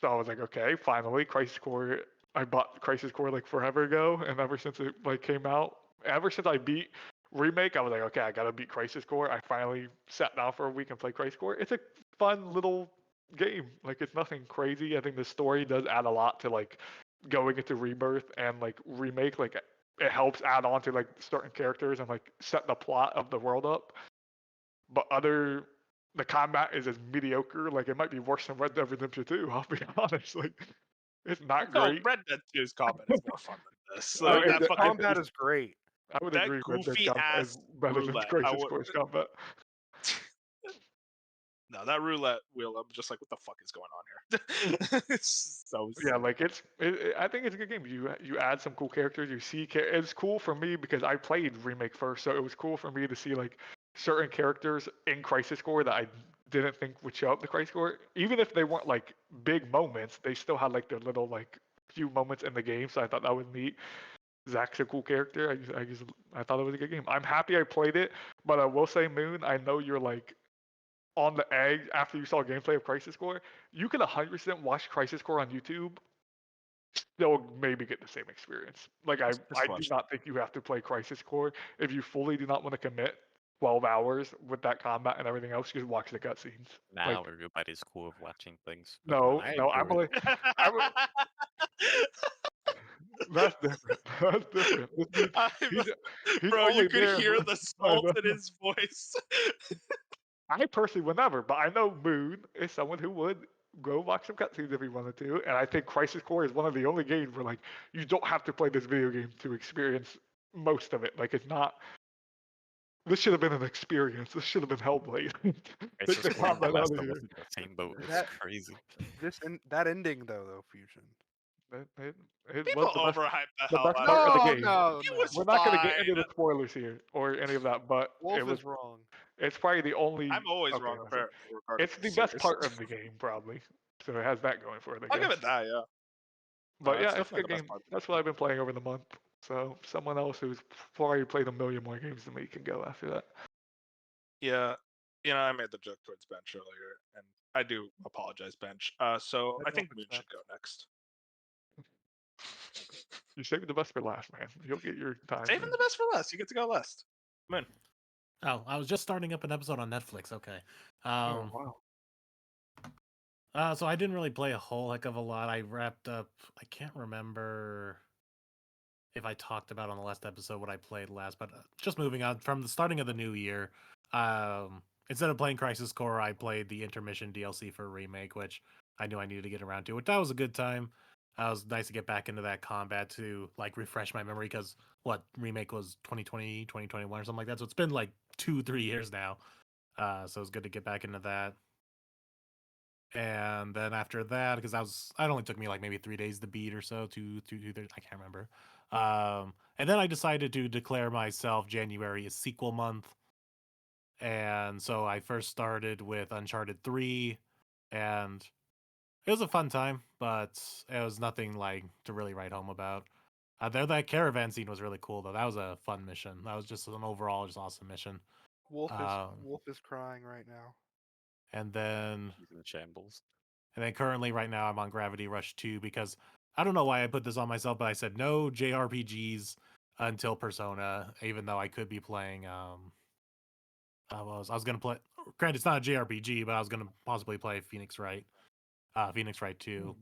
E: So I was like, okay, finally, Crisis Core. I bought Crisis Core like forever ago, and ever since it like came out, ever since I beat Remake, I was like, okay, I gotta beat Crisis Core. I finally sat down for a week and played Crisis Core. It's a fun little game. Like it's nothing crazy. I think the story does add a lot to like going into Rebirth and like Remake. Like it helps add on to like certain characters and like set the plot of the world up. But the combat is as mediocre. Like it might be worse than Red Dead Redemption 2. I'll be honest. Like it's not
B: No,
E: great.
B: Red Dead 2's combat is more fun than this.
E: Oh,
B: Like, that
D: The
B: fucking
D: combat is great.
E: I would
B: that
E: agree. Red Dead
B: goofy
E: combat is
B: ass
E: better than
B: roulette.
E: Crisis Core's combat.
B: No, that roulette wheel. I'm just like, what the fuck is going on here? It's so
E: Yeah,
B: silly.
E: like I think it's a good game. You add some cool characters. You see, it's cool for me because I played Remake first, so it was cool for me to see like certain characters in Crisis Core that I didn't think would show up the Crisis Core. Even if they weren't like big moments, they still had like their little like few moments in the game. So I thought that was neat. Zach's a cool character. I thought it was a good game. I'm happy I played it, but I will say, Moon, I know you're like on the edge after you saw gameplay of Crisis Core. You can 100% watch Crisis Core on YouTube, still maybe get the same experience. Like I do
B: watch.
E: not think you have to play Crisis Core if you fully do not want to commit 12 hours with that combat and everything else. Just watch the cutscenes.
C: Now
E: Like
C: everybody's cool with watching things. but
E: no,
C: I
E: no,
C: agree
E: I'm
C: with
E: like that's different. That's different. This dude, he's
B: Bro, you
E: only
B: could
E: there.
B: hear the
E: I
B: salt
E: know.
B: in his voice.
E: I personally would never, but I know Moon is someone who would go watch some cutscenes if he wanted to, and I think Crisis Core is one of the only games where like you don't have to play this video game to experience most of it. Like it's not. This should have been an experience. This should have been Hellblade.
C: It's
E: Take the
C: just one
E: combat
C: Last
E: out of
C: of
E: here.
C: Us in the same boat. It's
D: That-
C: crazy.
D: That ending though, Fusion.
E: It
B: People
E: was the best,
B: overhype the
E: the
B: hell
E: best
B: out
E: part of the
B: of it.
E: game.
D: no,
B: It
D: no.
B: was
E: We're not going to get
B: fine.
E: into the spoilers here or any of that, but
D: Wolf
E: it was.
D: is wrong.
E: It's probably the only.
B: I'm always
E: okay,
B: wrong
E: that's it.
B: apparently regarding
E: It's the
B: this
E: best
B: series.
E: part of the game, probably. So it has that going for it. I
B: I'll
E: guess.
B: give it that, yeah.
E: But
B: it's
E: yeah, it's a
B: definitely
E: good
B: the best
E: game.
B: part.
E: That's what I've been playing over the month. So someone else who's probably played a million more games than me can go after that.
B: Yeah, I made the joke towards Bench earlier, and I do apologize, Bench. So I think Moon should go next.
E: You saved the best for last, man. You'll get your time.
B: Saving the best for last. You get to go last. Moon.
A: Oh, I was just starting up an episode on Netflix. Okay.
E: Oh wow.
A: So I didn't really play a whole heck of a lot. I wrapped up. I can't remember if I talked about on the last episode what I played last, but just moving on from the starting of the new year. Instead of playing Crisis Core, I played the intermission DLC for Remake, which I knew I needed to get around to. Which that was a good time. It was nice to get back into that combat to like refresh my memory because Remake was 2020, 2021 or something like that. So it's been like 2-3 years now. So it's good to get back into that. And then after that, because it only took me like maybe 3 days to beat or so, two, I can't remember. And then I decided to declare myself January a sequel month. And so I first started with Uncharted 3, and it was a fun time, but it was nothing like to really write home about. That caravan scene was really cool, though. That was a fun mission. That was just an overall just awesome mission.
D: Wolf is crying right now.
A: And then
C: He's in shambles.
A: And then currently, right now, I'm on Gravity Rush 2 because I don't know why I put this on myself, but I said no JRPGs until Persona, even though I could be playing. I was gonna play. Granted, it's not a JRPG, but I was gonna possibly play Phoenix Wright 2.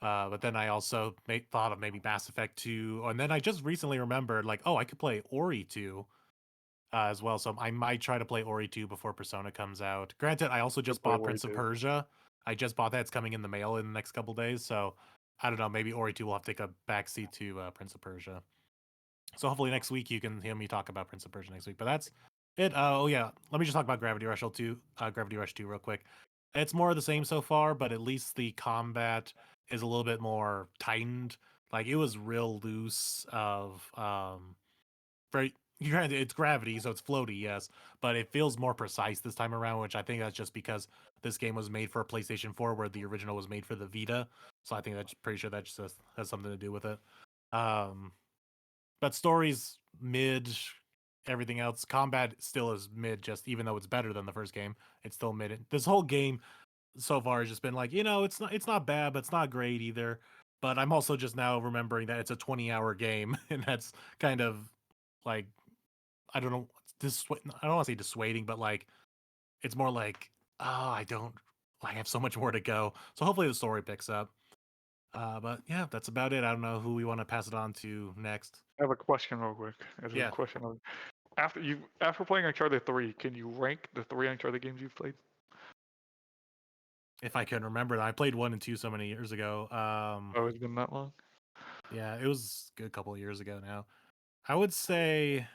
A: But then I also thought of maybe Mass Effect 2, and then I just recently remembered, like, oh, I could play Ori 2 as well. So I might try to play Ori 2 before Persona comes out. Granted, I also just bought Prince of Persia. I just bought that. It's coming in the mail in the next couple days. So I don't know. Maybe Ori 2 will have to take a backseat to Prince of Persia. So hopefully next week you can hear me talk about Prince of Persia next week. But that's it. Oh yeah, let me just talk about Gravity Rush 2. Gravity Rush 2 real quick. It's more of the same so far, but at least the combat is a little bit more tightened. Like it was real loose of very. It's gravity, so it's floaty, yes, but it feels more precise this time around, which I think that's just because this game was made for a PlayStation 4, where the original was made for the Vita. So I think that's pretty sure that just has something to do with it. But story's mid, everything else. Combat still is mid, just even though it's better than the first game, it's still mid. This whole game so far has just been like, it's not bad, but it's not great either. But I'm also just now remembering that it's a 20-hour game, and that's kind of like I don't know, I don't want to say dissuading, but like it's more like, oh, I have so much more to go. So hopefully the story picks up. But yeah, that's about it. I don't know who we want to pass it on to next.
E: I have a question real quick.
A: Yeah.
E: After playing Uncharted 3, can you rank the 3 Uncharted games you've played?
A: If I can remember, I played 1 and 2 so many years ago.
E: Oh, it's been that long?
A: Yeah, it was a good couple of years ago now. I would say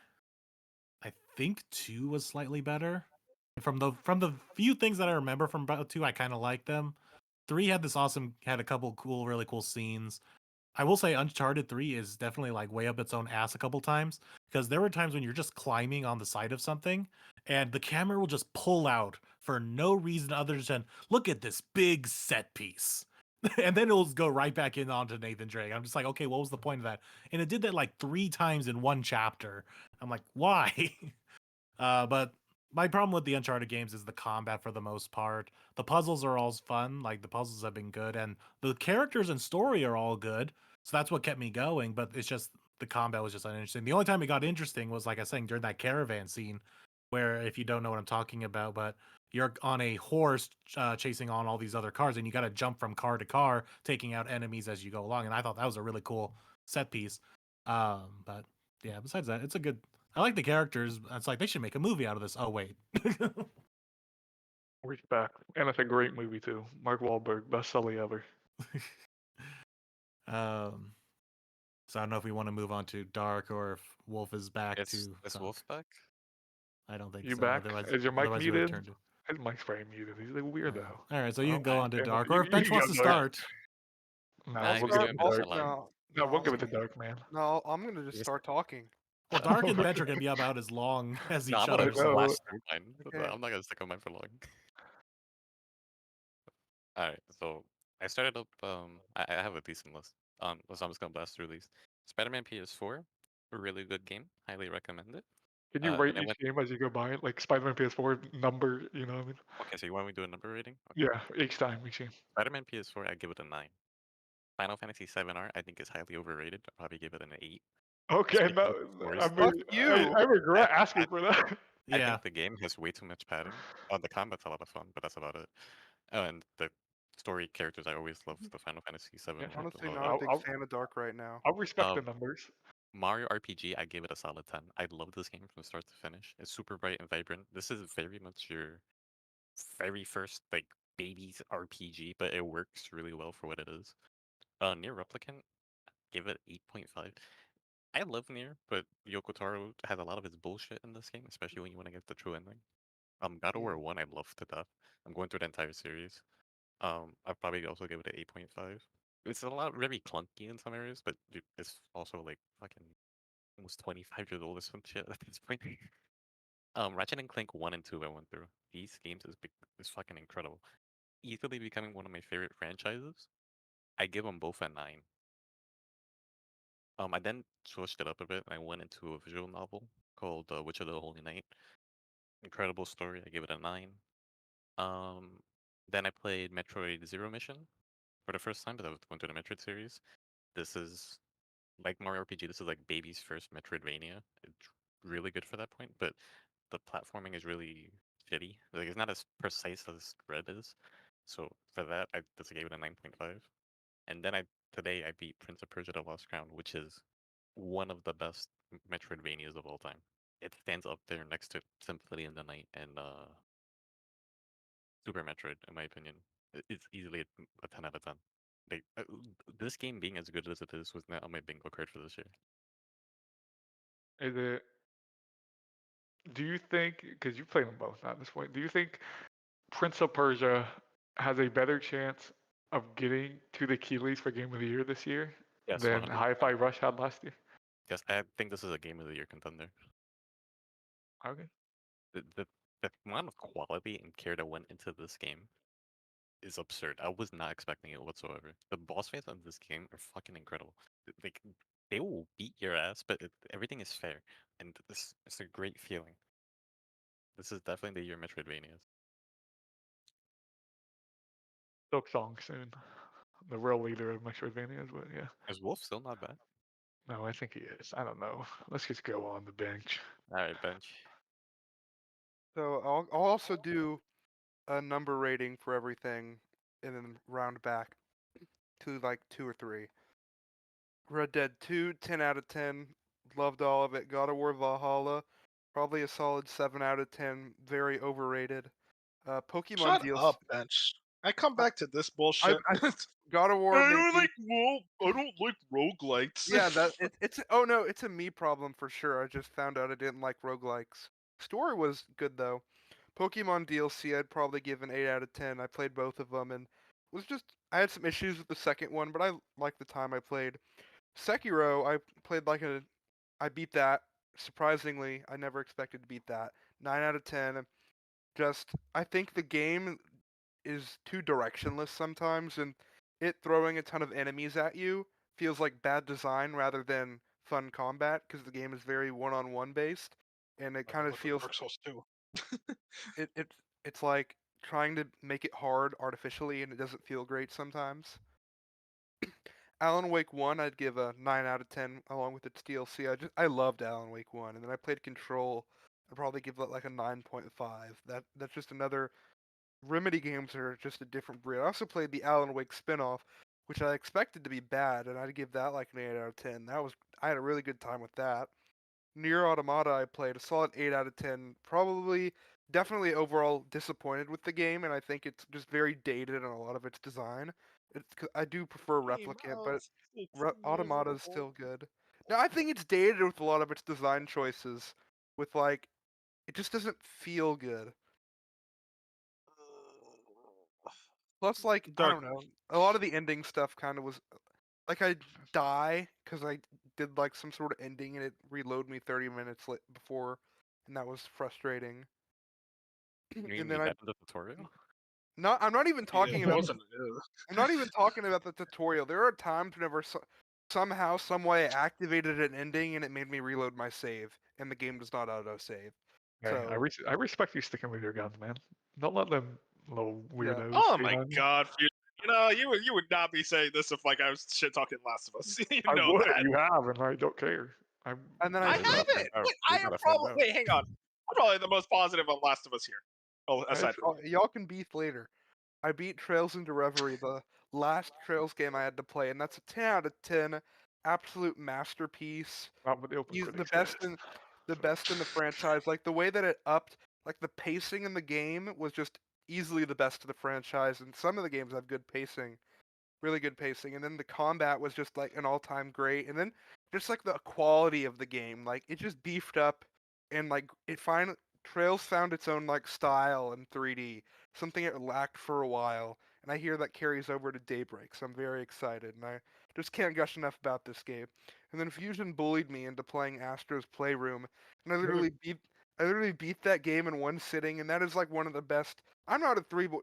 A: I think 2 was slightly better. From the few things that I remember from 2, I kind of liked them. 3 had a couple cool, really cool scenes. I will say Uncharted 3 is definitely like way up its own ass a couple times, because there were times when you're just climbing on the side of something and the camera will just pull out for no reason other than look at this big set piece. And then it'll go right back in onto Nathan Drake. I'm just like, okay, what was the point of that? And it did that like 3 times in one chapter. I'm like, why? But my problem with the Uncharted games is the combat for the most part. The puzzles are all fun, like the puzzles have been good, and the characters and story are all good. So that's what kept me going. But it's just the combat was just uninteresting. The only time it got interesting was, like I was saying, during that caravan scene, where if you don't know what I'm talking about, but you're on a horse chasing on all these other cars, and you got to jump from car to car, taking out enemies as you go along. And I thought that was a really cool set piece. But yeah, besides that, it's a good. I like the characters. It's like they should make a movie out of this. Oh wait.
E: Respect. And it's a great movie too. Mark Wahlberg, best Sully ever.
A: So I don't know if we want to move on to Dark or if Wolf is back
C: Is
A: to
C: is
A: talk.
C: Wolf back?
A: I don't think
E: You
A: so.
E: back?
A: Otherwise,
E: Is your mic
A: you would
E: muted?
A: turn to.
E: His mic's probably muted. He's a weirdo.
A: All right, so you can go
E: Oh,
A: on to
E: damn it.
A: Dark, or if Bench
E: can
A: wants
E: go
A: to
E: Dark.
A: start.
E: No,
C: Nah,
E: we'll
C: you
E: give
C: do
E: it
C: it
E: to
C: best
E: Dark.
C: alone.
E: No, we'll give it to Dark, man.
D: No, I'm gonna just
C: Yes.
D: start talking.
A: Well, Dark and Bench are gonna be about as long as
C: No,
A: each
C: I'm gonna
A: other.
E: I
A: So
E: know.
C: blast through mine.
D: Okay.
C: I'm not gonna stick on mine for long. Alright, so I started up. I have a decent list. So I'm just gonna blast through these. Spider-Man PS4, a really good game. Highly recommend it.
E: Can you
C: Then
E: rate
C: I
E: each
C: went.
E: game as you go by? Like Spider-Man PS4 number, you know what I mean?
C: Okay, so you want me to do a number rating? Okay.
E: Yeah, each time, each game.
C: Spider-Man PS4, I give it a 9. Final Fantasy 7R, I think is highly overrated. I'll probably give it an 8.
E: Okay,
C: Speaking
E: no,
C: of stories,
E: I
D: Fuck
E: mean,
D: you.
E: I regret
C: I,
E: asking for that.
C: I
A: yeah,
C: think the game has way too much padding. The combat's a lot of fun, but that's about it. Oh, and the story characters, I always loved the Final Fantasy 7.
E: Yeah,
D: Honestly,
C: Love
D: not
C: that.
D: a big
E: I'll,
D: fan of Dark right now.
E: I'll respect the
C: Um,
E: numbers.
C: Mario RPG, I gave it a solid 10. I love this game from start to finish. It's super bright and vibrant. This is very much your very first like baby's RPG, but it works really well for what it is. Near Replicant, give it 8.5. I love Nier, but Yoko Taro has a lot of his bullshit in this game, especially when you want to get the true ending. God of War 1, I love to death. I'm going through the entire series. I'd probably also give it an 8.5. It's a lot very clunky in some areas, but dude, it's also like fucking almost 25 years old or some shit at this point. Ratchet and Clank 1 and 2 I went through. These games is fucking incredible. Easily becoming one of my favorite franchises. I give them both a 9. I then switched it up a bit and I went into a visual novel called Witcher the Holy Knight. Incredible story. I give it a 9. Um, then I played Metroid Zero Mission for the first time, but I was going through the Metroid series. This is like Mario RPG. This is like baby's first Metroidvania. It's really good for that point, but the platforming is really shitty. Like it's not as precise as Red is. So for that, I just gave it a 9.5. And then today I beat Prince of Persia: The Lost Crown, which is one of the best Metroidvanias of all time. It stands up there next to Symphony in the Night and Super Metroid, in my opinion. It's easily a 10 out of 10. Like, this game being as good as it is was not on my bingo card for this year.
E: Is it? Do you think? Because you played them both at this point. Do you think Prince of Persia has a better chance of getting to the Keeleys for Game of the Year this year
C: Yes,
E: than
C: 100%.
E: Hi-Fi Rush had last year?
C: Yes, I think this is a game of the year contender.
E: Okay.
C: The amount of quality and care that went into this game is absurd. I was not expecting it whatsoever. The boss fights on this game are fucking incredible. Like they will beat your ass, but everything is fair, and it's a great feeling. This is definitely the year Metroidvanias.
E: Silk Song soon. The real leader of Metroidvanias, but yeah.
C: Is Wolf still not bad?
E: No, I think he is. I don't know. Let's just go on the bench.
C: All right, bench.
D: So I'll also do a number rating for everything, and then round back to like 2 or 3. Red Dead 2, 10 out of 10. Loved all of it. God of War Valhalla, probably a solid 7 out of 10. Very overrated. Pokemon
B: Shut
D: DLC.
B: up, bench. I come back to this bullshit.
D: God of War
B: I
D: maybe.
B: don't like roguelites.
D: Yeah, it's oh no, it's a me problem for sure. I just found out I didn't like roguelikes. Story was good though. Pokemon DLC I'd probably give an 8 out of 10. I played both of them and was just I had some issues with the second one, but I liked the time I played. Sekiro, I played I beat that. Surprisingly, I never expected to beat that. 9 out of 10. Just I think the game is too directionless sometimes, and it throwing a ton of enemies at you feels like bad design rather than fun combat because the game is very one-on-one based, and it kind of feels
B: Dark Souls 2.
D: it's like trying to make it hard artificially, and it doesn't feel great sometimes. Alan Wake 1, I'd give a 9 out of 10 along with its DLC. I loved Alan Wake 1, and then I played Control. I'd probably give it like a 9.5. That's just another Remedy games are just a different breed. I also played the Alan Wake spin-off, which I expected to be bad, and I'd give that like an 8 out of 10. I had a really good time with that. Nier Automata I played a solid 8 out of 10. Definitely overall disappointed with the game, and I think it's just very dated in a lot of its design. I do prefer Replicant, but Automata is still good. No, I think it's dated with a lot of its design choices. With like, it just doesn't feel good. Plus, like, I don't know, a lot of the ending stuff kind of was like I die because I did like some sort of ending and it reload me 30 minutes before, and that was frustrating.
C: You mean
D: And
C: you
D: then
C: died in the tutorial?
D: I'm not even talking
B: It
D: about
B: wasn't.
D: I'm not even talking about the tutorial. There are times whenever somehow, some way, I activated an ending and it made me reload my save, and the game does not auto save.
E: Hey,
D: So
E: I respect you sticking with your guns, man. Don't let them little
D: Yeah.
E: weirdos.
B: Oh
E: get
B: my
E: on you.
B: god, Fusion. You know, you would not be saying this if like I was shit talking Last of Us. You
E: I
B: know
E: would.
B: that.
E: You have, and I don't care.
D: and then
B: I
C: We've gotta find
B: haven't.
C: out.
B: Wait,
C: We've
B: I am
C: gotta find
B: probably.
C: out.
B: Wait, hang on. I'm probably the most positive on Last of Us here. Oh, aside from
D: y'all can beef later. I beat Trails into Reverie, the last Trails game I had to play, and that's a 10 out of 10. Absolute masterpiece.
E: not what the open
D: He's the
E: critics
D: best
E: said.
D: in the best in the franchise. Like the way that it upped, like the pacing in the game was just easily the best of the franchise. And some of the games have good pacing, really good pacing. And then the combat was just like an all-time great. And then just like the quality of the game, like it just beefed up, and like Trails found its own like style in 3D, something it lacked for a while. And I hear that carries over to Daybreak, so I'm very excited. And I just can't gush enough about this game. And then Fusion bullied me into playing Astro's Playroom, and I literally beat that game in one sitting, and that is like one of the best. I'm not a 3D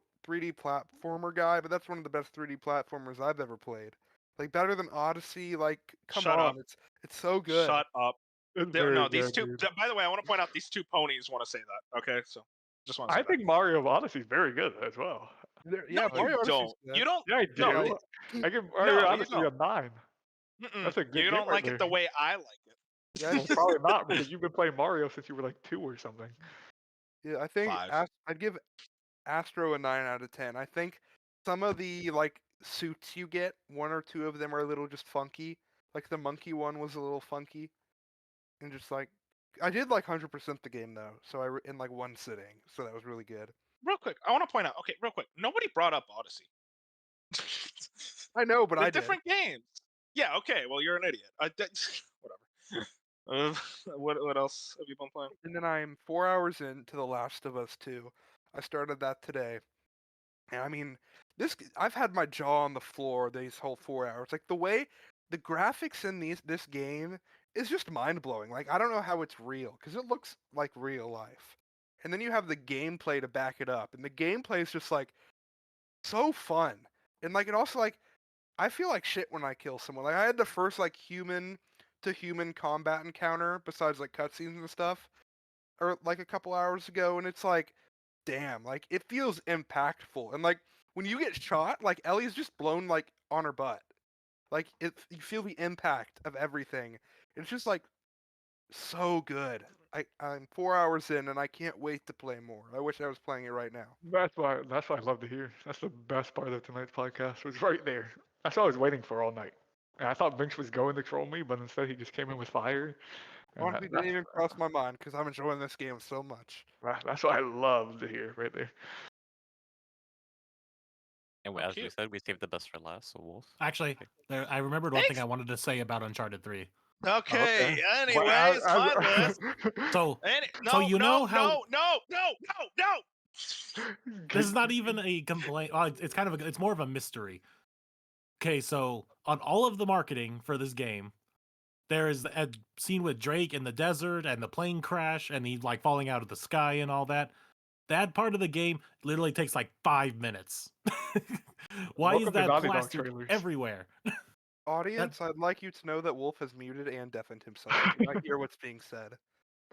D: platformer guy, but that's one of the best 3D platformers I've ever played. Like better than Odyssey. Like come
B: Shut
D: on,
B: up.
D: it's so good.
B: Shut up.
E: It's very
B: No, these
E: good,
B: two.
E: dude.
B: By the way, I want to point out these two ponies want to say that. Okay, so just want to say
E: I think Mario Odyssey is very good as well.
D: Yeah,
B: no,
D: Mario
B: you
D: Odyssey's
B: don't.
D: good.
B: You don't.
E: Yeah, I
B: No,
E: do. I give
B: no,
E: Mario
B: you
E: Odyssey a
B: don't.
E: 9. That's a good
B: You
E: game
B: don't
E: right
B: like it
E: there.
B: the way I like it.
D: Yeah,
E: Well, probably not because you've been playing Mario since you were like 2 or something.
D: yeah. I think
B: 5.
D: I'd give Astro a 9 out of 10. I think some of the like suits you get, one or two of them are a little just funky. Like the monkey one was a little funky, and just like I did like 100% the game though, so in like one sitting, so that was really good.
B: Real quick, I want to point out. Okay, real quick. Nobody brought up Odyssey.
D: I know, but
B: The
D: I did.
B: different games. Yeah. Okay. Well, you're an idiot. Whatever. What else have you been playing?
D: And then I'm 4 hours into The Last of Us 2. I started that today. And I mean, I've had my jaw on the floor these whole 4 hours. Like the way the graphics in this game is just mind blowing. Like I don't know how it's real because it looks like real life. And then you have the gameplay to back it up, and the gameplay is just like so fun. And like it also like I feel like shit when I kill someone. Like I had the first like human to human combat encounter besides like cutscenes and stuff, or like a couple hours ago, and it's like damn, like it feels impactful. And like when you get shot, like Ellie's just blown like on her butt. Like you feel the impact of everything. It's just like so good. I'm 4 hours in and I can't wait to play more. I wish I was playing it right now.
E: That's what I love to hear. That's the best part of tonight's podcast. Was right there. That's what I was waiting for all night. And I thought Vince was going to troll me, but instead he just came in with fire. And
D: Honestly, didn't even cross my mind because I'm enjoying this game so much.
E: that's what I love to hear right there.
C: And
B: Oh,
C: as we
B: cute.
C: said, we saved the best for last. So Wolf.
A: Actually, I remembered one thing I wanted to say about Uncharted 3.
B: Okay.
E: Well,
B: Anyways, my list.
A: So,
B: No,
A: so you know how
B: no.
A: this is not even a complaint. It's kind of it's more of a mystery. Okay, so on all of the marketing for this game, there is a scene with Drake in the desert and the plane crash and he like falling out of the sky and all that. That part of the game literally takes like 5 minutes. Why is
E: Welcome to
A: that
E: Naughty Dog
A: plastered
E: trailers.
A: everywhere?
D: Audience, I'd like you to know that Wolf has muted and deafened himself. I do not hear what's being said.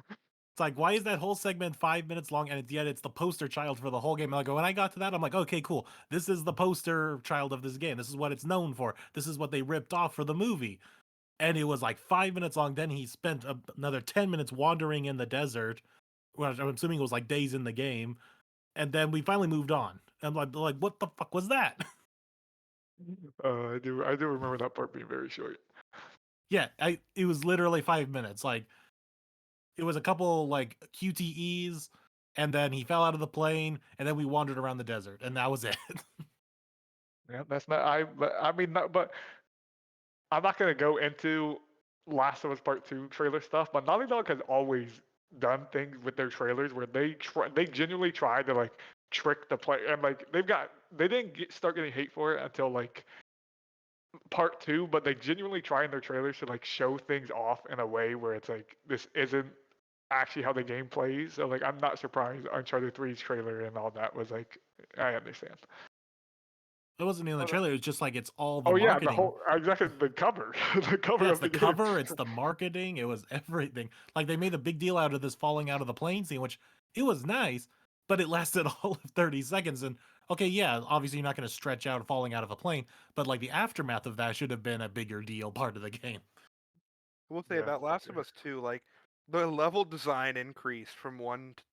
A: It's like, why is that whole segment 5 minutes long and yet it's the poster child for the whole game? Like, when I got to that, I'm like, okay, cool. This is the poster child of this game. This is what it's known for. This is what they ripped off for the movie. And it was like 5 minutes long. Then he spent another 10 minutes wandering in the desert. Well, I'm assuming it was like days in the game. And then we finally moved on. And I'm like, what the fuck was that?
E: I do remember that part being very short.
A: Yeah, it was literally 5 minutes. Like, it was a couple like QTEs, and then he fell out of the plane, and then we wandered around the desert, and that was it.
E: Yeah, that's not but I'm not gonna go into Last of Us Part 2 trailer stuff, but Naughty Dog has always done things with their trailers where they genuinely try to like trick the player, and like they didn't start getting hate for it until like Part 2, but they genuinely try in their trailers to like show things off in a way where it's like this isn't actually how the game plays. So like I'm not surprised Uncharted 3's trailer and all that was like I understand.
A: It wasn't in the trailer. It was just like it's all the
E: Oh yeah,
A: marketing.
E: the whole exactly the cover, the cover
A: Yeah,
E: of
A: it's the
E: game.
A: cover. It's the marketing. It was everything. Like they made a big deal out of this falling out of the plane scene, which it was nice, but it lasted all of 30 seconds. And okay, yeah, obviously you're not going to stretch out falling out of a plane, but like the aftermath of that should have been a bigger deal part of the game.
D: I will say
E: Yeah,
D: about Last of Us 2, like the level design increase from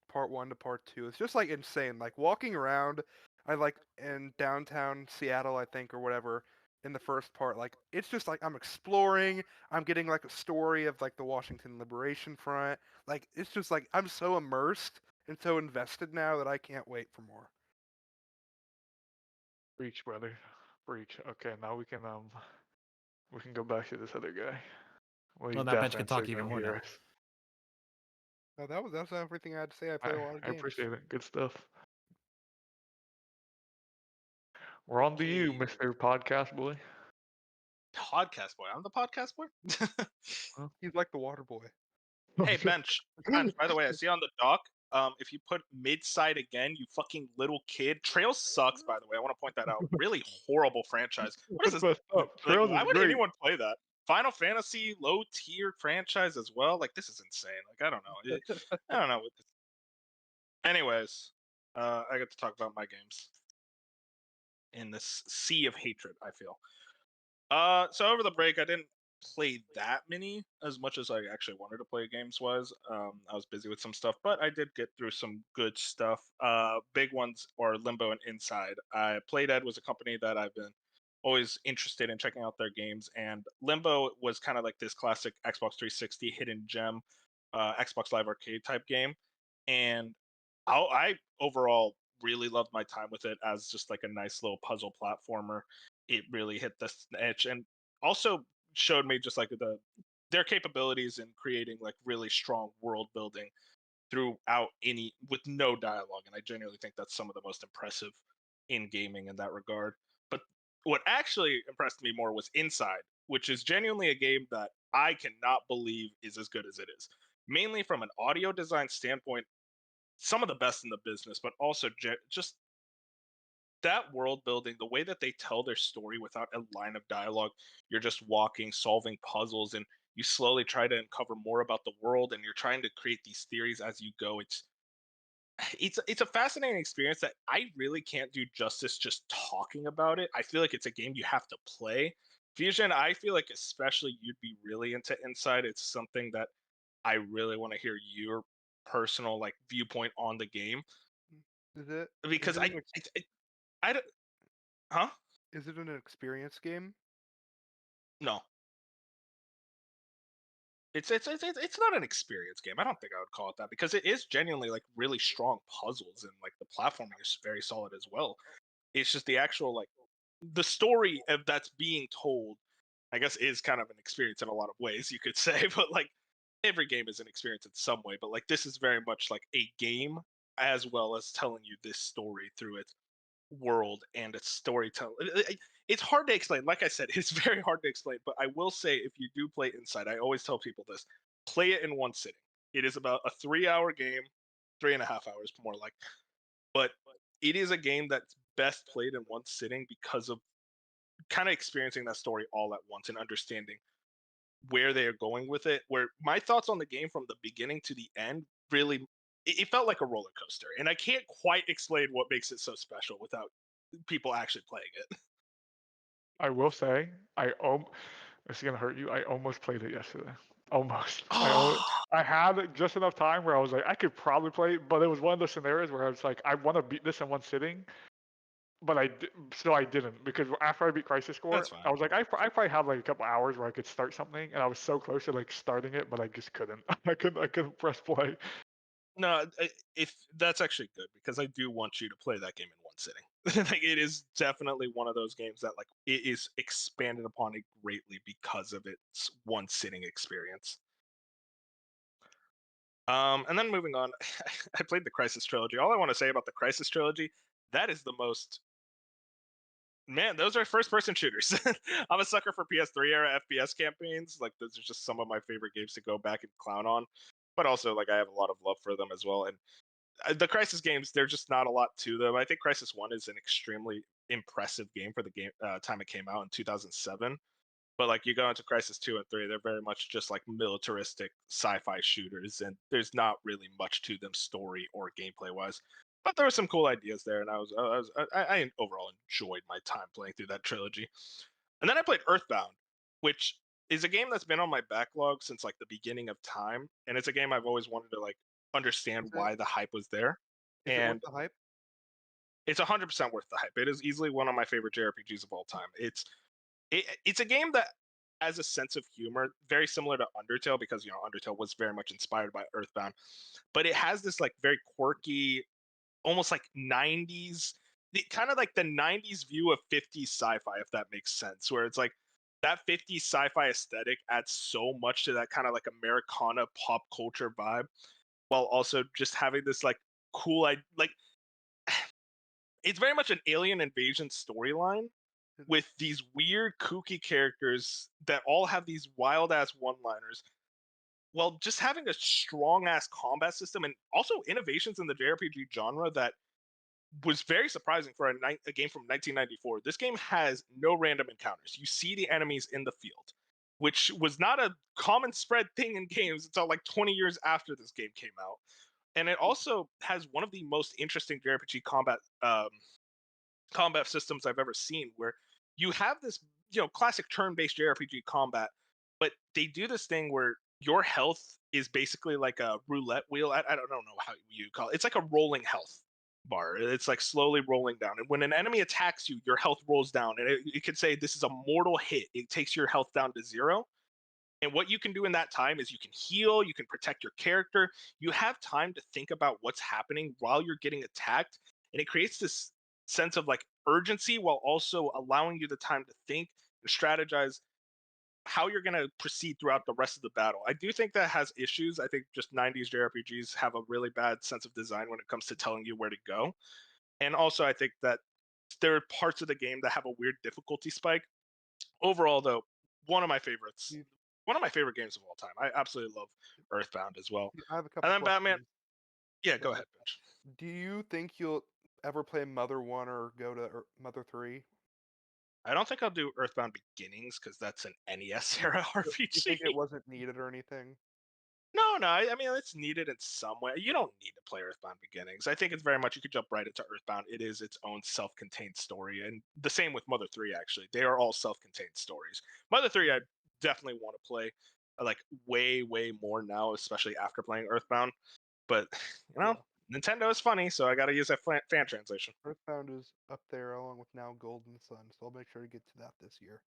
D: part 1 to part 2. It's just like insane. Like walking around, I like in downtown Seattle, I think, or whatever, in the first part, like it's just like I'm exploring, I'm getting like a story of like the Washington Liberation Front. Like it's just like I'm so immersed and so invested now that I can't wait for more.
E: Breach, brother, breach. Okay, now we can go back to this other guy. Well,
A: Well, that bench can talk even more now.
D: No, that's everything I had to say. I played a lot of
E: I
D: games.
E: appreciate it. Good stuff. We're on to you,
B: Okay.
E: Mr. Podcast Boy.
B: Podcast boy. I'm the podcast boy.
D: He's like the water boy.
B: Hey, Bench. By the way, I see on the dock. If you put mid-side again, you fucking little kid. Trails sucks, by the way. I want to point that out. Really horrible franchise. What is this?
E: Messed up.
B: Like,
E: Trails
B: why
E: is
B: would
E: great.
B: anyone play that? Final Fantasy low-tier franchise as well. Like, this is insane. Like, I don't know. I don't know. What this... Anyways, I get to talk about my games in this sea of hatred, I feel. So over the break, I didn't play that many as much as I actually wanted to play games wise. I was busy with some stuff, but I did get through some good stuff. Big ones are Limbo and Inside. Playdead was a company that I've been always interested in checking out their games, and Limbo was kind of like this classic Xbox 360 hidden gem, Xbox Live Arcade type game, and I overall really loved my time with it as just like a nice little puzzle platformer. It really hit the edge and also showed me just like their capabilities in creating like really strong world building throughout any with no dialogue, and I genuinely think that's some of the most impressive in gaming in that regard. But what actually impressed me more was Inside, which is genuinely a game that I cannot believe is as good as it is, mainly from an audio design standpoint, some of the best in the business, but also just that world building, the way that they tell their story without a line of dialogue. You're just walking, solving puzzles, and you slowly try to uncover more about the world, and you're trying to create these theories as you go. It's a fascinating experience that I really can't do justice just talking about it. I feel like it's a game you have to play Fusion, I feel like especially you'd be really into Inside. It's something that I really want to hear your personal like viewpoint on the game
D: Is it?
B: because
D: Is it an,
B: I don't, huh?
D: is it an experience game?
B: No, it's not an experience game. I don't think I would call it that because it is genuinely like really strong puzzles and like the platforming is very solid as well. It's just the actual like the story of that's being told, I guess, is kind of an experience in a lot of ways, you could say. But like every game is an experience in some way. But like this is very much like a game as well as telling you this story through its world and its storytelling. It's hard to explain. Like I said, it's very hard to explain. But I will say, if you do play Inside, I always tell people this: play it in one sitting. It is about a 3-hour game, 3.5 hours more like. But it is a game that's best played in one sitting because of kind of experiencing that story all at once and understanding where they are going with it. Where my thoughts on the game from the beginning to the end really, it felt like a roller coaster, and I can't quite explain what makes it so special without people actually playing it.
E: I will say, it's gonna hurt you. I almost played it yesterday. Almost.
B: Oh,
E: I had just enough time where I was like, I could probably play it, but it was one of those scenarios where I was like, I want to beat this in one sitting, but I didn't because after I beat Crisis Core,
B: that's fine.
E: I was like, I probably have like a couple hours where I could start something, and I was so close to like starting it, but I just couldn't. I couldn't press play.
B: No, if that's actually good because I do want you to play that game in one sitting. Like it is definitely one of those games that like it is expanded upon it greatly because of its one sitting experience. And then moving on, I played the Crisis trilogy. All I want to say about the Crisis trilogy, that is the most man. Those are first-person shooters. I'm a sucker for PS3 era FPS campaigns. Like those are just some of my favorite games to go back and clown on. But also, like I have a lot of love for them as well. And the Crisis games, there's just not a lot to them. I think Crisis One is an extremely impressive game for the game time it came out in 2007. But like you go into Crisis 2 and 3, they're very much just like militaristic sci-fi shooters, and there's not really much to them story or gameplay wise. But there were some cool ideas there, and I overall enjoyed my time playing through that trilogy. And then I played Earthbound, which is a game that's been on my backlog since like the beginning of time, and it's a game I've always wanted to like understand
D: Is it
B: why the hype was there,
D: is it worth
B: and
D: the hype?
B: it's 100% worth the hype. It is easily one of my favorite JRPGs of all time. It's a game that has a sense of humor very similar to Undertale because Undertale was very much inspired by Earthbound, but it has this like very quirky, almost like 90s, kind of like the 90s view of 50s sci-fi, if that makes sense, where it's like that 50s sci-fi aesthetic adds so much to that kind of like Americana pop culture vibe, while also just having this like cool like it's very much an alien invasion storyline with these weird kooky characters that all have these wild ass one-liners while just having a strong ass combat system and also innovations in the JRPG genre that was very surprising for a game from 1994. This game has no random encounters. You see the enemies in the field, which was not a common spread thing in games until like 20 years after this game came out. And it also has one of the most interesting JRPG combat systems I've ever seen, where you have this, classic turn-based JRPG combat, but they do this thing where your health is basically like a roulette wheel. I don't know how you call it. It's like a rolling health bar. It's like slowly rolling down. And when an enemy attacks you, your health rolls down. And it could say this is a mortal hit. It takes your health down to 0. And what you can do in that time is you can heal, you can protect your character. You have time to think about what's happening while you're getting attacked. And it creates this sense of like urgency while also allowing you the time to think and strategize how you're going to proceed throughout the rest of the battle. I do think that has issues. I think just 90s JRPGs have a really bad sense of design when it comes to telling you where to go. And also, I think that there are parts of the game that have a weird difficulty spike. Overall, though, one of my favorites,
D: You-
B: one of my favorite games of all time. I absolutely love Earthbound as well.
D: I have a
B: And
D: couple
B: then Batman,
D: questions.
B: yeah, go ahead, Bench.
D: Do you think you'll ever play Mother 1 or go to Mother 3?
B: I don't think I'll do Earthbound Beginnings because that's an NES era
D: You
B: RPG.
D: think it wasn't needed or anything?
B: No, don't know. I mean, it's needed in some way. You don't need to play Earthbound Beginnings. I think it's very much you could jump right into Earthbound. It is its own self-contained story, and the same with Mother 3. Actually, they are all self-contained stories. Mother 3, I definitely want to play like way more now, especially after playing Earthbound. But you know, Nintendo is funny, so I got to use that fan translation.
D: Earthbound is up there along with now Golden Sun, so I'll make sure to get to that this year.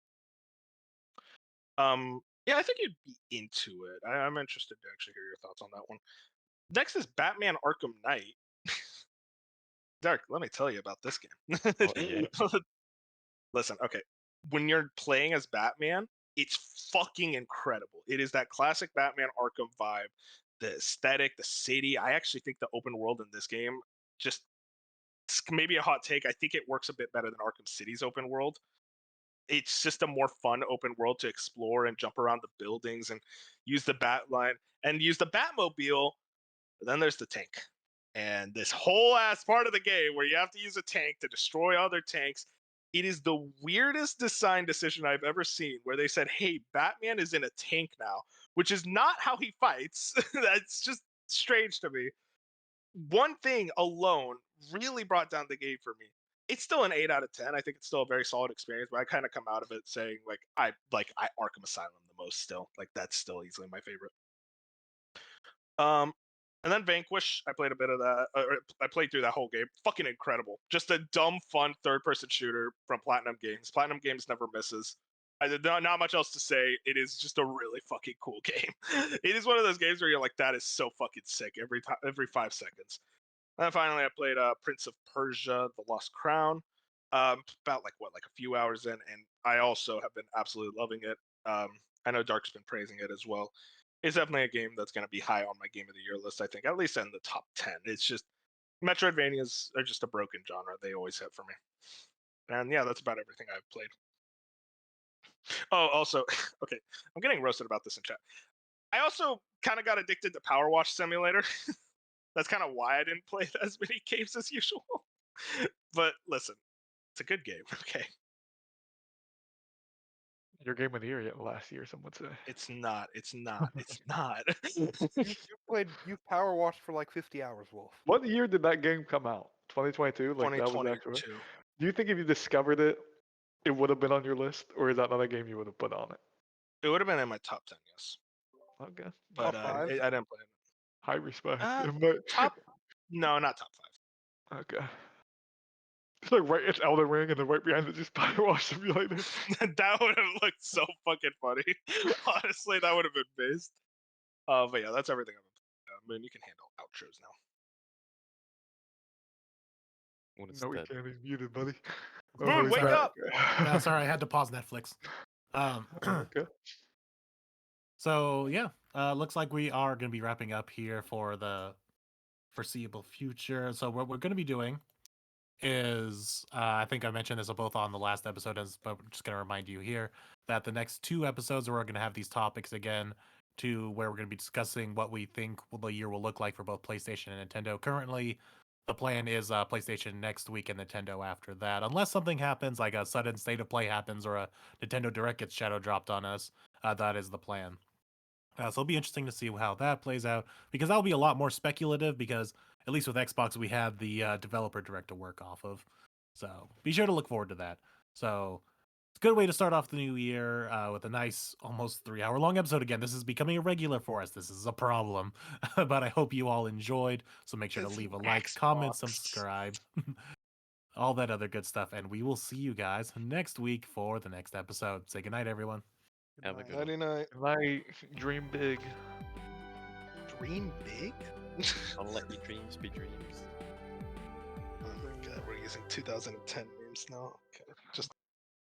B: Yeah, I think you'd be into it. I'm interested to actually hear your thoughts on that one. Next is Batman Arkham Knight. Dark, let me tell you about this game.
C: Oh, yeah.
B: Listen, okay. When you're playing as Batman, it's fucking incredible. It is that classic Batman Arkham vibe, the aesthetic, the city. I actually think the open world in this game, just maybe a hot take, I think it works a bit better than Arkham City's open world. It's just a more fun open world to explore and jump around the buildings and use the bat line and use the Batmobile. But then there's the tank. And this whole ass part of the game where you have to use a tank to destroy other tanks. It is the weirdest design decision I've ever seen where they said, hey, Batman is in a tank now, which is not how he fights. That's just strange to me. One thing alone really brought down the game for me. It's still an 8 out of 10. I think it's still a very solid experience, but I kind of come out of it saying I Arkham Asylum the most still. Like that's still easily my favorite. And then Vanquish, I played a bit of that. I played through that whole game. Fucking incredible. Just a dumb, fun third-person shooter from Platinum Games. Platinum Games never misses. Not much else to say. It is just a really fucking cool game. It is one of those games where you're like, that is so fucking sick every 5 seconds. And then finally, I played Prince of Persia: The Lost Crown. About a few hours in, and I also have been absolutely loving it. I know Dark's been praising it as well. It's definitely a game that's going to be high on my Game of the Year list, I think, at least in the top 10. It's just, Metroidvanias are just a broken genre. They always hit for me. And yeah, that's about everything I've played. Oh, also, okay, I'm getting roasted about this in chat. I also kind of got addicted to Power Wash Simulator. That's kind of why I didn't play as many games as usual. But listen, it's a good game, okay?
E: Your game of the year last year, some would say.
B: It's not. It's not.
D: You power washed for like 50 hours, Wolf.
E: What year did that game come out? 2022? Like that was actually.
B: 2022.
E: Do you think if you discovered it, it would have been on your list, or is that not a game you would have put on it?
B: It would have been in my top 10, yes.
E: Okay.
B: But
D: Top
B: I
D: 5?
B: didn't play it.
E: High respect.
B: Top? No, not top 5.
E: Okay. It's like it's Elden Ring, and then right behind it just Power Wash Simulator.
B: That would have looked so fucking funny. Honestly, that would have been based. But yeah, that's everything I've been. I mean, you can handle outros now.
C: When it's
E: No, he
C: dead.
E: can't. He's muted, buddy.
B: Moon,
E: he's
B: wake
E: back.
B: up!
A: No, sorry, I had to pause Netflix.
E: Okay.
A: So yeah, looks like we are going to be wrapping up here for the foreseeable future. So what we're going to be doing is, I think I mentioned this both on the last episode, but we're just going to remind you here that the next 2 episodes we're going to have these topics again, to where we're going to be discussing what we think the year will look like for both PlayStation and Nintendo. Currently, the plan is PlayStation next week and Nintendo after that, unless something happens, like a sudden state of play happens or a Nintendo Direct gets shadow dropped on us. That is the plan. So it'll be interesting to see how that plays out, because that'll be a lot more speculative, because at least with Xbox we have the developer direct to work off of. So be sure to look forward to that. So it's a good way to start off the new year with a nice almost 3-hour long episode again. This is becoming a regular for us. This is a problem. But I hope you all enjoyed. So make sure to leave a like, comment, subscribe, all that other good stuff. And we will see you guys next week for the next episode. Say goodnight, everyone.
C: Have a good one.
B: 99.
E: Like, dream big.
B: Dream big?
C: I'll let your dreams be dreams.
B: Oh my god, we're using 2010 memes now. Okay, just